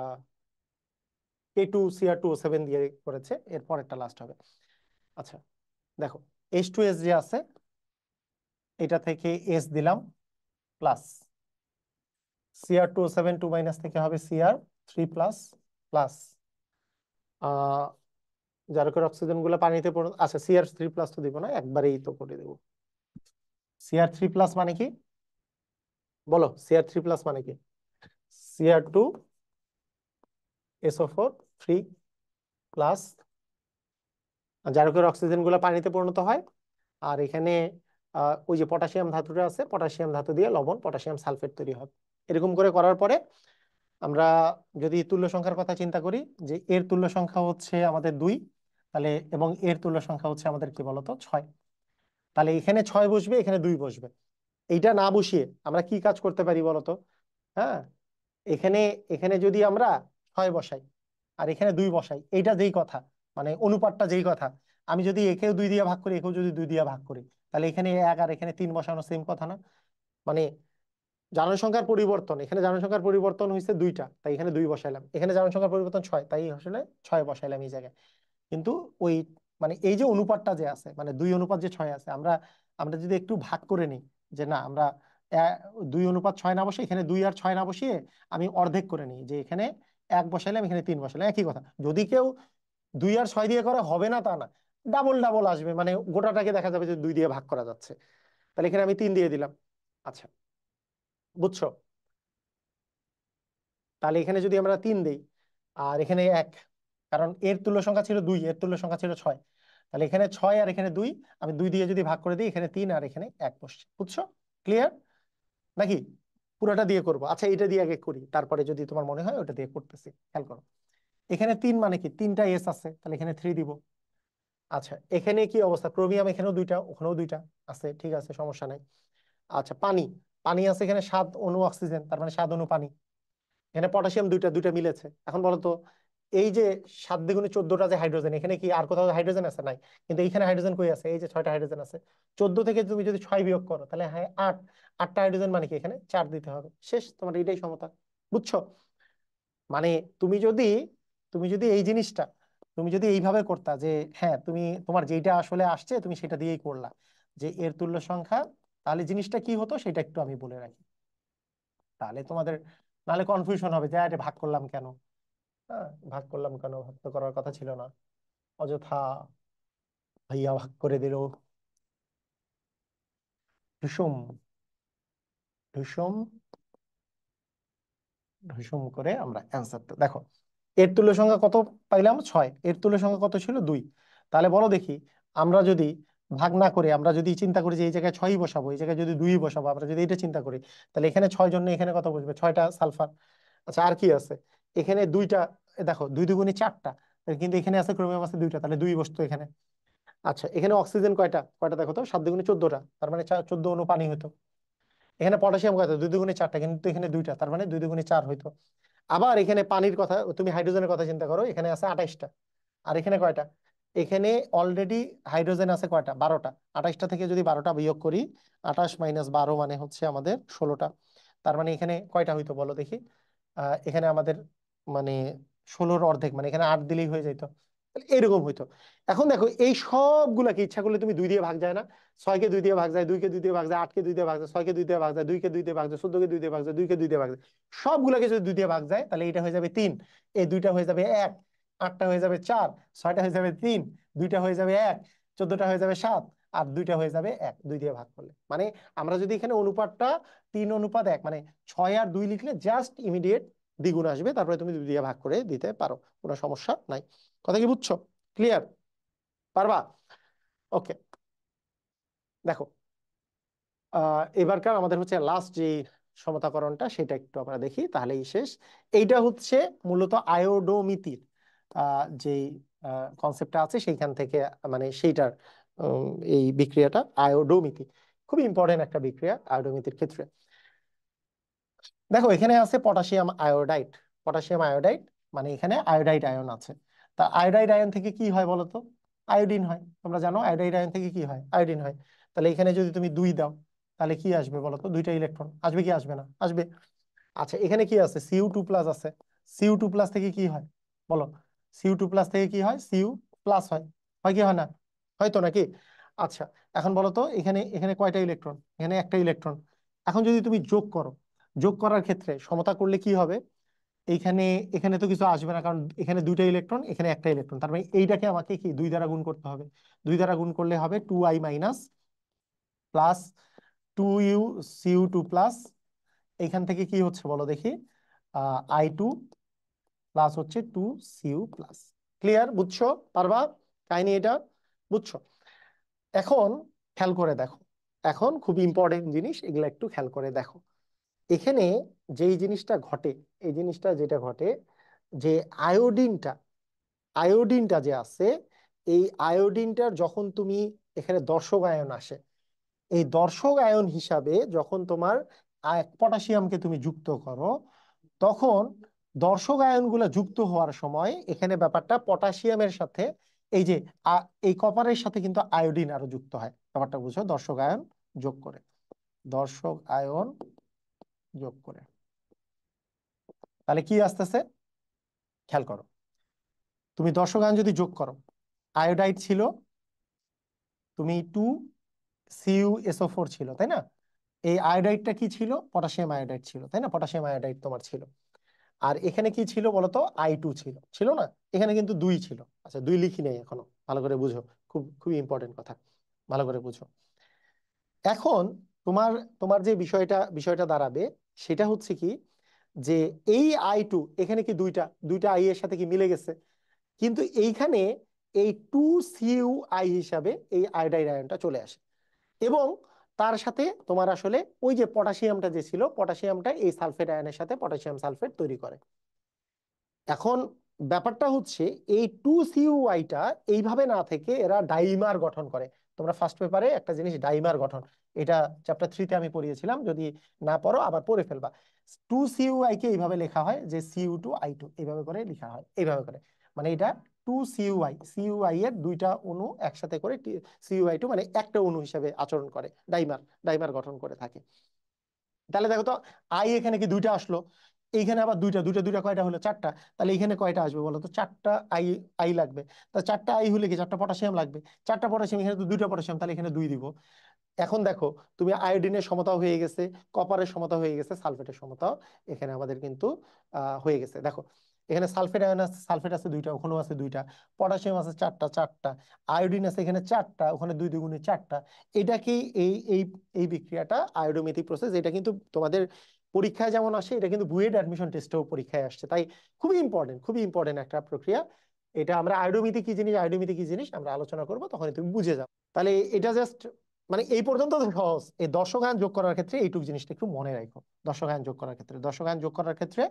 K2Cr2O7 দিয়ে করেছে, এরপর একটা লাস্ট হবে। আচ্ছা, দেখো, H2S যে আছে এটা থেকে এস দিলাম, প্লাস Cr2O7 2- থেকে হবে Cr3+, প্লাস জারকের অক্সিজেন গুলো পানিতে পড়ে, আচ্ছা Cr3+ তো দিব না, একবারেই তো করে দেবো। Cr3+ মানে কি বলো? Cr3+ মানে কি? Cr2SO4 3+, জারকের অক্সিজেন গুলো পানিতে পরিণত হয়, আর এখানে ওই যে পটাশিয়াম ধাতুটা আছে, পটাশিয়াম ধাতু দিয়ে লবণ পটাশিয়াম সালফেট তৈরি হবে। এরকম করে করার পরে আমরা যদি তুল্য সংখ্যার কথা চিন্তা করি, যে এর তুল্য সংখ্যা হচ্ছে আমাদের 2, তাহলে এবং এর তুল্য সংখ্যা হচ্ছে আমাদের কি বলতো 6, তাহলে এখানে 6 বসবে, এখানে 2 বসবে। এইটা না বসিয়ে আমরা কি কাজ করতে পারি বলতো? হ্যাঁ, এখানে এখানে যদি আমরা 6 বসাই আর এখানে 2 বসাই, এইটা যেই কথা, মানে অনুপাতটা যেই কথা, আমি যদি একেও 2 দিয়ে ভাগ করি, একেও যদি 2 দিয়ে ভাগ করি, তাহলে এখানে 1 আর এখানে 3 বসানো সেম কথা না? মানে জনসংখ্যার পরিবর্তন, এখানে জনসংখ্যার পরিবর্তন হয়েছে 2টা, তাই এখানে 2 বসাইলাম, এখানে জনসংখ্যার পরিবর্তন 6, তাই আসলে 6 বসাইলাম এই জায়গায়। কিন্তু ওই মানে এই যে অনুপাতটা যে আছে, মানে 2:6 আছে, আমরা আমরা যদি একটু ভাগ করে নিই, যে না আমরা 2:6 না বসে এখানে 2 আর 6 না বসিয়ে আমি অর্ধেক করে নিই, যে এখানে 1 বসাইলাম, এখানে 3 বসাইলাম, একই কথা। যদি কেউ 2 আর 6 দিয়ে করা হবে না তা না, ডাবল ডাবল আসবে, মানে গোটাটাকে দেখা যাবে যে 2 দিয়ে ভাগ করা যাচ্ছে। তাহলে এখানে আমি 3 দিয়ে দিলাম। আচ্ছা, বুঝছো? তাহলে এখানে যদি আমরা 3 দেই আর এখানে 1, কারণ এর তুল্য সংখ্যা ছিল 2, এর তুল্য সংখ্যা ছিল 6, তাহলে এখানে 6 আর এখানে 2, আমি 2 দিয়ে যদি ভাগ করে দিই, এখানে 3 আর এখানে 1 বসছে। বুঝছো? ক্লিয়ার নাকি? পুরোটা দিয়ে করব। আচ্ছা এটা দিয়ে আগে করি, তারপরে যদি তোমার মনে হয় ওটা দিয়ে করতেছি। খেয়াল করো, এখানে 3 মানে কি, 3টা এস আছে, তাহলে এখানে 3 দিব। আচ্ছা এখানে কি অবস্থা, ক্রোমিয়াম এখানেও 2টা, ওখানেও 2টা আছে, ঠিক আছে সমস্যা নাই। আচ্ছা পানি, পানি আছে এখানে 7 অণু অক্সিজেন, তার মানে 7 অণু পানি। এখানে পটাশিয়াম 2টা, 2টা মিলেছে। এখন বলো তো, এই যে 7 দ্বিগুণে 14টা যে হাইড্রোজেন, এখানে কি আর কোথাও হাইড্রোজেন আছে? নাই। কিন্তু এইখানে হাইড্রোজেন কই আছে? এই যে 6টা হাইড্রোজেন আছে। 14 থেকে তুমি যদি 6 বিয়োগ করো তাহলে হ্যাঁ 8, 8টা হাইড্রোজেন মানে কি এখানে 4 দিতে হবে, শেষ, তোমার এটাই সমতা। বুঝছো? মানে তুমি যদি তুমি যদি এই জিনিসটা তুমি যদি এইভাবে করতা যে হ্যাঁ তুমি তোমার যেটা আসলে আসছে তুমি সেটা দিয়েই করলা, যে এর তুল্য সংখ্যা, তাহলে জিনিসটা কি হতো সেটা একটু আমি বলে রাখি। তাহলে তোমাদের নাহলে কনফিউশন হবে যে আরে ভাগ করলাম কেন। হ্যাঁ, ভাগ করলাম কেন, ভাগ তো করার কথা ছিল না, অযথা ভাইয়া ভাগ করে দিল। ঢুসুম ঢুসুম ঢুসুম করে আমরা অ্যান্সারটা দেখো। এর তুল্য সংখ্যা কত পাইলাম? 6। এর তুল্য সংখ্যা কত ছিল? 2। তাহলে বলো দেখি, আমরা যদি ভাগ না করে আমরা যদি চিন্তা করি যে এই জায়গায় 6ই বসাবো, এই জায়গায় যদি 2ই বসাবো, আমরা যদি এটা চিন্তা করি, তাহলে এখানে 6 জন্য এখানে কত বসবে? 6টা সালফার। আচ্ছা আর কি আছে? এখানে 2টা, দেখো 2 দুগুণে 4টা, কিন্তু এখানে আছে ক্রোমিয়াম আছে 2টা, তাহলে 2 বসতো এখানে। আচ্ছা এখানে অক্সিজেন কয়টা কয়টা দেখো তো, 7 দুগুণে 14টা, তার মানে 14 অণু পানি হতো। এখানে পটাশিয়াম কয়টা? 2 দুগুণে 4টা, কিন্তু এখানে 2টা, তার মানে 2 দুগুণে 4 হইতো। আবার এখানে পানির কথা, তুমি হাইড্রোজেনের কথা চিন্তা করো, এখানে আছে 28টা। আর এখানে কয়টা? এখানে অলরেডি হাইড্রোজেন আছে কয়টা? 12টা। 28টা থেকে যদি 12টা বিয়োগ করি, 28 মাইনাস 12 মানে হচ্ছে আমাদের 16টা। তার মানে এখানে কয়টা হইতো বলো দেখি? এখানে আমাদের মানে 16-র অর্ধেক, মানে এখানে 8 দিলেই হয়ে যেত। তাহলে এরকম হইতো। এখন দেখো এই সবগুলাকে ইচ্ছা করলে তুমি 2 দিয়ে ভাগ যায় না? 6কে 2 দিয়ে ভাগ যায়, 2কে 2 দিয়ে ভাগ যায়, 8কে 2 দিয়ে ভাগ যায়, 6কে 2 দিয়ে ভাগ যায়, 2কে 2 দিয়ে ভাগ যায়, 14কে 2 দিয়ে ভাগ যায়, 2কে 2 দিয়ে ভাগ যায়। সবগুলোকে যদি 2 দিয়ে ভাগ যায় তাহলে এটা হয়ে যাবে 3, এই 2টা হয়ে যাবে 1, 8টা হয়ে যাবে 4, 6টা হয়ে যাবে 3, 2টা হয়ে যাবে 1, 14টা হয়ে যাবে 7, আর 2টা হয়ে যাবে 1, 2 দিয়ে ভাগ করলে। মানে আমরা যদি এখানে অনুপাতটা 3:1, মানে 6 আর 2 লিখলে জাস্ট ইমিডিয়েট দ্বিগুণ আসবে, তারপরে তুমি 2 দিয়ে ভাগ করে দিতে পারো, কোনো সমস্যা নাই। কথা কি বুঝছো? ক্লিয়ার? পারবা? ওকে, দেখো এবারকার আমাদের হচ্ছে লাস্ট যে সমতাকরণটা সেটা একটু আমরা দেখি, তাহলেই শেষ। এইটা হচ্ছে মূলত আয়োডোমিতির যে কনসেপ্টটা আছে সেইখান থেকে, মানে সেইটার উম, এই বিক্রিয়াটা আয়োডোমিতি খুব ইম্পর্টেন্ট একটা বিক্রিয়া আয়োডোমিতির ক্ষেত্রে। দেখো এখানে আছে পটাশিয়াম আয়োডাইড। পটাশিয়াম আয়োডাইড মানে এখানে আয়োডাইড আয়ন আছে। তা আয়োডাইড আয়ন থেকে কি হয় বলো তো? আয়োডিন হয়। তোমরা জানো আয়োডাইড আয়ন থেকে কি হয়? আয়োডিন হয়। তাহলে এখানে যদি তুমি 2 দাও তাহলে কি আসবে বলো তো? 2টা ইলেকট্রন আসবে কি আসবে না? আসবে। আচ্ছা এখানে কি আছে? Cu2+ আছে। Cu2+ থেকে কি হয় বলো? Cu2+ থেকে কি হয়? Cu+ হয়। হয় কি হয় না? হয়তো নাকি? আচ্ছা এখন বলো তো, এখানে এখানে কয়টা ইলেকট্রন? এখানে একটা ইলেকট্রন। এখন যদি তুমি যোগ করো, যোগ করার ক্ষেত্রে সমতা করলে কি হবে? এইখানে এখানে তো কিছু আসবে না, কারণ এখানে 2টা ইলেকট্রন, এখানে একটা ইলেকট্রন, তার মানে এইটাকে আমাকে কি 2 দ্বারা গুণ করতে হবে। 2 দ্বারা গুণ করলে হবে 2i minus plus 2u Cu2+। এইখান থেকে কি হচ্ছে বলো দেখি? I2 প্লাস হচ্ছে 2Cu+। ক্লিয়ার? বুঝছো? পারবা কাহিনী এটা? বুঝছো? এখন খেয়াল করে দেখো, এখন খুব ইম্পর্টেন্ট জিনিস, এগুলো একটু খেয়াল করে দেখো। এখানে যেই জিনিসটা ঘটে, এই জিনিসটা যেটা ঘটে, যে আয়োডিনটা আয়োডিনটা যে আছে, এই আয়োডিনটার যখন তুমি এখানে দর্শক আয়ন আসে, এই দর্শক আয়ন হিসাবে যখন তোমার পটাশিয়ামকে তুমি যুক্ত করো, তখন দর্শক আয়নগুলো যুক্ত হওয়ার সময় এখানে ব্যাপারটা পটাশিয়ামের সাথে এই যে এই কপারের সাথে কিন্তু আয়োডিন আরো যুক্ত হয়। ব্যাপারটা বুঝো, দর্শক আয়ন যোগ করে, দর্শক আয়ন যোগ করে, তাহলে কি আসতেছে খেয়াল করো। তুমি দর্শক আয়ন যদি যোগ করো, আয়োডাইড ছিল, তুমি 2CuSO4 ছিল, তাই না? এই আয়োডাইডটা কি ছিল? পটাশিয়াম আয়োডাইড ছিল, তাই না? পটাশিয়াম আয়োডাইড তোমার ছিল। আর এখানে কি ছিল বলতো? I2 ছিল, ছিল না? এখানে কিন্তু 2 ছিল। আচ্ছা 2 লিখি নাই এখনো, ভালো করে বুঝো, খুব খুব ইম্পর্টেন্ট কথা, ভালো করে বুঝো। এখন তোমার তোমার যে বিষয়টা বিষয়টা দাঁড়াবে সেটা হচ্ছে কি, যে এই I2 এখানে কি দুইটা দুইটা আই এর সাথে কি মিলে গেছে, কিন্তু এইখানে এই 2Cu হিসাবে এই আয়োডাইড আয়নটা চলে আসে। এবং তার সাথে তোমার আসলে ওই যে পটাশিয়ামটা যে ছিল, পটাশিয়ামটা এই সালফেট আয়নের সাথে পটাশিয়াম সালফেট তৈরি করে। এখন ব্যাপারটা হচ্ছে এই 2CuI-টা এইভাবে না থেকে এরা ডাইমার গঠন করে। তোমরা ফার্স্ট পেপারে একটা জিনিস ডাইমার গঠন, এটা চ্যাপ্টার 3-তে আমি পড়িয়েছিলাম, যদি না পড়ো আবার পড়ে ফেলবা। 2CuI-কে এইভাবে লেখা হয় যে Cu2I2, এইভাবে করে লেখা হয়, এইভাবে করে। মানে এটা 2CuI, সিইউআই এর দুইটা অণু একসাথে করে Cu2 মানে একটা অণু হিসেবে আচরণ করে, ডাইমার ডাইমার গঠন করে থাকে। তাহলে দেখো তো, আই এখানে কি দুইটা আসলো, এইখানে আবার দুইটা দুইটা দুইটা কয়টা হলো, চারটা। তাহলে এখানে কয়টা আসবে বলো তো, চারটা আই, আই লাগবে। তা চারটা আই হলে কি চারটা পটাশিয়াম লাগবে, চারটা পটাশিয়াম, এখানে তো দুইটা পটাশিয়াম, তাহলে এখানে দুই দিব। এখন দেখো তুমি আয়োডিনের সমতাও হয়ে গেছে, কপারের সমতা হয়ে গেছে, সালফেটের সমতাও এখানে আমাদের কিন্তু হয়ে গেছে। দেখো এখানে সালফেট আয়ন আছে, সালফেট আছে দুইটা, ওখানেও আছে দুইটা, পটাশিয়াম আছে চারটা, চারটা আয়োডিন আছে এখানে চারটা, ওখানে দুই দুগুণে চারটা। এটা কি এই এই এই বিক্রিয়াটা আয়োডোমেটিক প্রসেস, এটা কিন্তু তোমাদের পরীক্ষায় যেমন আসে, এটা কিন্তু বুয়েট অ্যাডমিশন টেস্টেও পরীক্ষায় আসছে। তাই খুবই ইম্পর্টেন্ট, খুবই ইম্পর্টেন্ট একটা প্রক্রিয়া এটা। আমরা আয়োডোমিতি কি জিনিস, আয়োডোমিতি কি জিনিস আমরা আলোচনা করবো, তখন তুমি বুঝে যাও। তাহলে এটা জাস্ট মানে এই পর্যন্ত তো সহজ। এই দর্শক আয়ন যোগ করার ক্ষেত্রে এইটুকু জিনিসটা একটু মনে রাখো। দর্শক আয়ন যোগ করার ক্ষেত্রে, দর্শক আয়ন যোগ করার ক্ষেত্রে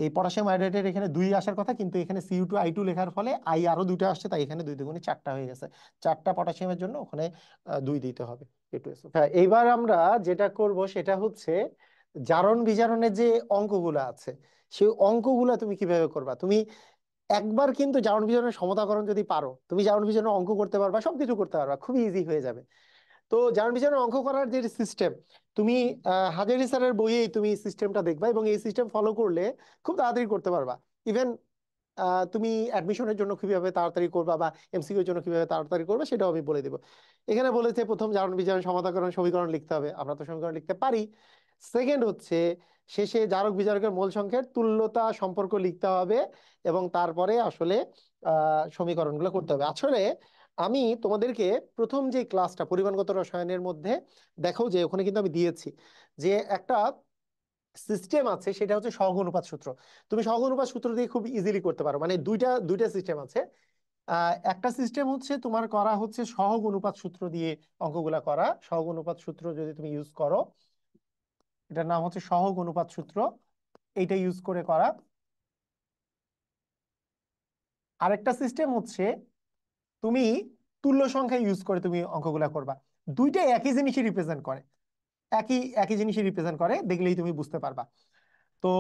এই পটাশিয়াম আয়োডাইডের এখানে দুই আসার কথা, কিন্তু এখানে Cu2I2 লেখার ফলে আই আরো দুইটা আসছে, তাই এখানে দুই দুগুণে চারটা হয়ে গেছে। চারটা পটাশিয়ামের জন্য ওখানে দুই দিতে হবে K2SO। হ্যাঁ, এইবার আমরা যেটা করব সেটা হচ্ছে জারণ বিজারণের যে অঙ্কগুলো আছে, সেই অঙ্কগুলো তুমি কিভাবে করবা। তুমি একবার কিন্তু জারণ বিজারণের সমতাকরণ যদি পারো, তুমি জারণ বিজারণের অঙ্ক করতে পারবা, সবকিছু করতে পারবা, খুবই ইজি হয়ে যাবে। তো জারণ বিজারণের অঙ্ক করার যে সিস্টেম, তুমি হাজারি স্যারের বইয়েই তুমি সিস্টেমটা দেখবা, এবং এই সিস্টেম ফলো করলে খুব তাড়াতাড়ি করতে পারবা। ইভেন তুমি অ্যাডমিশনের জন্য কিভাবে তাড়াতাড়ি করবা বা এমসিকিউ এর জন্য কিভাবে তাড়াতাড়ি করবে সেটাও আমি বলে দেবো। এখানে বলেছে প্রথম জারণ বিজারণ সমাধাকরণ সমীকরণ লিখতে হবে, আমরা তো সমীকরণ লিখতে পারি। সেকেন্ড হচ্ছে শেষে জারক বিজারকের মোল সংখ্যার তুল্যতা সম্পর্ক লিখতে হবে, এবং তারপরে আসলে সমীকরণগুলো করতে হবে। আসলে আমি তোমাদেরকে প্রথম যে ক্লাসটা পরিমাণগত রসায়নের মধ্যে দেখো যে ওখানে কিন্তু আমি দিয়েছি যে একটা সিস্টেম আছে, সেটা হচ্ছে সহগ অনুপাত সূত্র। তুমি সহগ অনুপাত সূত্র দিয়ে খুব ইজিলি করতে পারো। মানে দুইটা দুইটা সিস্টেম আছে। একটা সিস্টেম হচ্ছে তোমার করা হচ্ছে সহগ অনুপাত সূত্র দিয়ে অঙ্কগুলা করা, সহগ অনুপাত সূত্র যদি তুমি ইউজ করো, এটার নাম হচ্ছে সহগ অনুপাত সূত্র, এইটা ইউজ করে করা। আরেকটা সিস্টেম হচ্ছে তুমি তুল্য সংখ্যা ইউজ করে তুমি অঙ্কগুলা করবা। দুইটা একই জিনিসই রিপ্রেজেন্ট করে, একই একই জিনিসই রিপ্রেজেন্ট করে, দেখলেই তুমি বুঝতে পারবা। তো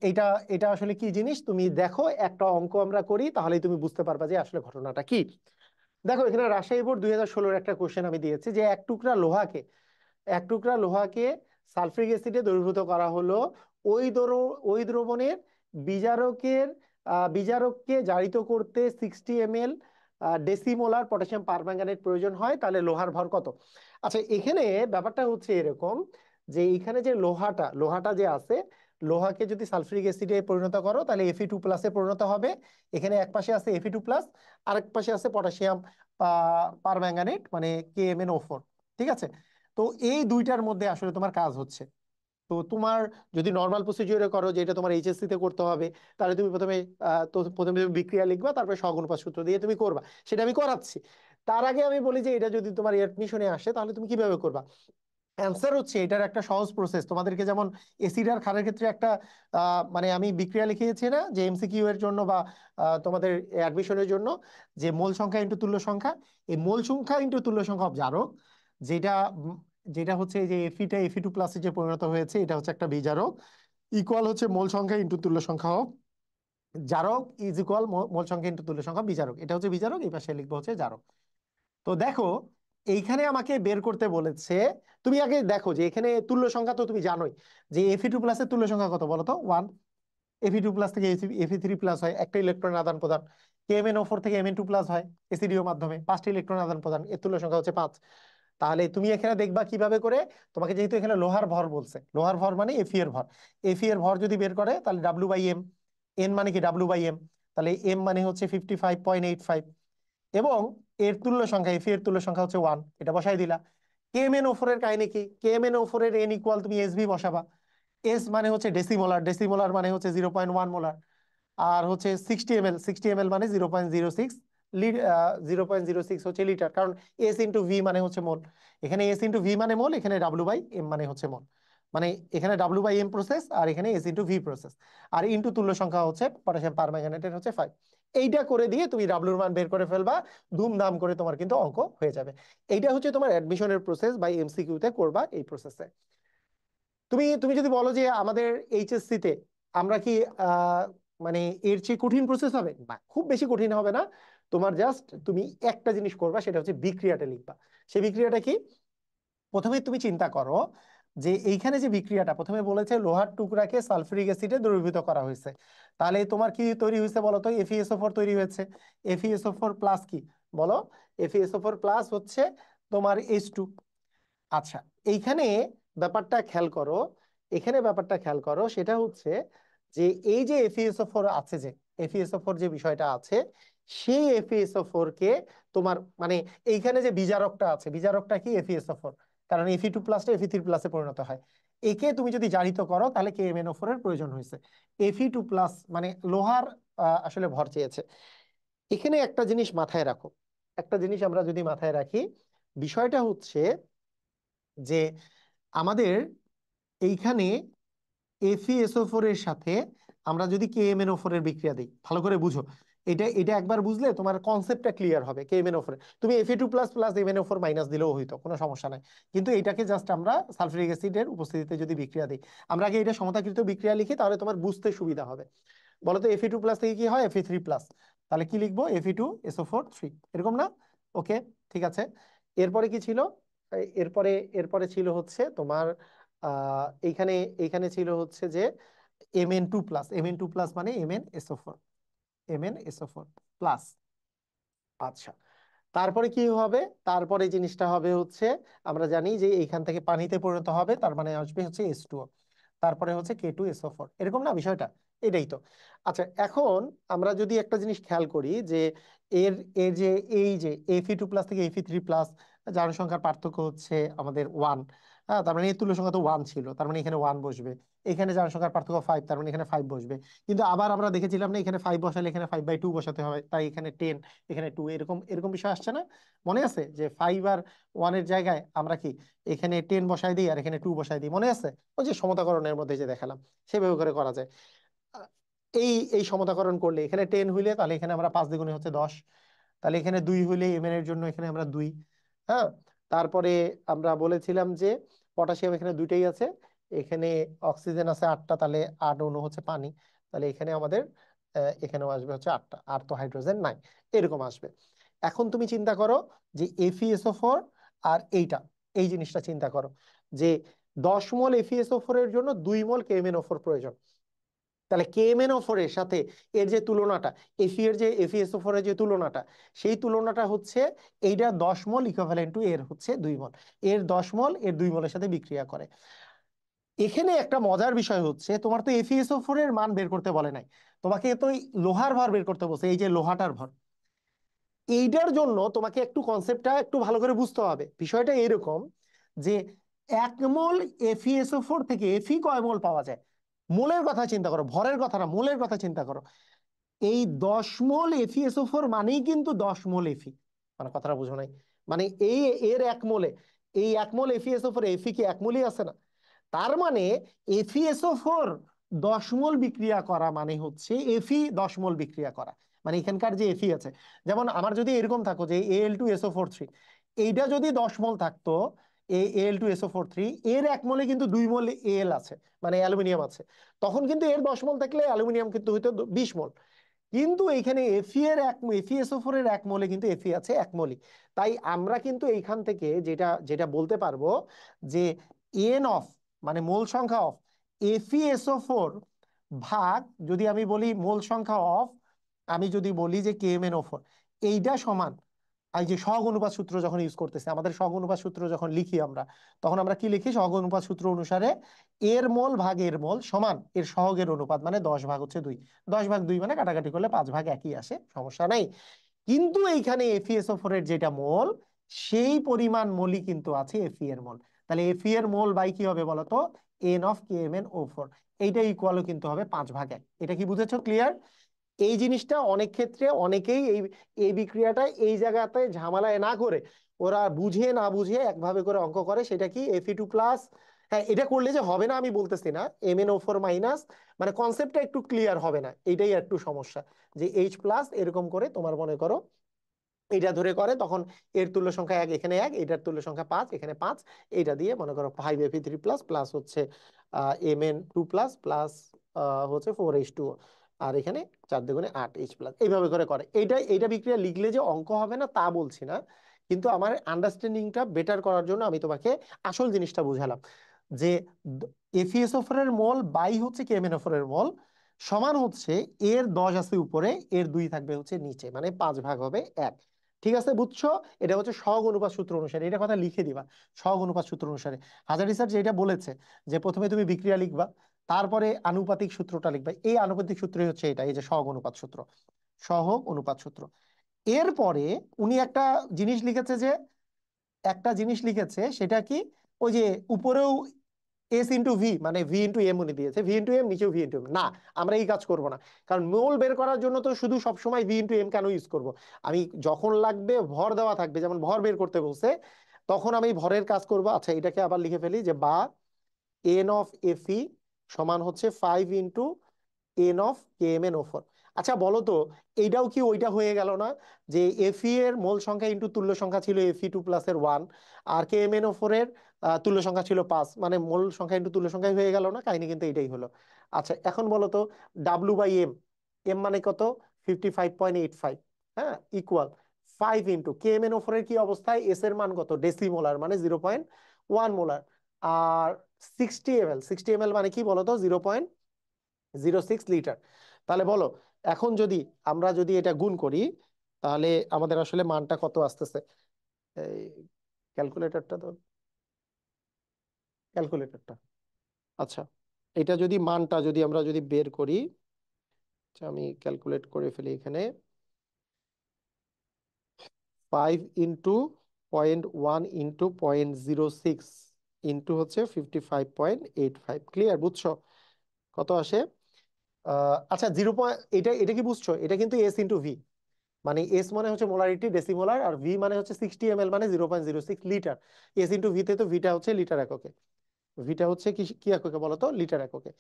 এটা এটা আসলে কি জিনিস, তুমি দেখো একটা অঙ্ক আমরা করি, তাহলেই তুমি বুঝতে পারবা যে আসলে ঘটনাটা কি। দেখো এখানে রাজশাহী বোর্ড 2016-এর একটা কোশ্চেন আমি দিয়েছি যে এক টুকরা লোহাকে সালফিউরিক অ্যাসিডে দ্রবীভূত করা হলো, ওই দ্রবণের বিজারকের বিজারককে জারিত করতে 60 ml ডেসিমোলার পটাশিয়াম পারম্যাঙ্গানেট প্রয়োজন হয়, তাহলে লোহার ভর কত। আচ্ছা, এখানে ব্যাপারটা হচ্ছে এরকম যে এখানে যে লোহাটা লোহাটা যে আছে, লোহাকে যদি সালফিউরিক অ্যাসিডে পরিণত করো তাহলে Fe2+ পরিণত হবে। এখানে এক পাশে আছে Fe2+, আরেক পাশে আছে পটাশিয়াম পারম্যাঙ্গানেট মানে KMnO4। ঠিক আছে, তো এই দুইটার মধ্যে আসলে তোমার কাজ হচ্ছে। তো তোমার যদি নর্মাল প্রসিডিওরে করো, যেটা তোমার এইচএসসি তে করতে হবে, তাহলে তুমি প্রথমে তুমি বিক্রিয়া লিখবা, তারপরে সহগুণপাত সূত্র দিয়ে তুমি করবা, সেটা আমি করাচ্ছি। তার আগে আমি বলি যে এটা যদি তোমার এডমিশনে আসে তাহলে তুমি কিভাবে করবা। অ্যান্সার হচ্ছে এটার একটা সহজ প্রসেস। তোমাদেরকে যেমন এসিড আর ক্ষারের ক্ষেত্রে একটা মানে আমি বিক্রিয়া লিখিয়েছি না যে এমসিকিউ এর জন্য বা তোমাদের অ্যাডমিশনের জন্য, যে মোল সংখ্যা ইন্টু তুল্য সংখ্যা, এই মোল সংখ্যা ইন্টু তুল্য সংখ্যা অফ জারক, যেটা যেটা হচ্ছে এই যে এফিটা Fe2+ যে পরিণত হয়েছে, এটা হচ্ছে একটা বিজারক, ইকুয়াল হচ্ছে মোল সংখ্যা ইন্টু তুল্য সংখ্যা অফ জারক ইজ ইকুয়াল মোল সংখ্যা ইন্টু তুল্য সংখ্যা বিজারক। এটা হচ্ছে বিজারক, এই পাশে লিখবো হচ্ছে জারক। তো দেখো এইখানে আমাকে বের করতে বলেছে, তুমি আগে দেখো যে এখানে তুল্য সংখ্যা তো তুমি জানোই যে Fe2+ এর তুল্য সংখ্যা কত বলো তো, 1। Fe2+ থেকে Fe3+ হয়, একটা ইলেকট্রন আদান প্রদান। KMnO4 থেকে Mn2+ হয় এসিডিও মাধ্যমে, 5টা ইলেকট্রন আদান প্রদান, এর তুল্য সংখ্যা হচ্ছে 5। তাহলে তুমি এখানে দেখবা কিভাবে করে, তোমাকে যেহেতু এখানে লোহার ভর বলছে, লোহার ভর মানে Fe এর ভর, Fe এর ভর যদি বের করে তাহলে W/M, N মানে কি W/M, তাহলে M মানে হচ্ছে 55.85, এবং এর তুল্য সংখ্যা Fe এর তুল্য সংখ্যা হচ্ছে 1, এটা বসাই দিলা। KMnO4 এর কাহিনী কি, KMnO4 এর N ইকুয়াল তুমি SV বসাবা, এস মানে হচ্ছে ডেসিমোলার, ডেসিমোলার মানে হচ্ছে 0.1 মোলার, আর হচ্ছে 60 ml, 60 ml মানে 0.06 0.06 হচ্ছে লিটার, কারণ এস ইন্টু ভি মানে হচ্ছে মোল। এখানে এস ইন্টু ভি মানে মোল, এখানে ডাব্লিউ বাই এম মানে হচ্ছে মোল। মানে এখানে ডাব্লিউ বাই এম প্রসেস, আর এখানে এস ইন্টু ভি প্রসেস, আর ইন্টু তুল্য সংখ্যা হচ্ছে পটাশিয়াম পারম্যাঙ্গানেটের হচ্ছে 5। এইটা করে দিয়ে তুমি ডাব্লিউর মান বের করে ফেলবা, ধুমধাম করে তোমার কিন্তু অঙ্ক হয়ে যাবে। এইটা হচ্ছে তোমার অ্যাডমিশনের প্রসেস বাই এমসিকিউতে করবা এই প্রসেসে। তুমি তুমি যদি বলো যে আমাদের এইচএসসি তে আমরা কি আহ, মানে এর চেয়ে কঠিন প্রসেস হবে না, খুব বেশি কঠিন হবে না। তোমার জাস্ট তুমি একটা জিনিস করবা, সেটা হচ্ছে বিক্রিয়াটা লিখবা। সেই বিক্রিয়াটা কি? প্রথমে তুমি চিন্তা করো যে এইখানে যে বিক্রিয়াটা প্রথমে বলেছে লোহার টুকরাকে সালফিউরিক অ্যাসিডে দ্রবীভূত করা হয়েছে, তাহলে তোমার কি তৈরি হয়েছে বলো তো? এফিএসও4 তৈরি হয়েছে। এফিএসও4 প্লাস কি বলো? এফিএসও4 প্লাস হচ্ছে তোমার H2। আচ্ছা, এইখানে ব্যাপারটা খেয়াল করো, এখানে ব্যাপারটা খেয়াল করো, সেটা হচ্ছে যে এই যে এফিএসও4 আছে, যে এফিএসও4 যে বিষয়টা আছে, সেই এফিএসও4 কে তোমার মানে এইখানে যে বিজারকটা আছে, বিজারকটা কি? এফিএসও4, কারণ Fe2 প্লাসটা Fe3 প্লাসে পরিণত হয়। একে তুমি যদি জারিত করো তাহলে KMnO4 এর প্রয়োজন হয়েছে। Fe2 প্লাস মানে লোহার আসলে ভর চেয়েছে। এখানে একটা জিনিস মাথায় রাখো, একটা জিনিস আমরা যদি মাথায় রাখি, বিষয়টা হচ্ছে যে আমাদের এইখানে এফিএসও4 এর সাথে আমরা যদি KMnO4 এর বিক্রিয়া দিই, ভালো করে বুঝো, এটা এটা একবার বুঝলে তোমার কনসেপ্টটা ক্লিয়ার হবে। KMnO4 তুমি Fe2 plus plus MnO4 minus দিলেও হইতো, কোনো সমস্যা নাই। কিন্তু এটাকে জাস্ট আমরা সালফিউরিক অ্যাসিডের উপস্থিতিতে যদি বিক্রিয়া দিই, আমরা আগে এটা সমতাকৃত বিক্রিয়া লিখি, তাহলে তোমার বুঝতে সুবিধা হবে। বলতো Fe2 প্লাস থেকে কি হয়? Fe3 plus. তাহলে কি লিখবো? Fe2SO4 3, এরকম না? ওকে, ঠিক আছে। এরপরে কি ছিল? এরপরে এরপরে ছিল হচ্ছে তোমার এইখানে এইখানে ছিল হচ্ছে যে Mn2 প্লাস, Mn2 প্লাস মানে MnSO4, MnSO4 প্লাস। আচ্ছা, তারপরে কি হবে? তারপরে জিনিসটা হবে হচ্ছে আমরা জানি যে এইখান থেকে পানিতে পরিণত হবে, তার মানে আসবে হচ্ছে H2O, তারপরে হচ্ছে K2SO4, এরকম না বিষয়টা? এটাই তো। আচ্ছা, এখন আমরা যদি একটা জিনিস খেয়াল করি যে এর এর যে এই যে Fe2 প্লাস থেকে Fe3 প্লাস জারণ সংখ্যার পার্থক্য হচ্ছে আমাদের 1। হ্যাঁ, তার মানে এই তুল্য সংখ্যা তো 1 ছিল, তার মানে এখানে 1 বসবে। এখানে জারণ সংখ্যার পার্থক্য 5, তার মানে এখানে 5 বসবে। কিন্তু আবার আমরা দেখেছিলাম না, এখানে 5 বসালে এখানে 5/2 বসাতে হয়, তাই এখানে 10, এখানে 2, এরকম এরকম বিষয় আসছে না? মনে আছে যে 5 আর 1 এর জায়গায় আমরা কি এখানে 10 বসাই দিই আর এখানে 2 বসাই দিই, মনে আছে? ওই যে সমতাকরণের মধ্যে যে দেখালাম, সেভাবে করে করা যায়। আহ, এই এই সমতাকরণ করলে এখানে 10 হইলে তাহলে এখানে আমরা 5 দ্বিগুণে হচ্ছে 10, তাহলে এখানে 2 হইলে এম এর জন্য এখানে আমরা 2। হ্যাঁ, তারপরে আমরা বলেছিলাম যে পটাশিয়াম এখানে দুইটাই আছে, এখানে অক্সিজেন আছে 8টা, তাহলে 8 অণু হচ্ছে পানি, তাহলে এখানে আমাদের এখানেও আসবে হচ্ছে 8টা, আর তো হাইড্রোজেন নাই, এরকম আসবে। এখন তুমি চিন্তা করো যে এফিএসও4 আর এইটা, এই জিনিসটা চিন্তা করো যে 10 মোল এফিএসও4 এর জন্য 2 মোল KMnO4 প্রয়োজন। তাহলে KMnO4 এর সাথে এর যে তুলনাটা, এর যে এফিএসও4 এর যে তুলনাটা, সেই তুলনাটা হচ্ছে এইটা 10 মোল ইকুইভ্যালেন্ট টু এর হচ্ছে 2 মোল। এর 10 মোল এর 2 মোলের সাথে বিক্রিয়া করে। এখানে একটা মজার বিষয় হচ্ছে তোমার তো এফিএসও4 এর মান বের করতে বলে নাই, তোমাকে তো এই লোহার ভর বের করতে বলছে, এই যে লোহাটার ভর। এইটার জন্য তোমাকে একটু কনসেপ্টটা একটু ভালো করে বুঝতে হবে। বিষয়টা এরকম যে 1 মোল এফিএসও4 থেকে এফি কয় মোল পাওয়া যায়? মোলের কথা চিন্তা করো, ভরের কথা না, মোলের কথা চিন্তা করো। এই 10 মোল এফিএসও4 মানেই কিন্তু 10 মোল এফি, মানে কথাটা বুঝো নাই? মানে এই এর 1 মোলে, এই 1 মোল এফিএসও4 এফি কি 1 মোলই আছে না? তার মানে এফিএসও4 10 মোল বিক্রিয়া করা মানে হচ্ছে এফি 10 মোল বিক্রিয়া করা, মানে এখানকার যে এফি আছে, যেমন আমার যদি এরকম থাকো যে Al2SO4 3, এইটা যদি 10 মোল থাকতো, Al2SO4 3, এর 1 মোলে কিন্তু 2 মোল এল আছে, মানে অ্যালুমিনিয়াম আছে, তখন কিন্তু এর 10 মোল থাকলে অ্যালুমিনিয়াম কিন্তু হইতো 20 মোল। কিন্তু এইখানে এফিএসও4 এর 1 মোলে কিন্তু এফি আছে 1 মোলই। তাই আমরা কিন্তু এইখান থেকে যেটা যেটা বলতে পারবো যে এন অফ মানে মোল সংখ্যা অফ এফিএসও4 ভাগ, যদি আমি বলি মোল সংখ্যা অফ, আমি যদি বলি যে KMnO4, এইটা সমান এই যে সহগ অনুপাত সূত্র যখন ইউজ করতেছে, আমাদের সহগ অনুপাত সূত্র যখন লিখি আমরা, তখন আমরা কি লিখি? সহগ অনুপাত সূত্র অনুসারে এর মোল ভাগ এর মোল সমান এর সহগের অনুপাত, মানে 10 ভাগ হচ্ছে 2। 10 ভাগ 2 মানে কাটাকাটি করলে 5 ভাগ একই আসে, সমস্যা নাই। কিন্তু এইখানে এফিএসও4 এর যেটা মোল, সেই পরিমাণ মোলই কিন্তু আছে এফি এর মোল। তাহলে এফি এর মোল বাই কি হবে বলতো? এন অফ KMnO4, এইটা ইকুয়ালও কিন্তু হবে 5/1। এটা কি বুঝেছো? ক্লিয়ার? এই জিনিসটা অনেক ক্ষেত্রে অনেকেই এই এই বিক্রিয়াটা এই জায়গাতে ঝামেলায় না করে ওরা বুঝে না বুঝে একভাবে করে অঙ্ক করে, সেটা কি Fe2+। হ্যাঁ, এটা করলে যে হবে না আমি বলতেছি না, MnO4- মানে কনসেপ্টটা একটু ক্লিয়ার হবে না, এইটাই একটু সমস্যা। যে H+ এরকম করে তোমার মনে করো এটা ধরে করে, তখন এর তুল্য সংখ্যা 1 এখানে 1, এটার তুল্য সংখ্যা 5 এখানে 5, এইটা দিয়ে মনে করো 5Fe3+ প্লাস হচ্ছে Mn2+ প্লাস হচ্ছে 4H2, আর এখানে 4 দুগুণে 8H+, এইভাবে করে করে। এইটা বিক্রিয়া লিখলে যে অঙ্ক হবে না তা বলছি না, কিন্তু আমার আন্ডারস্ট্যান্ডিংটা বেটার করার জন্য আমি তোমাকে আসল জিনিসটা বুঝালাম যে FeSO4 এর মোল বাই হচ্ছে KMnO4 এর মোল সমান হচ্ছে এর 10 আছে উপরে, এর 2 থাকবে হচ্ছে নিচে, মানে 5 ভাগ হবে 1। ঠিক আছে, বুঝছো? এটা হচ্ছে সহগ অনুপাত সূত্র অনুসারে, এটা কথা লিখে দিবা। সহগ অনুপাত সূত্র অনুসারে হাজারি স্যার যেটা বলেছে যে প্রথমে তুমি বিক্রিয়া লিখবা, তারপরে আনুপাতিক সূত্রটা লিখবা। এই আনুপাতিক সূত্রই হচ্ছে এটা, এই যে সহগ অনুপাত সূত্র, সহগ অনুপাত সূত্র। এরপরে উনি একটা জিনিস লিখেছে, সেটা কি, ওই যে উপরেও S × V, মানে V × M উনি দিয়েছে, V × M, নিচেও V × M না। আমরা এই কাজ করব না, কারণ মোল বের করার জন্য তো শুধু সবসময় V × M কেন ইউজ করব? আমি যখন লাগবে ভর দেওয়া থাকবে, যেমন ভর বের করতে বলছে, তখন আমি ভরের কাজ করব। আচ্ছা, এটাকে আবার লিখে ফেলি যে বা N(Fe) সমান হচ্ছে 5 × N(KMnO4)। আচ্ছা বলো তো, এইটাও কি ওইটা হয়ে গেল না যে Fe এর মোল সংখ্যা ইন্টু তুল্য সংখ্যা ছিল Fe2+ এর 1, আর KMnO4 এর তুল্য সংখ্যা ছিল 5, মানে মোল সংখ্যা ইন্টু তুল্য সংখ্যাই হয়ে গেল না? কাহিনী কিন্তু এটাই হলো। আচ্ছা এখন বলো তো, W/M, M মানে কত, 55.85, হ্যাঁ, ইকুয়াল 5 × KMnO4 এর কি অবস্থায়, এস এর মান কত, ডেসিমোলার, মানে 0.1 মোলার। আর 60 ml, 60 ml মানে কি বলতো, 0.06 লিটার। তাহলে বলো, এখন যদি আমরা যদি এটা গুণ করি, তাহলে আমাদের আসলে মানটা কত আসতেছে? এই ক্যালকুলেটরটা তো, ক্যালকুলেটরটা, আচ্ছা, এটা যদি মানটা যদি আমরা যদি বের করি, আচ্ছা আমি ক্যালকুলেট করে ফেলি এখানে, 5 × 0.1 × 0.06 ইন্টু হচ্ছে 55.85, ক্লিয়ার? বুঝছো কত আসে? আচ্ছা, এটা এটা কি বুঝছো? এটা কিন্তু S × V, মানে এস মানে হচ্ছে মোলারিটি ডেসিমোলার, আর ভি মানে হচ্ছে 60 ml, মানে 0.06 লিটার। S × V তে তো ভিটা হচ্ছে লিটার এককে, ভিটা হচ্ছে কি কি এককে বলো তো, লিটার এককে।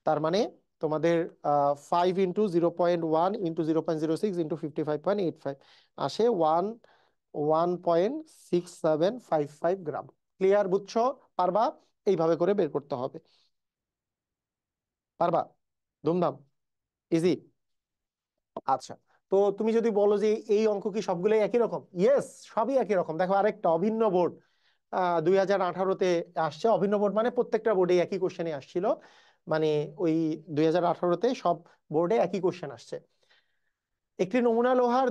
তার মানে তোমাদের 5 × 0.1 × 0.06 × 55.85 আসে 1.6755 গ্রাম। ক্লিয়ার? বুঝছো? পারবা? এইভাবে করে বের করতে হবে, পারবা? ধুমধাম, ইজি। আচ্ছা, তো তুমি যদি বলো যে এই অঙ্ক কি সবগুলোই একই রকম, ইয়েস, সবই একই রকম। দেখো আরেকটা অভিন্ন বোর্ড 2018-তে আসছে। অভিন্ন বোর্ড মানে প্রত্যেকটা বোর্ডে একই কোশ্চেনই আসছিল, মানে ওই 2018-তে সব বোর্ডে একই কোশ্চেন আসছে। একটি নমুনা লোহার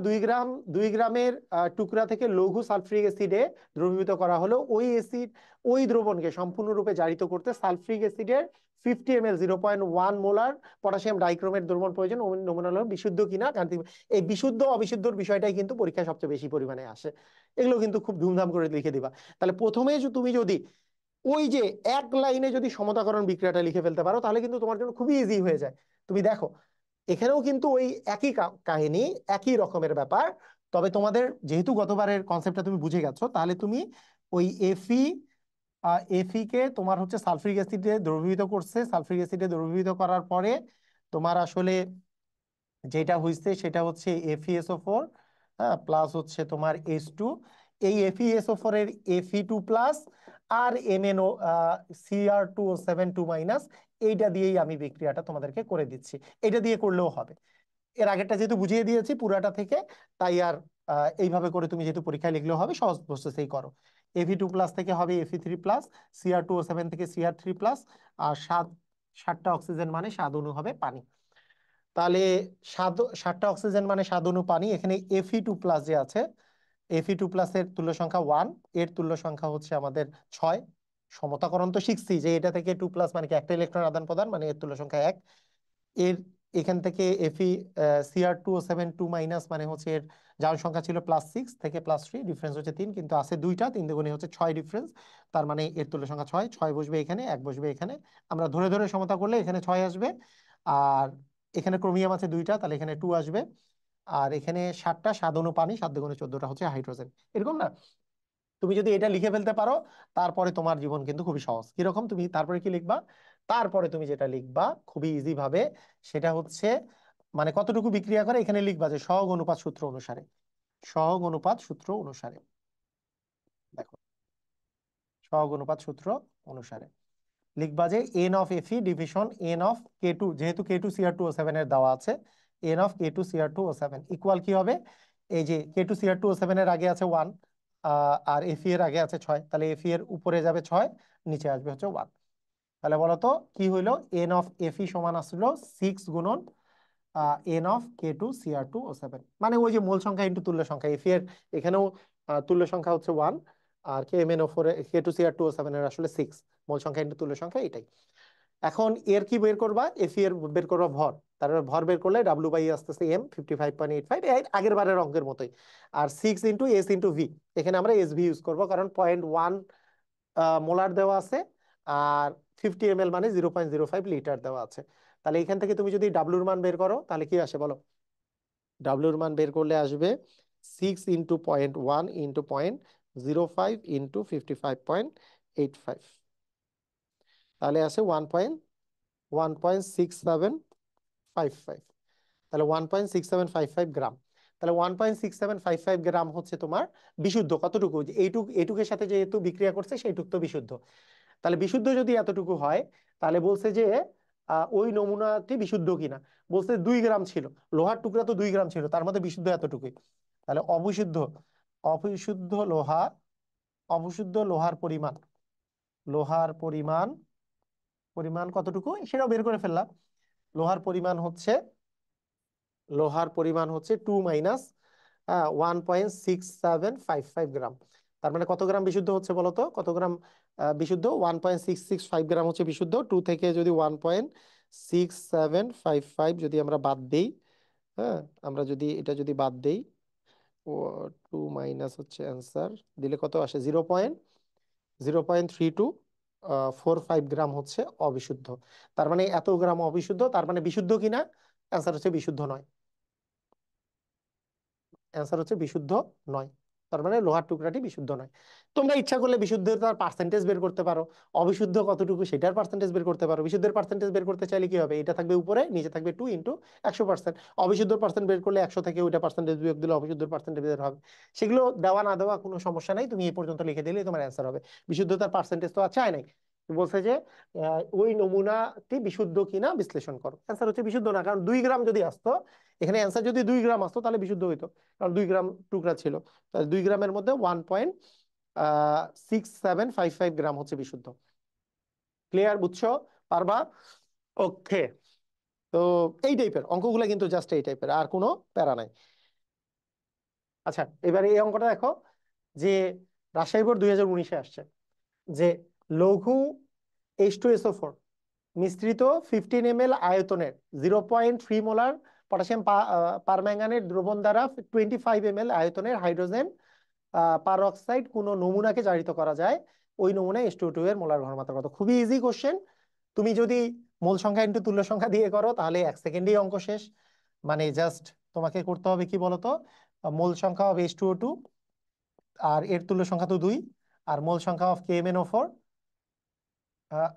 2 গ্রামের টুকরা থেকে লঘু সালফ্রিক অ্যাসিডে দ্রবীভূত করা হলো। ওই দ্রবণকে সম্পূর্ণরূপে জারিত করতে সালফ্রিক অ্যাসিডের 50 ml 0.1 মোলার পটাশিয়াম ডাইক্রোমেট দ্রবণ প্রয়োজন। ওই নমুনা লোহা বিশুদ্ধ কিনা জানতে হবে। এই বিশুদ্ধ অবিশুদ্ধর বিষয়টাই কিন্তু পরীক্ষায় সবচেয়ে বেশি পরিমাণে আসে। এগুলো কিন্তু খুব ধুমধাম করে লিখে দিবা। তাহলে প্রথমে তুমি যদি ওই যে এক লাইনে যদি সমতাকরণ বিক্রিয়াটা লিখে ফেলতে পারো, তাহলে কিন্তু তোমার জন্য খুবই ইজি হয়ে যায়। তুমি দেখো, এখানেও কিন্তু ওই একই কাহিনী, একই রকমের ব্যাপার। তবে তোমাদের যেহেতু গতবারের কনসেপ্টটা তুমি বুঝে গেছো, তাহলে তুমি ওই এফি কে তোমার হচ্ছে সালফ্রিক অ্যাসিডে দ্রবীভূত করছে, সালফ্রিক অ্যাসিডে দ্রবীভূত করার পরে তোমার আসলে যেটা হয়েছে সেটা হচ্ছে FeSO4, হ্যাঁ, প্লাস হচ্ছে তোমার H2। এই FeSO4 এর Fe2+, আর MnO Cr2O7 2-, এইটা দিয়েই আমি বিক্রিয়াটা তোমাদেরকে করে দিচ্ছি। এটা দিয়ে করলেও হবে। এর আগেরটা যেহেতু বুঝিয়ে দিয়েছি পুরাটা থেকে, তাই আর এইভাবে করে তুমি যেহেতু পরীক্ষায় লিখলেও হবে, সহজ প্রসেসেই করো। Fe2+ থেকে হবে Fe3+, Cr2O7 থেকে Cr3+, আর 7টা অক্সিজেন মানে 7 অণু হবে পানি। তাহলে 7টা অক্সিজেন মানে 7 অণু পানি। এখানে Fe2+ যে আছে, Fe2+ এর তুল্য সংখ্যা 1, এর তুল্য সংখ্যা হচ্ছে আমাদের 6। সমতাকরণ তো শিখছি যে এটা থেকে 2+ মানে কি একটা ইলেকট্রন আদান প্রদান, মানে এর তুল্য সংখ্যা 1। এর এখান থেকে Cr2O7 2- মানে হচ্ছে এর জারণ সংখ্যা ছিল +6 থেকে +3, ডিফারেন্স হচ্ছে 3, কিন্তু আছে 2টা, 3 দুগুণে হচ্ছে 6 ডিফারেন্স। তার মানে এর তুল্য সংখ্যা 6, 6 বসবে এখানে, 1 বসবে এখানে। আমরা ধরে ধরে সমতা করলে এখানে 6 আসবে। আর এখানে ক্রোমিয়াম আছে 2টা, তাহলে এখানে 2 আসবে। আর এখানে 7টা, 7 অণু পানি, 7 দুগুণে 14টা হচ্ছে হাইড্রোজেন। এরকম না? তুমি যদি এটা লিখে ফেলতে পারো, তারপরে তোমার জীবন কিন্তু খুবই সহজ। কিরকম? তুমি তারপরে কি লিখবা? তারপরে তুমি যেটা লিখবা খুবই ইজি ভাবে, সেটা হচ্ছে মানে কতটুকু বিক্রিয়া করে এখানে লিখবা যে সহগ অনুপাত সূত্র অনুসারে। সহগ অনুপাত সূত্র অনুসারে, দেখো, সহগ অনুপাত সূত্র অনুসারে লিখবা যে এন অফ এফি division n of k two, যেহেতু K2Cr2O7 এর দেওয়া আছে, এন অফ K2Cr2O7 ইকুয়াল কি হবে? এই যে K2Cr2O7 এর আগে আছে 1, আর এফি এর আগে আছে 6, তাহলে এফি এর উপরে যাবে 6, নিচে আসবে হচ্ছে 1। তাহলে বলো তো কি হইলো? এন অফ এফি সমান আসলো 6 গুণন এন অফ K2Cr2O7, মানে ওই যে মোল সংখ্যা ইন্টু তুল্য সংখ্যা। এফি এর এখানেও তুল্য সংখ্যা হচ্ছে 1, আর KMnO4 K2Cr2O7 এর আসলে 6, মোল সংখ্যা ইন্টু তুল্য সংখ্যা এটাই। এখন এর কি বের করবা? এফি এর বের করবা ভর। তারপরে ভর বের করলে ডাব্লিউ বাই আসতেছে এম 55.85, আগের বারের অঙ্কের মতোই। আর 6 ইন্টু এস ইন্টু ভি, এখানে আমরা এস ভি ইউজ করবো কারণ 0.1 মোলার দেওয়া আছে, আর 50 ml মানে 0.05 লিটার দেওয়া আছে। তাহলে এখান থেকে তুমি যদি ডাব্লুর মান বের করো তাহলে কি আসে বলো? ডাব্লুর মান বের করলে আসবে 6 ইন্টু 0.1 ইন্টু 0.05 ইন্টু 55.85, তাহলে আসে 1.6755, তাহলে 1.6755 গ্রাম। তাহলে 1.6755 গ্রাম হচ্ছে তোমার বিশুদ্ধ। কতটুকু? যে এইটুক, এইটুকের সাথে যেহেতু বিক্রিয়া করছে সেইটুক তো বিশুদ্ধ। তাহলে বিশুদ্ধ যদি এতটুকু হয়, তাহলে বলছে যে ওই নমুনাটি বিশুদ্ধ কিনা। বলছে 2 গ্রাম ছিল, লোহার টুকরা তো 2 গ্রাম ছিল, তার মধ্যে বিশুদ্ধ এতটুকুই। তাহলে অবিশুদ্ধ, অবিশুদ্ধ লোহা, অবিশুদ্ধ লোহার পরিমাণ, লোহার পরিমাণ, পরিমাণ কতটুকু সেটাও বের করে ফেললাম। লোহার পরিমাণ হচ্ছে, লোহার পরিমাণ হচ্ছে 2 মাইনাস 1.6755 গ্রাম। তার মানে কত গ্রাম বিশুদ্ধ হচ্ছে বলতো? কত গ্রাম বিশুদ্ধ? 1.665 গ্রাম হচ্ছে বিশুদ্ধ। 2 থেকে যদি 1.6755 যদি আমরা বাদ দেই, হ্যাঁ, আমরা যদি এটা যদি বাদ দেই, ও 2 মাইনাস হচ্ছে অ্যান্সার দিলে কত আসে? 0.3245 গ্রাম হচ্ছে অবিশুদ্ধ। তার মানে এত গ্রাম অবিশুদ্ধ, তার মানে বিশুদ্ধ কিনা? অ্যান্সার হচ্ছে বিশুদ্ধ নয়। অ্যান্সার হচ্ছে বিশুদ্ধ নয়। তার মানে লোহার টুকরাটি বিশুদ্ধ নয়। তোমরা ইচ্ছা করলে বিশুদ্ধতার পার্সেন্টেজ বের করতে পারো, অবিশুদ্ধ কতটুকু সেটার পার্সেন্টেজ বের করতে পারো। বিশুদ্ধের পার্সেন্টেজ বের করতে চাইলে কি হবে? এটা থাকবে উপরে, নিচে থাকবে 2 ইন্টু 100%। অবিশুদ্ধ পার্সেন্ট বের করলে 100 থেকে ওইটা পার্সেন্টেজ বিয়োগ দিলে অবিশুদ্ধ পার্সেন্টেজ বের হবে। সেগুলো দেওয়া না দেওয়া কোনো সমস্যা নাই, তুমি এই পর্যন্ত লিখে দিলেই তোমার অ্যান্সার হবে। বিশুদ্ধতার পার্সেন্টেজ তো চাই নাই, বলছে যে ওই নমুনাটি বিশুদ্ধ কিনা বিশ্লেষণ করো। অ্যান্সার হচ্ছে বিশুদ্ধ না, কারণ 2 গ্রাম যদি আসতো এখানে, অ্যান্সার যদি 2 গ্রাম আসতো তাহলে বিশুদ্ধ হইতো, কারণ 2 গ্রাম টুকরা ছিল। তাহলে 2 গ্রামের মধ্যে 1.6755 গ্রাম হচ্ছে বিশুদ্ধ। ক্লিয়ার? বুঝছো? পারবা? ওকে। তো এই টাইপের অঙ্কগুলো কিন্তু জাস্ট এই টাইপের, আর কোনো প্যারা নাই। আচ্ছা, এবারে এই অঙ্কটা দেখো, যে রাজশাহী বোর্ড 2019-এ আসছে যে লঘু H2SO4 মিশ্রিত 15 ml আয়তনের 0.3 মোলার পটাশিয়াম পারম্যাঙ্গানেট দ্রবণ দ্বারা 25 ml আয়তনের হাইড্রোজেন পারঅক্সাইড কোনো নমুনাকে জারিত করা যায়, ওই নমুনায় H2O2 এর মোলার ঘনমাত্রা কত? খুবই ইজি কোশ্চেন। তুমি যদি মোল সংখ্যা ইন্টু তুল্য সংখ্যা দিয়ে করো তাহলে 1 সেকেন্ডেই অঙ্ক শেষ। মানে জাস্ট তোমাকে করতে হবে কি বলতো? মোল সংখ্যা অফ H2O2 আর এর তুল্য সংখ্যা তো 2, আর মোল সংখ্যা অফ KMnO4,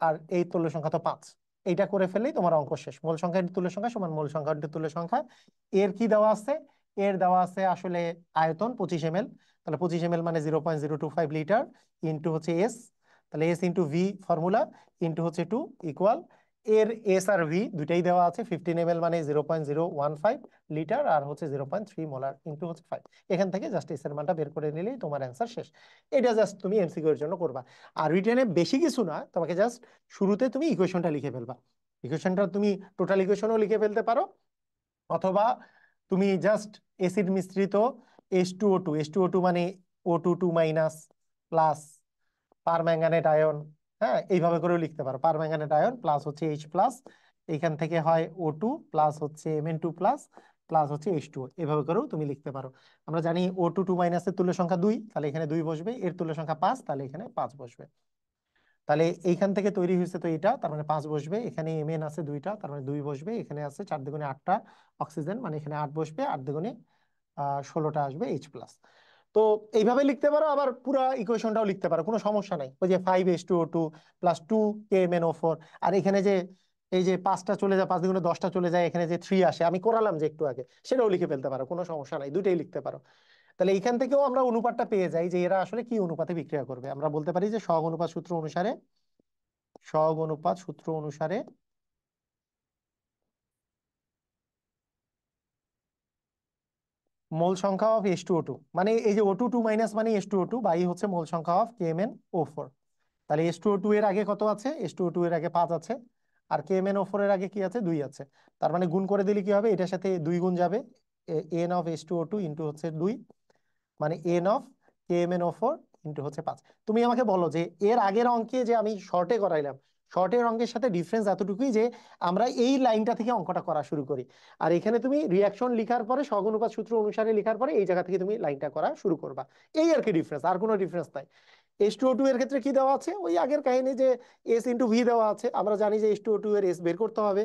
আর এই তুল্য সংখ্যা তো 5। এইটা করে ফেললেই তোমার অঙ্ক শেষ। মোল সংখ্যা ইন্টু তুল্য সংখ্যা সমান মোল সংখ্যা ইন্টু তুল্য সংখ্যা। এর কি দেওয়া আছে? এর দেওয়া আছে আসলে আয়তন 25 ml, তাহলে 25 ml মানে 0.025 লিটার ইন্টু হচ্ছে এস, তাহলে S into V formula into হচ্ছে 2 ইকুয়াল, এর এস আর ভি দুইটাই দেওয়া আছে। 15 ml মানে 0.015 লিটার, আর হচ্ছে 0.3 মোলার ইন্টু হচ্ছে 5। এখান থেকে জাস্ট এস এর মানটা বের করে নিলেই তোমার অ্যান্সার শেষ। এটা জাস্ট তুমি এমসিকিউ এর জন্য করবা। আর রিটেনে বেশি কিছু না, তোমাকে জাস্ট শুরুতে তুমি ইকুয়েশনটা লিখে ফেলবা। ইকুয়েশনটা তুমি টোটাল ইকুয়েশনও লিখে ফেলতে পারো, অথবা তুমি জাস্ট অ্যাসিড মিশ্রিত H2O2, H2O2 মানে O2 2 minus plus permanganate ion, হ্যাঁ, এইভাবে করেও লিখতে পারো। পারম্যাঙ্গানেট আয়ন প্লাস হচ্ছে H প্লাস, এখান থেকে হয় O2 প্লাস হচ্ছে Mn2 প্লাস প্লাস হচ্ছে H2O, এভাবে করেও তুমি লিখতে পারো। আমরা জানি O2 2 মাইনাসের তুল্য সংখ্যা 2, তাহলে এখানে 2 বসবে, এর তুল্য সংখ্যা 5, তাহলে এখানে 5 বসবে। তাহলে এইখান থেকে তৈরি হয়েছে তো এটা, তার মানে 5 বসবে, এখানে এমএন আছে দুইটা, তার মানে 2 বসবে, এখানে আছে 4 দুগুণে 8টা অক্সিজেন, মানে এখানে 8 বসবে, 8 দুগুণে 16টা আসবে H+। তো এইভাবে লিখতে পারো, আবার পুরো ইকুয়েশনটাও লিখতে পারো, কোনো সমস্যা নাই। ওই যে 5H2O2 প্লাস 2KMnO4, আর এখানে যে এই যে 5টা চলে যায়, 5 দুগুণে 10টা চলে যায়, এখানে যে 3 আসে, আমি করালাম যে একটু আগে, সেটাও লিখে ফেলতে পারো, কোনো সমস্যা নাই, দুইটাই লিখতে পারো। তাহলে এইখান থেকেও আমরা অনুপাতটা পেয়ে যাই যে এরা আসলে কি অনুপাতে বিক্রিয়া করবে। আমরা বলতে পারি যে সহগ অনুপাত সূত্র অনুসারে, সহগ অনুপাত সূত্র অনুসারে মোল সংখ্যা অফ H2O2, মানে এই যে O2 2 মাইনাস মানে H2O2 বাই হচ্ছে মোল সংখ্যা অফ KMnO4। তাহলে H2O2 এর আগে কত আছে? H2O2 এর আগে 5 আছে, আর KMnO4 এর আগে কি আছে? 2 আছে। তার মানে গুণ করে দিলে কি হবে? এটার সাথে 2 গুণ যাবে, n অফ H2O2 ইন্টু হচ্ছে 2, মানে n অফ KMnO4 ইন্টু হচ্ছে 5। তুমি আমাকে বলো যে এর আগের অঙ্কে যে আমি শর্টে করাইলাম, শর্টের অঙ্কের সাথে ডিফারেন্স এতটুকুই যে আমরা এই লাইনটা থেকে অঙ্কটা করা শুরু করি, আর এখানে তুমি রিয়াকশন লিখার পরে সহগুণানুপাত সূত্র অনুসারে লিখার পরে এই জায়গা থেকে তুমি লাইনটা করা শুরু করবা। এই আর কি ডিফারেন্স, আর কোনো ডিফারেন্স নাই। H2O2 এর ক্ষেত্রে কি দেওয়া আছে? ওই আগের কাহিনী যে S ইন্টু ভি দেওয়া আছে। আমরা জানি যে H2O2 এর এস বের করতে হবে।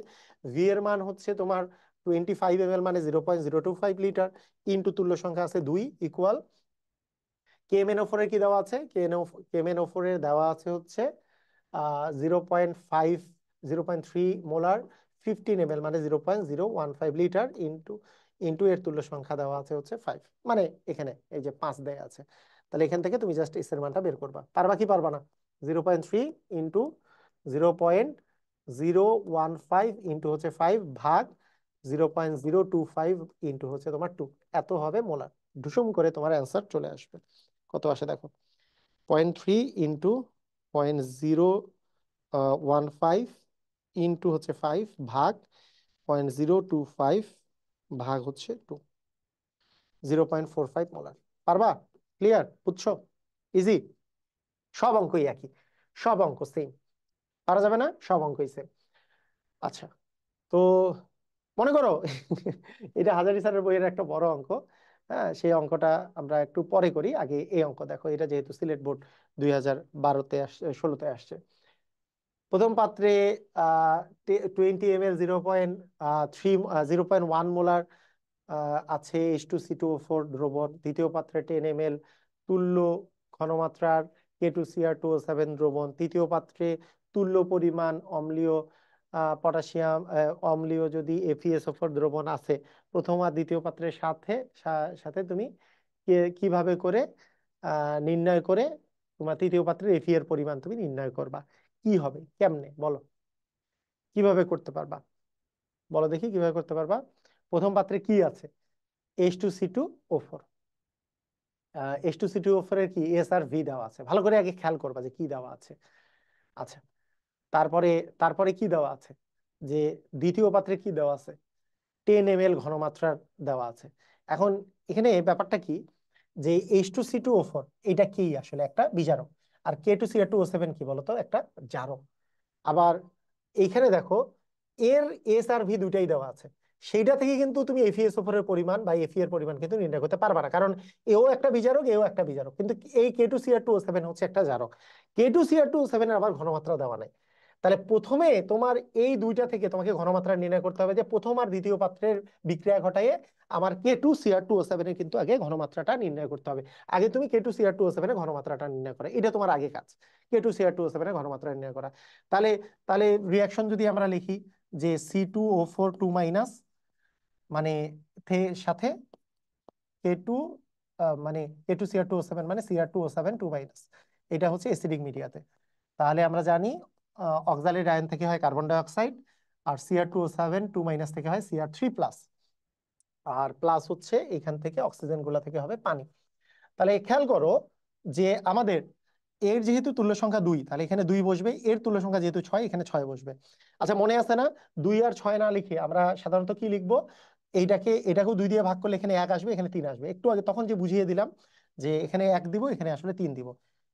ভি এর মান হচ্ছে তোমার 25 ml, মানে 0.025 লিটার, ইন্টু তুল্য সংখ্যা আছে 2 ইকুয়াল KMnO4 এর কি দেওয়া আছে? KMnO4 এর দেওয়া আছে হচ্ছে 0.5, 0.3 মোলার, 15 ml, মানে 0.015 লিটার, ইন্টু ইন্টু এর তুল্য সংখ্যা দেওয়া আছে হচ্ছে 5, মানে এখানে এই যে 5 দেয়া আছে। তাহলে এখান থেকে তুমি জাস্ট এস এর মানটা বের করবা। পারবা কি পারবা না? 0.3 ইন্টু 0.015 ইন্টু হচ্ছে 5 ভাগ 0.025 ইন্টু হচ্ছে তোমার 2, এত হবে মোলার। ঢুসুম করে তোমার অ্যান্সার চলে আসবে। কত আসে দেখো, 0.3 ইন্টু 0.015 ইন্টু হচ্ছে 5 ভাগ 0.025 ভাগ হচ্ছে 2, 0.45 মোলার। পারবা? ক্লিয়ার? বুঝছো? ইজি। সব অঙ্কই একই, সব অঙ্ক সেম, পারা যাবে না, সব অঙ্কই সেম। আচ্ছা, তো মনে করো এটা হাজারি স্যারের বইয়ের একটা বড় অঙ্ক। হ্যাঁ, সেই অঙ্কটা আমরা একটু পরে করি, আগে এই অঙ্ক দেখো। এটা যেহেতু সিলেট বোর্ড 2012-তে আসছে, 16-তে আসছে। প্রথম পাত্রে 20 ml, 0.1 মোলার আছে H2C2O4 দ্রবণ। দ্বিতীয় পাত্রে 10 ml তুল্য ঘনমাত্রার K2Cr2O7 দ্রবণ। তৃতীয় পাত্রে তুল্য পরিমাণ অম্লীয় পটাশিয়াম অম্লীয় যদি FeSO4 দ্রবণ আছে। প্রথম আর দ্বিতীয় পাত্রের সাথে সাথে তুমি কিভাবে করে নির্ণয় করে তোমার তৃতীয় পাত্রের Fe এর পরিমাণ তুমি নির্ণয় করবা। কি হবে, কেমনে বলো, কিভাবে করতে পারবা? বলো দেখি কিভাবে করতে পারবা। প্রথম পাত্রে কি আছে? H2C2O4। H2C2O4 এর কি এস আর ভি দেওয়া আছে, ভালো করে আগে খেয়াল করবা যে কি দেওয়া আছে। আচ্ছা, তারপরে তারপরে কি দেওয়া আছে? যে দ্বিতীয় পাত্রে কি দেওয়া আছে? 10 ml ঘনমাত্রার দেওয়া আছে। এখন এখানে ব্যাপারটা কি, যে H2C2O4 এটা কি আসলে একটা বিজারক, আর K2Cr2O7 কি বলতো? একটা জারক। আবার এইখানে দেখো এর এস আর ভি দুইটাই দেওয়া আছে, সেইটা থেকে কিন্তু তুমি FeSO4 এর পরিমাণ বা Fe এর পরিমাণ কিন্তু নির্ণয় করতে পারবে না, কারণ এও একটা বিজারক, এও একটা বিজারক, কিন্তু এই K2Cr2O7 হচ্ছে একটা জারক। K2Cr2O7 এর আবার ঘনমাত্রা দেওয়া নাই। তাহলে প্রথমে তোমার এই দুইটা থেকে তোমাকে ঘনমাত্রা নির্ণয় করতে হবে, যে প্রথম আর দ্বিতীয় পাত্রের বিক্রিয়া ঘটায় আমার K2Cr2O7 এর কিন্তু আগে ঘনমাত্রাটা নির্ণয় করতে হবে। আগে তুমি K2Cr2O7 এর ঘনমাত্রাটা নির্ণয় করা, এটা তোমার আগে কাজ, K2Cr2O7 এর ঘনমাত্রা নির্ণয় করা। তাহলে তাহলে রিয়াকশন যদি আমরা লিখি যে C2O4 2 মাইনাস, মানে সাথে K2 মানে K2Cr2O7 মানে Cr2O7 2 মাইনাস, এটা হচ্ছে অ্যাসিডিক মিডিয়াতে। তাহলে আমরা জানি অক্সালিক আয়ন থেকে হয় কার্বন ডাই অক্সাইড, আর Cr2O7 2 মাইনাস থেকে হয় Cr3+, আর প্লাস হচ্ছে এখান থেকে অক্সিজেন গুলা থেকে হবে পানি। তাহলে খেয়াল করো যে আমাদের এর যেহেতু তুল্য সংখ্যা 2, তাহলে এখানে 2 বসবে, এর তুল্য সংখ্যা যেহেতু 6, এখানে 6 বসবে। আচ্ছা, মনে আছে না 2 আর 6 না লিখে আমরা সাধারণত কি লিখবো? এটাকেও 2 দিয়ে ভাগ করলে এখানে 1 আসবে, এখানে 3 আসবে। একটু আগে তখন যে বুঝিয়ে দিলাম যে এখানে 1 দিব, এখানে আসলে 3 দিব।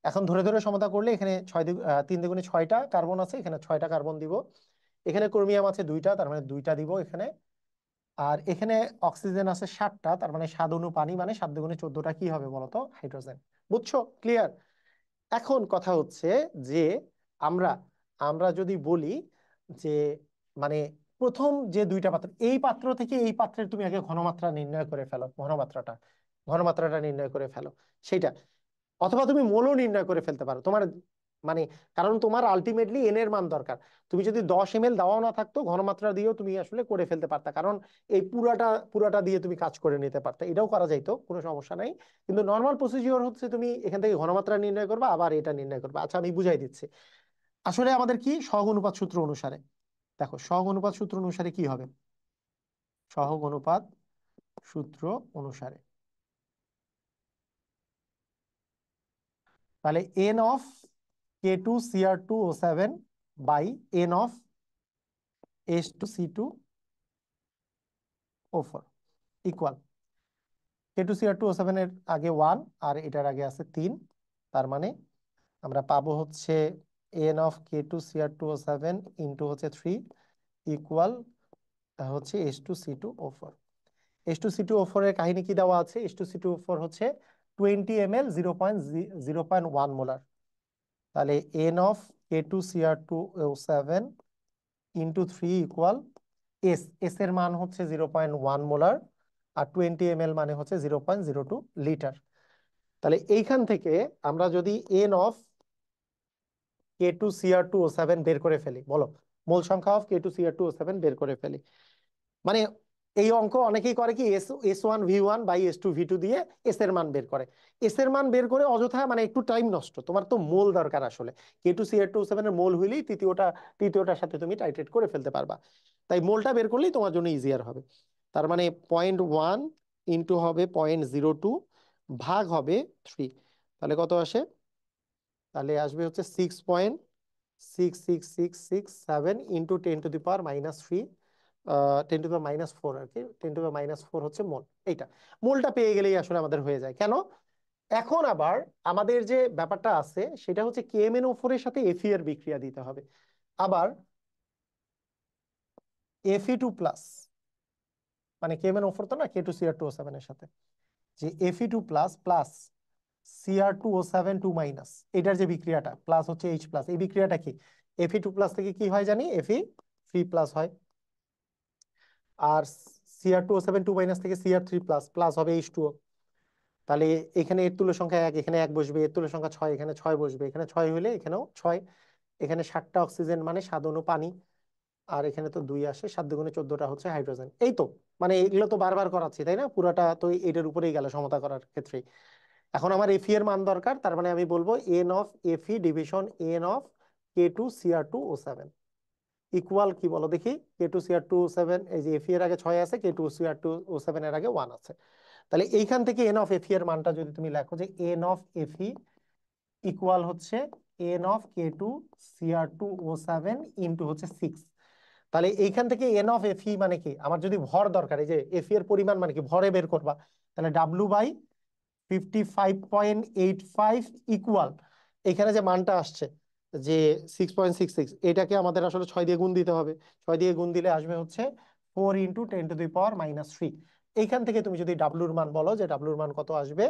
এখন ধরে ধরে সমতা করলে এখানে 3 দ্বিগুণে 6টা কার্বন আছে, এখানে 6টা কার্বন দিব। এখানে ক্রোমিয়াম আছে 2টা, তার মানে 2টা দিব এখানে। আর এখানে অক্সিজেন আছে 7টা, তার মানে 7 অণু পানি, মানে 7 দুগুণে 14টা কি হবে বলতো? হাইড্রোজেন। বুঝছো? ক্লিয়ার? এখন কথা হচ্ছে যে আমরা আমরা যদি বলি যে মানে প্রথম যে দুইটা পাত্র, এই পাত্র থেকে এই পাত্রের তুমি আগে ঘনমাত্রা নির্ণয় করে ফেলো, ঘনমাত্রাটা নির্ণয় করে ফেলো সেটা, অথবা তুমি মোলও নির্ণয় করে ফেলতে পারো তোমার মানে, কারণ তোমার আলটিমেটলি এন এর মান দরকার। তুমি যদি 10 ml দেওয়াও না থাকতো, ঘনমাত্রা দিয়েও তুমি আসলে করে ফেলতে পারতা, কারণ এই পুরাটা পুরাটা দিয়ে তুমি কাজ করে নিতে পারতা, এটাও করা যাইতো, কোনো সমস্যা নাই। কিন্তু নর্মাল প্রসিজিওর হচ্ছে তুমি এখান থেকে ঘনমাত্রা নির্ণয় করবা, আবার এটা নির্ণয় করবা। আচ্ছা আমি বুঝাই দিচ্ছি। আসলে আমাদের কি সহগ অনুপাত সূত্র অনুসারে, দেখো সহগ অনুপাত সূত্র অনুসারে কি হবে, সহগ অনুপাত সূত্র অনুসারে তাহলে N of K2Cr2O7 by N of H2C2O4 equal K2Cr2O7 এর আগে 1 আর এটার আগে আছে 3, তার মানে আমরা পাবো হচ্ছে এন অফ K2Cr2O7 ইন্টু হচ্ছে 3 ইকুয়াল হচ্ছে H2C2O4। H2C2O4 এর কাহিনী কি দেওয়া আছে, H2C2O4 হচ্ছে 20 ml 0.1 মোলার। তাহলে N of K2Cr2O7 into 3 equal S এর মান হচ্ছে 0.1 মোলার, আর 20 ml মানে হচ্ছে 0.02 লিটার। তাহলে এইখান থেকে আমরা যদি এন অফ K2Cr2O7 বের করে ফেলি, বলো মোল সংখ্যা অফ K2Cr2O7 বের করে ফেলি, মানে এই অঙ্ক অনেকেই করে কি S1V1/S2V2 দিয়ে এস এর মান বের করে, এস এর মান বের করে অযথা মানে একটু টাইম নষ্ট, তোমার তো মোল দরকার আসলে। K2Cr2O7 এর মোল হইলেই তৃতীয়টার সাথে তুমি টাইট্রেট করে ফেলতে পারবা, তাই মোলটা বের করলেই তোমার জন্য ইজিয়ার হবে। তার মানে 0.1 ইন্টু হবে 0.02 ভাগ হবে 3, তাহলে কত আসে, তাহলে আসবে হচ্ছে 6.66667 ইন্টু 10⁻³ 10⁻⁴ আর কি, 10⁻⁴ হচ্ছে মোল। এইটা মোলটা পেয়ে গেলেই আসলে আমাদের হয়ে যায়। কেন, এখন আবার আমাদের যে ব্যাপারটা আছে সেটা হচ্ছে KMnO4 এর সাথে Fe এর বিক্রিয়া দিতে হবে। আবার Fe2+ মানে KMnO4 তো না, K2Cr2O7 এর সাথে, যে Fe2+ প্লাস Cr2O7 2 মাইনাস, এটার যে বিক্রিয়াটা প্লাস হচ্ছে H+, এই বিক্রিয়াটা কি, Fe2+ থেকে কি হয় জানি, Fe3+ হয়, আর Cr2O7 2 মাইনাস থেকে Cr3+ প্লাস হবে H2O। তাহলে এখানে এর তুল্য সংখ্যা 1, এখানে 1 বসবে, এর তুল্য সংখ্যা 6, এখানে 6 বসবে, এখানে 6 হলে এখানেও 6, এখানে 7টা অক্সিজেন মানে 7 অণু পানি, আর এখানে তো 2 আসে, 7 দুগুণে 14টা হচ্ছে হাইড্রোজেন। এই তো মানে এগুলো তো বারবার করাচ্ছি তাই না, পুরাটা তো এটার উপরেই গেল সমতা করার ক্ষেত্রে। এখন আমার এফি এর মান দরকার, তার মানে আমি বলবো এন অফ এফি division n of K2Cr2O7 equal কি বলো দেখি, K2Cr2O7 এই যে এফি এর আগে 6 আছে, K2Cr2O7 এর আগে 1 আছে, তাহলে এইখান থেকে এন অফ এফি এর মানটা যদি তুমি লেখো যে এন অফ এফি ইকুয়াল হচ্ছে এন অফ K2Cr2O7 ইন্টু হচ্ছে 6, তাহলে এইখান থেকে এন অফ এফি মানে কি, আমার যদি ভর দরকার, এই যে এফি এর পরিমাণ মানে কি, ভরে বের করবা, তাহলে W/55.85 ইকুয়াল এখানে যে মানটা আসছে যে 6.66, এটাকে আমাদের আসলে 6 দিয়ে গুণ দিতে হবে, 6 দিয়ে গুণ দিলে আসবে হচ্ছে 4 × 10⁻³ এইখান থেকে তুমি যদি ডাব্লুর মান বলো যে ডাব্লুর মান কত আসবে,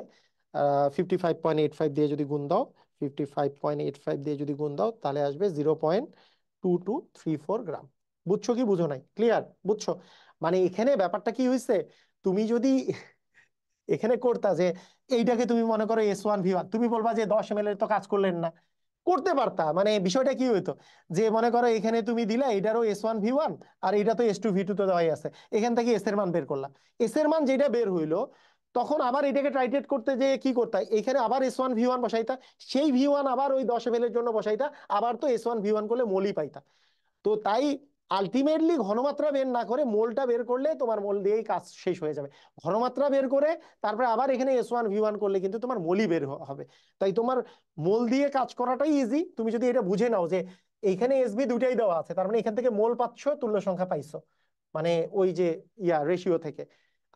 55.85 দিয়ে যদি গুণ দাও, 55.85 দিয়ে যদি গুণ দাও তাহলে আসবে 0.2234 গ্রাম। বুঝছো কি বুঝো নাই, ক্লিয়ার বুঝছো? মানে এখানে ব্যাপারটা কি হয়েছে, তুমি যদি এখানে করতা যে এইটাকে তুমি মনে করো S1V1, তুমি বলবা যে 10 ml এর তো কাজ করলেন না, করতে পারতা, মানে বিষয়টা কি হইতো যে মনে করো এখানে তুমি দিলা এটারও S1V1 আর এটা তো S2V2 তো দেওয়াই আছে, এখান থেকে এস এর মান বের করলা, এস এর মান যেটা বের হইলো তখন আবার এটাকে ট্রাইটেট করতে যে কি করতা, এখানে আবার S1V1 বসাইতা, সেই V1 আবার ওই 10 ml এর জন্য বসাইতা, আবার তো S1V1 করলে মোলই পাইতা। তো তাই আলটিমেটলি ঘনমাত্রা বের না করে মোলটা বের করলে তোমার মোল দিয়েই কাজ শেষ হয়ে যাবে, ঘনমাত্রা বের করে তারপরে আবার এখানে S1V1 করলে কিন্তু তোমার মোলই বের হবে। তাই তোমার মোল দিয়ে কাজ করাটাই ইজি, তুমি যদি এটা বুঝে নাও যে এইখানে এসবি দুইটাই দেওয়া আছে, তার মানে এখান থেকে মোল পাচ্ছ, তুল্য সংখ্যা পাইছো, মানে ওই যে রেশিও থেকে।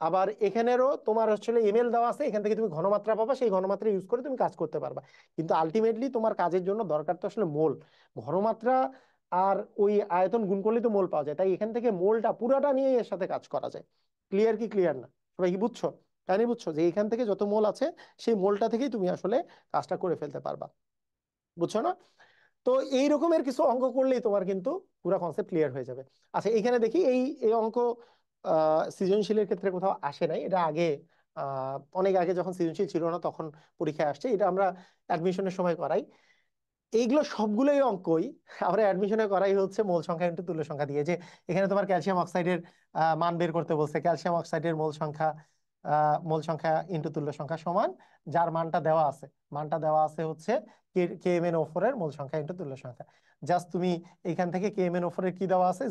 আবার এখানেরও তোমার আসলে এমএল দেওয়া আছে, এখান থেকে তুমি ঘনমাত্রা পাবা, সেই ঘনমাত্রা ইউজ করে তুমি কাজ করতে পারবা। কিন্তু আলটিমেটলি তোমার কাজের জন্য দরকার তো আসলে মোল, ঘনমাত্রা আর ওই আয়তন গুণ করলে তো মোল পাওয়া যায়, তাই এখান থেকে মোলটা পুরাটা নিয়ে এর সাথে কাজ করা যায়। ক্লিয়ার কি ক্লিয়ার না, সবাই কি বুঝছো? তাই নিয়ে বুঝছো যে এখান থেকে যত মোল আছে সেই মোলটা থেকেই তুমি আসলে কাজটা করে ফেলতে পারবা, বুঝছো না? তো এই রকমের কিছু অঙ্ক করলেই তোমার কিন্তু পুরো কনসেপ্ট ক্লিয়ার হয়ে যাবে। আচ্ছা এখানে দেখি এই এই অঙ্ক সৃজনশীলের ক্ষেত্রে কোথাও আসে নাই, এটা আগে অনেক আগে যখন সৃজনশীল ছিল না তখন পরীক্ষায় আসছে, এটা আমরা অ্যাডমিশনের সময় করাই। এইগুলো সবগুলোই অঙ্কই আমরা অ্যাডমিশনে করাই হচ্ছে মোল সংখ্যা ইনটু তুল্য সংখ্যা দিয়ে। যে এখানে তোমার ক্যালসিয়াম অক্সাইডের মান বের করতে বলছে, ক্যালসিয়াম অক্সাইডের মোল সংখ্যা ইনটু তুল্য সংখ্যা সমান যার মানটা দেওয়া আছে, মানটা দেওয়া আছে হচ্ছে KMnO4 এর মোল সংখ্যা ইনটু তুল্য সংখ্যা। জাস্ট তুমি এখান থেকে KMnO4 এর কি দেওয়া আছে,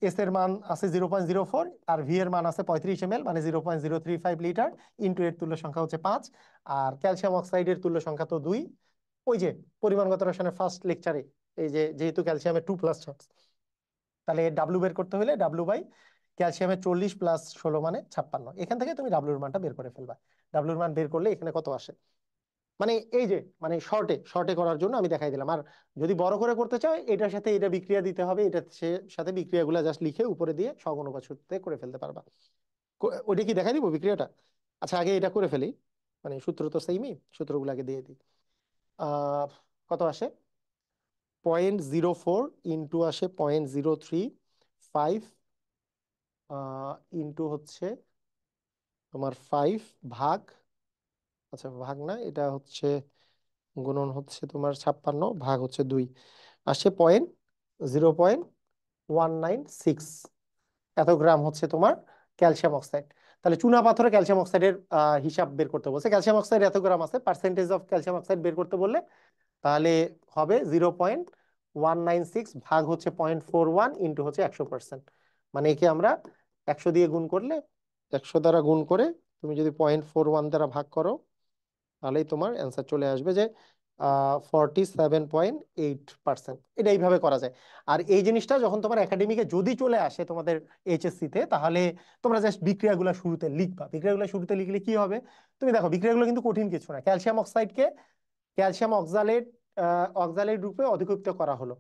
এস এর মান আছে 0.04, আর ভি এর মান আছে 35 ml, মানে 0.035 লিটার, ইনটু এর তুল্য সংখ্যা হচ্ছে 5। আর ক্যালসিয়াম অক্সাইডের তুল্য সংখ্যা তো 2। ওই যে পরিমাণগত রসায়নের ফার্স্ট লেকচারে এই যে যেহেতু ক্যালসিয়ামের 2+ চান্স, তাহলে ডাব্লু বের করতে হলে ডাব্লু বাই ক্যালসিয়ামের 40 + 16 মানে 56, এখান থেকে তুমি ডাব্লুর মানটা বের করে ফেলবা। ডাব্লুর মান বের করলে এখানে কত আসে, মানে এই যে মানে শর্টে শর্টে করার জন্য আমি দেখাই দিলাম। আর যদি বড় করে করতে চাও এটার সাথে এটা বিক্রিয়া দিতে হবে, এটার সাথে বিক্রিয়াগুলো জাস্ট লিখে উপরে দিয়ে সহগুণক সূত্রে করে ফেলতে পারবা। ওইটা কি দেখাই দিব বিক্রিয়াটা? আচ্ছা আগে এটা করে ফেলি, মানে সূত্র তো সেমই, সূত্রগুলো আগে দিয়ে দিই। কত আসে, 0.04 ইন্টু আসে 0.035 ইন্টু হচ্ছে তোমার 5 ভাগ, আচ্ছা ভাগ না, এটা হচ্ছে গুণন হচ্ছে তোমার 56 ভাগ হচ্ছে 2, আসে 0.196 এত গ্রাম হচ্ছে তোমার ক্যালসিয়াম অক্সাইড। তাহলে চুনা পাথরে ক্যালসিয়াম অক্সাইডের হিসাব বের করতে বলছে, ক্যালসিয়াম অক্সাইড এত গ্রাম আছে, পার্সেন্টেজ অফ ক্যালসিয়াম অক্সাইড বের করতে বললে তাহলে হবে 0.196 ভাগ হচ্ছে 0.41 ইন্টু হচ্ছে 100%, মানে একে আমরা 100 দিয়ে গুণ করলে, 100 দ্বারা গুণ করে তুমি যদি 0.41 দ্বারা ভাগ করো তাহলেই তোমার অ্যান্সার চলে আসবে যে 47.8%। এটা এইভাবে করা যায়। আর এই জিনিসটা যখন তোমার একাডেমিকে যদি চলে আসে তোমাদের এইচএসসি তে, তাহলে তোমরা জাস্ট বিক্রিয়াগুলো শুরুতে লিখবা। বিক্রিয়াগুলো শুরুতে লিখলে কি হবে, তুমি দেখো বিক্রিয়াগুলো কিন্তু কঠিন কিছু না। ক্যালসিয়াম অক্সাইডকে ক্যালসিয়াম অক্সালেট রূপে অধিকৃত করা হলো।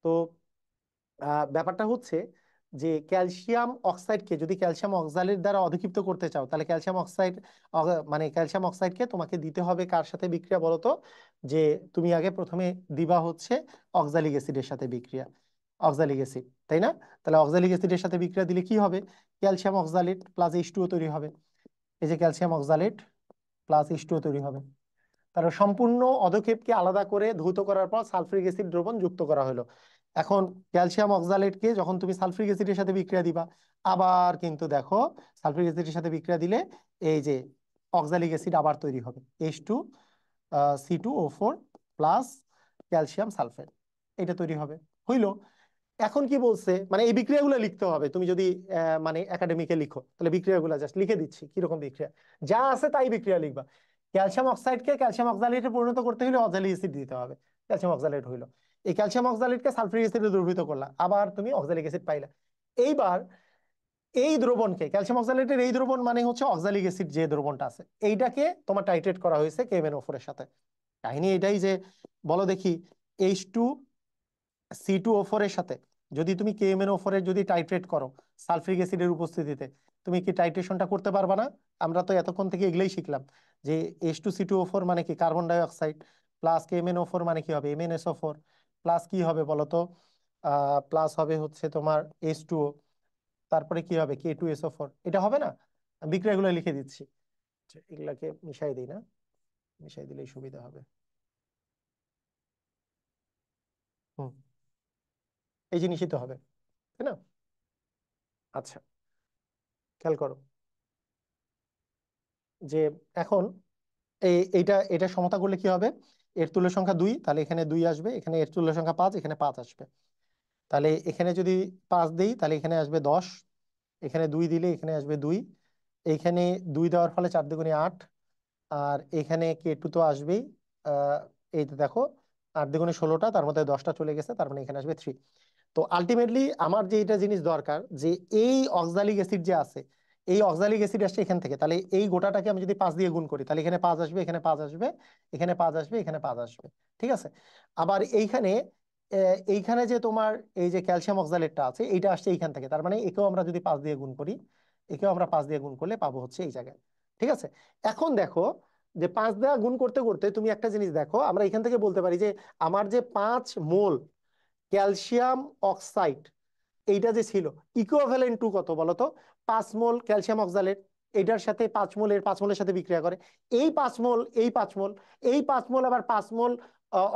তো ব্যাপারটা হচ্ছে যে ক্যালসিয়াম অক্সাইডকে যদি ক্যালসিয়াম অক্সালেট দ্বারা অধিকৃত করতে চাও, তাহলে ক্যালসিয়াম অক্সাইড মানে ক্যালসিয়াম অক্সাইডকে তোমাকে দিতে হবে কার সাথে বিক্রিয়া বলো তো? যে তুমি আগে প্রথমে দিবা হচ্ছে অক্সালিক অ্যাসিডের সাথে বিক্রিয়া, অক্সালিক অ্যাসিড, তাই না? তাহলে অক্সালিক অ্যাসিডের সাথে বিক্রিয়া দিলে কি হবে, ক্যালসিয়াম অক্সালেট প্লাস H2O তৈরি হবে। এই যে ক্যালসিয়াম অক্সালেট প্লাস H2O তৈরি হবে। তার সম্পূর্ণ অধক্ষেপকে আলাদা করে ধৌত করার পর সালফিউরিক অ্যাসিড দ্রবণ যুক্ত করা হলো। এখন ক্যালসিয়াম অক্সালেটকে যখন তুমি সালফিউরিক অ্যাসিডের সাথে বিক্রিয়া দিবা, আবার কিন্তু দেখো সালফিউরিক অ্যাসিডের সাথে বিক্রিয়া দিলে এই যে অক্সালিক অ্যাসিড আবার তৈরি হবে, H2C2O4 প্লাস ক্যালসিয়াম সালফেট, এটা তৈরি হবে, হইলো। এখন কি বলছে, মানে এই বিক্রিয়াগুলো লিখতে হবে। তুমি যদি মানে একাডেমিকে লিখো তাহলে বিক্রিয়াগুলো জাস্ট লিখে দিচ্ছি কিরকম বিক্রিয়া, যা আছে তাই বিক্রিয়া লিখবা। ক্যালসিয়াম অক্সাইডকে ক্যালসিয়াম অক্সালেটে পরিণত করতে হলে অক্সালিক অ্যাসিড দিতে হবে, ক্যালসিয়াম অক্সালেট হইলো। এই ক্যালসিয়াম অক্সালেটকে সালফিউরিক অ্যাসিডে দ্রবীভূত করলা, আবার তুমি অক্সালিক অ্যাসিড পাইলা। এইবার এই দ্রবণকে ক্যালসিয়াম অক্সালেটের এই দ্রবণ মানে হচ্ছে অক্সালিক অ্যাসিড যে দ্রবণটা আছে, এইটাকে তোমার টাইট্রেট করা হয়েছে KMnO4 এর সাথে। কাহিনী এটাই যে বলো দেখি, H2C2O4 এর সাথে যদি তুমি KMnO4 এর যদি টাইট্রেট করো সালফিউরিক অ্যাসিডের উপস্থিতিতে, তুমি কি টাইট্রেশনটা করতে পারবা না? আমরা তো এতক্ষণ থেকে এগুলাই শিখলাম যে H2C2O4 মানে কি, carbon die oxide, plus KMnO4 মানে কি হবে, MnSO4, প্লাস কি হবে বলতো, প্লাস হবে হচ্ছে তোমার H2O, তারপরে কি হবে K2SO4, এটা হবে না? বিক্রিয়াগুলো লিখে দিচ্ছি। আচ্ছা, এগুলাকে মিশাই দিই না, মিশাই দিলেই সুবিধা হবে। হুম, এই জিনিসই তো হবে, তাই না? আচ্ছা খেয়াল করো যে এখন এইটা এটা সমতা করলে কি হবে, এর তুল্য সংখ্যা 2, তাহলে এখানে 2 আসবে, এখানে এর তুল্য সংখ্যা 5, এখানে 5 আসবে। তাহলে এখানে যদি 5 দেই তাহলে এখানে আসবে 10, এখানে 2 দিলে এখানে আসবে 2, এইখানে 2 দেওয়ার ফলে 4 দুগুণে 8, আর এখানে K2 তো আসবেই। আহ এই তো দেখো 8 দুগুণে 16টা, তার মধ্যে 10টা চলে গেছে, তার মানে এখানে আসবে 3। তো আলটিমেটলি আমার যে এটা জিনিস দরকার যে এই অক্সালিক অ্যাসিড যে আছে, এই অক্সালিক অ্যাসিড আসছে এখান থেকে, তাহলে এই গোটাটাকে আমি যদি 5 দিয়ে গুণ করি তাহলে এখানে 5 আসবে, এখানে 5 আসবে, এখানে 5 আসবে, এখানে 5 আসবে, ঠিক আছে? আবার এইখানে যে তোমার এই যে ক্যালসিয়াম অক্সালেটটা আছে এইটা আসছে এইখান থেকে, তার মানে একেও আমরা যদি 5 দিয়ে গুণ করি, একেও আমরা 5 দিয়ে গুণ করলে পাবো হচ্ছে এই জায়গায়, ঠিক আছে? এখন দেখো যে 5 দ্বারা গুণ করতে করতে তুমি একটা জিনিস দেখো, আমরা এখান থেকে বলতে পারি যে আমার যে 5 মোল ক্যালসিয়াম অক্সাইড এইটা যে ছিল, ইকুইভ্যালেন্ট টু কত বলতো? 5 মোল ক্যালসিয়াম অক্সালেট, এইটার সাথে 5 মোল, এর 5 মোলের সাথে বিক্রিয়া করে। এই 5 মোল, এই 5 মোল, এই 5 মোল আবার 5 মোল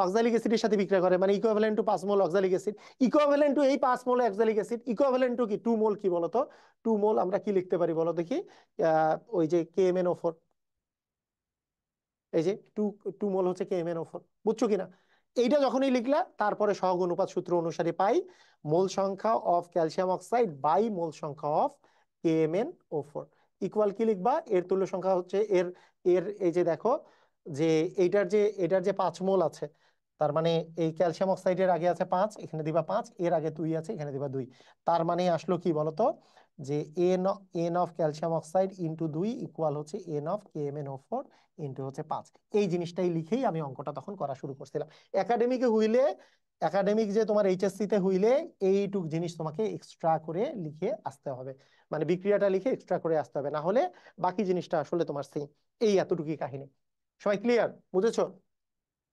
অক্সালিক অ্যাসিডের সাথে বিক্রিয়া করে, মানে equivalent to 5 mole oxalic acid, equivalent to এই 5 মোল অক্সালিক অ্যাসিড, ইকুইভ্যালেন্ট টু কি 2 মোল, কি বলতো? 2 মোল আমরা কি লিখতে পারি বলো দেখি? ওই যে KMnO4, এই যে টু 2 মোল হচ্ছে KMnO4, বুঝছো কিনা? এইটা যখনই লিখলা তারপরে সহগ অনুপাত সূত্র অনুসারে পাই মোল সংখ্যা of calcium oxide by mole সংখ্যা অফ KMnO4 ইকুয়াল কি লিখবা? এর তুল্য সংখ্যা হচ্ছে এর এর এই যে দেখো, যে এটার যে 5 মোল আছে, তার মানে এই ক্যালসিয়াম অক্সাইডের আগে আছে 5, এখানে দিবা 5, এর আগে 2 আছে, এখানে দিবা 2। তার মানে আসলো কি বলতো? যে n of calcium oxide into 2 equal হচ্ছে এন অফ KMnO4 ইন্টু হচ্ছে 5। এই জিনিসটাই লিখেই আমি অঙ্কটা তখন করা শুরু করছিলাম। একাডেমিকে হইলে, একাডেমিক যে তোমার HSC তে হইলে এইটুক জিনিস তোমাকে এক্সট্রা করে লিখে আসতে হবে, মানে বিক্রিয়াটা লিখে এক্সট্রা করে আসতে হবে, না হলে বাকি জিনিসটা আসলে তোমার সেম। এই এতটুকুই কাহিনী। সবাই ক্লিয়ার, বুঝেছো?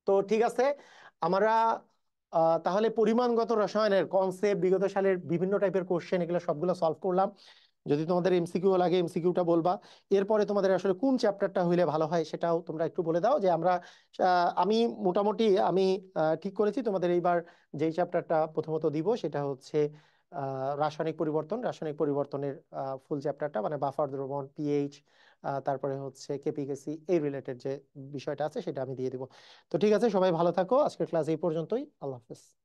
তো ঠিক আছে, আমরা তাহলে পরিমাণগত রসায়নের কনসেপ্ট, বিগত সালের বিভিন্ন টাইপের কোশ্চেন, এগুলো সবগুলো সলভ করলাম। যদি তোমাদের MCQ লাগে MCQটা বলবা। এরপরে তোমাদের আসলে কোন চ্যাপ্টারটা হইলে ভালো হয় সেটাও তোমরা একটু বলে দাও, যে আমরা আমি মোটামুটি আমি ঠিক করেছি তোমাদের এইবার যেই চ্যাপ্টারটা প্রথমত দিব সেটা হচ্ছে রাসায়নিক পরিবর্তন। রাসায়নিক পরিবর্তনের ফুল চ্যাপ্টারটা, মানে বাফার দ্রবণ, পিএইচ, তারপরে হচ্ছে KPKC, এই রিলেটেড যে বিষয়টা আছে সেটা আমি দিয়ে দিব। তো ঠিক আছে, সবাই ভালো থাকো, আজকের ক্লাস এই পর্যন্তই। আল্লাহ হাফেজ।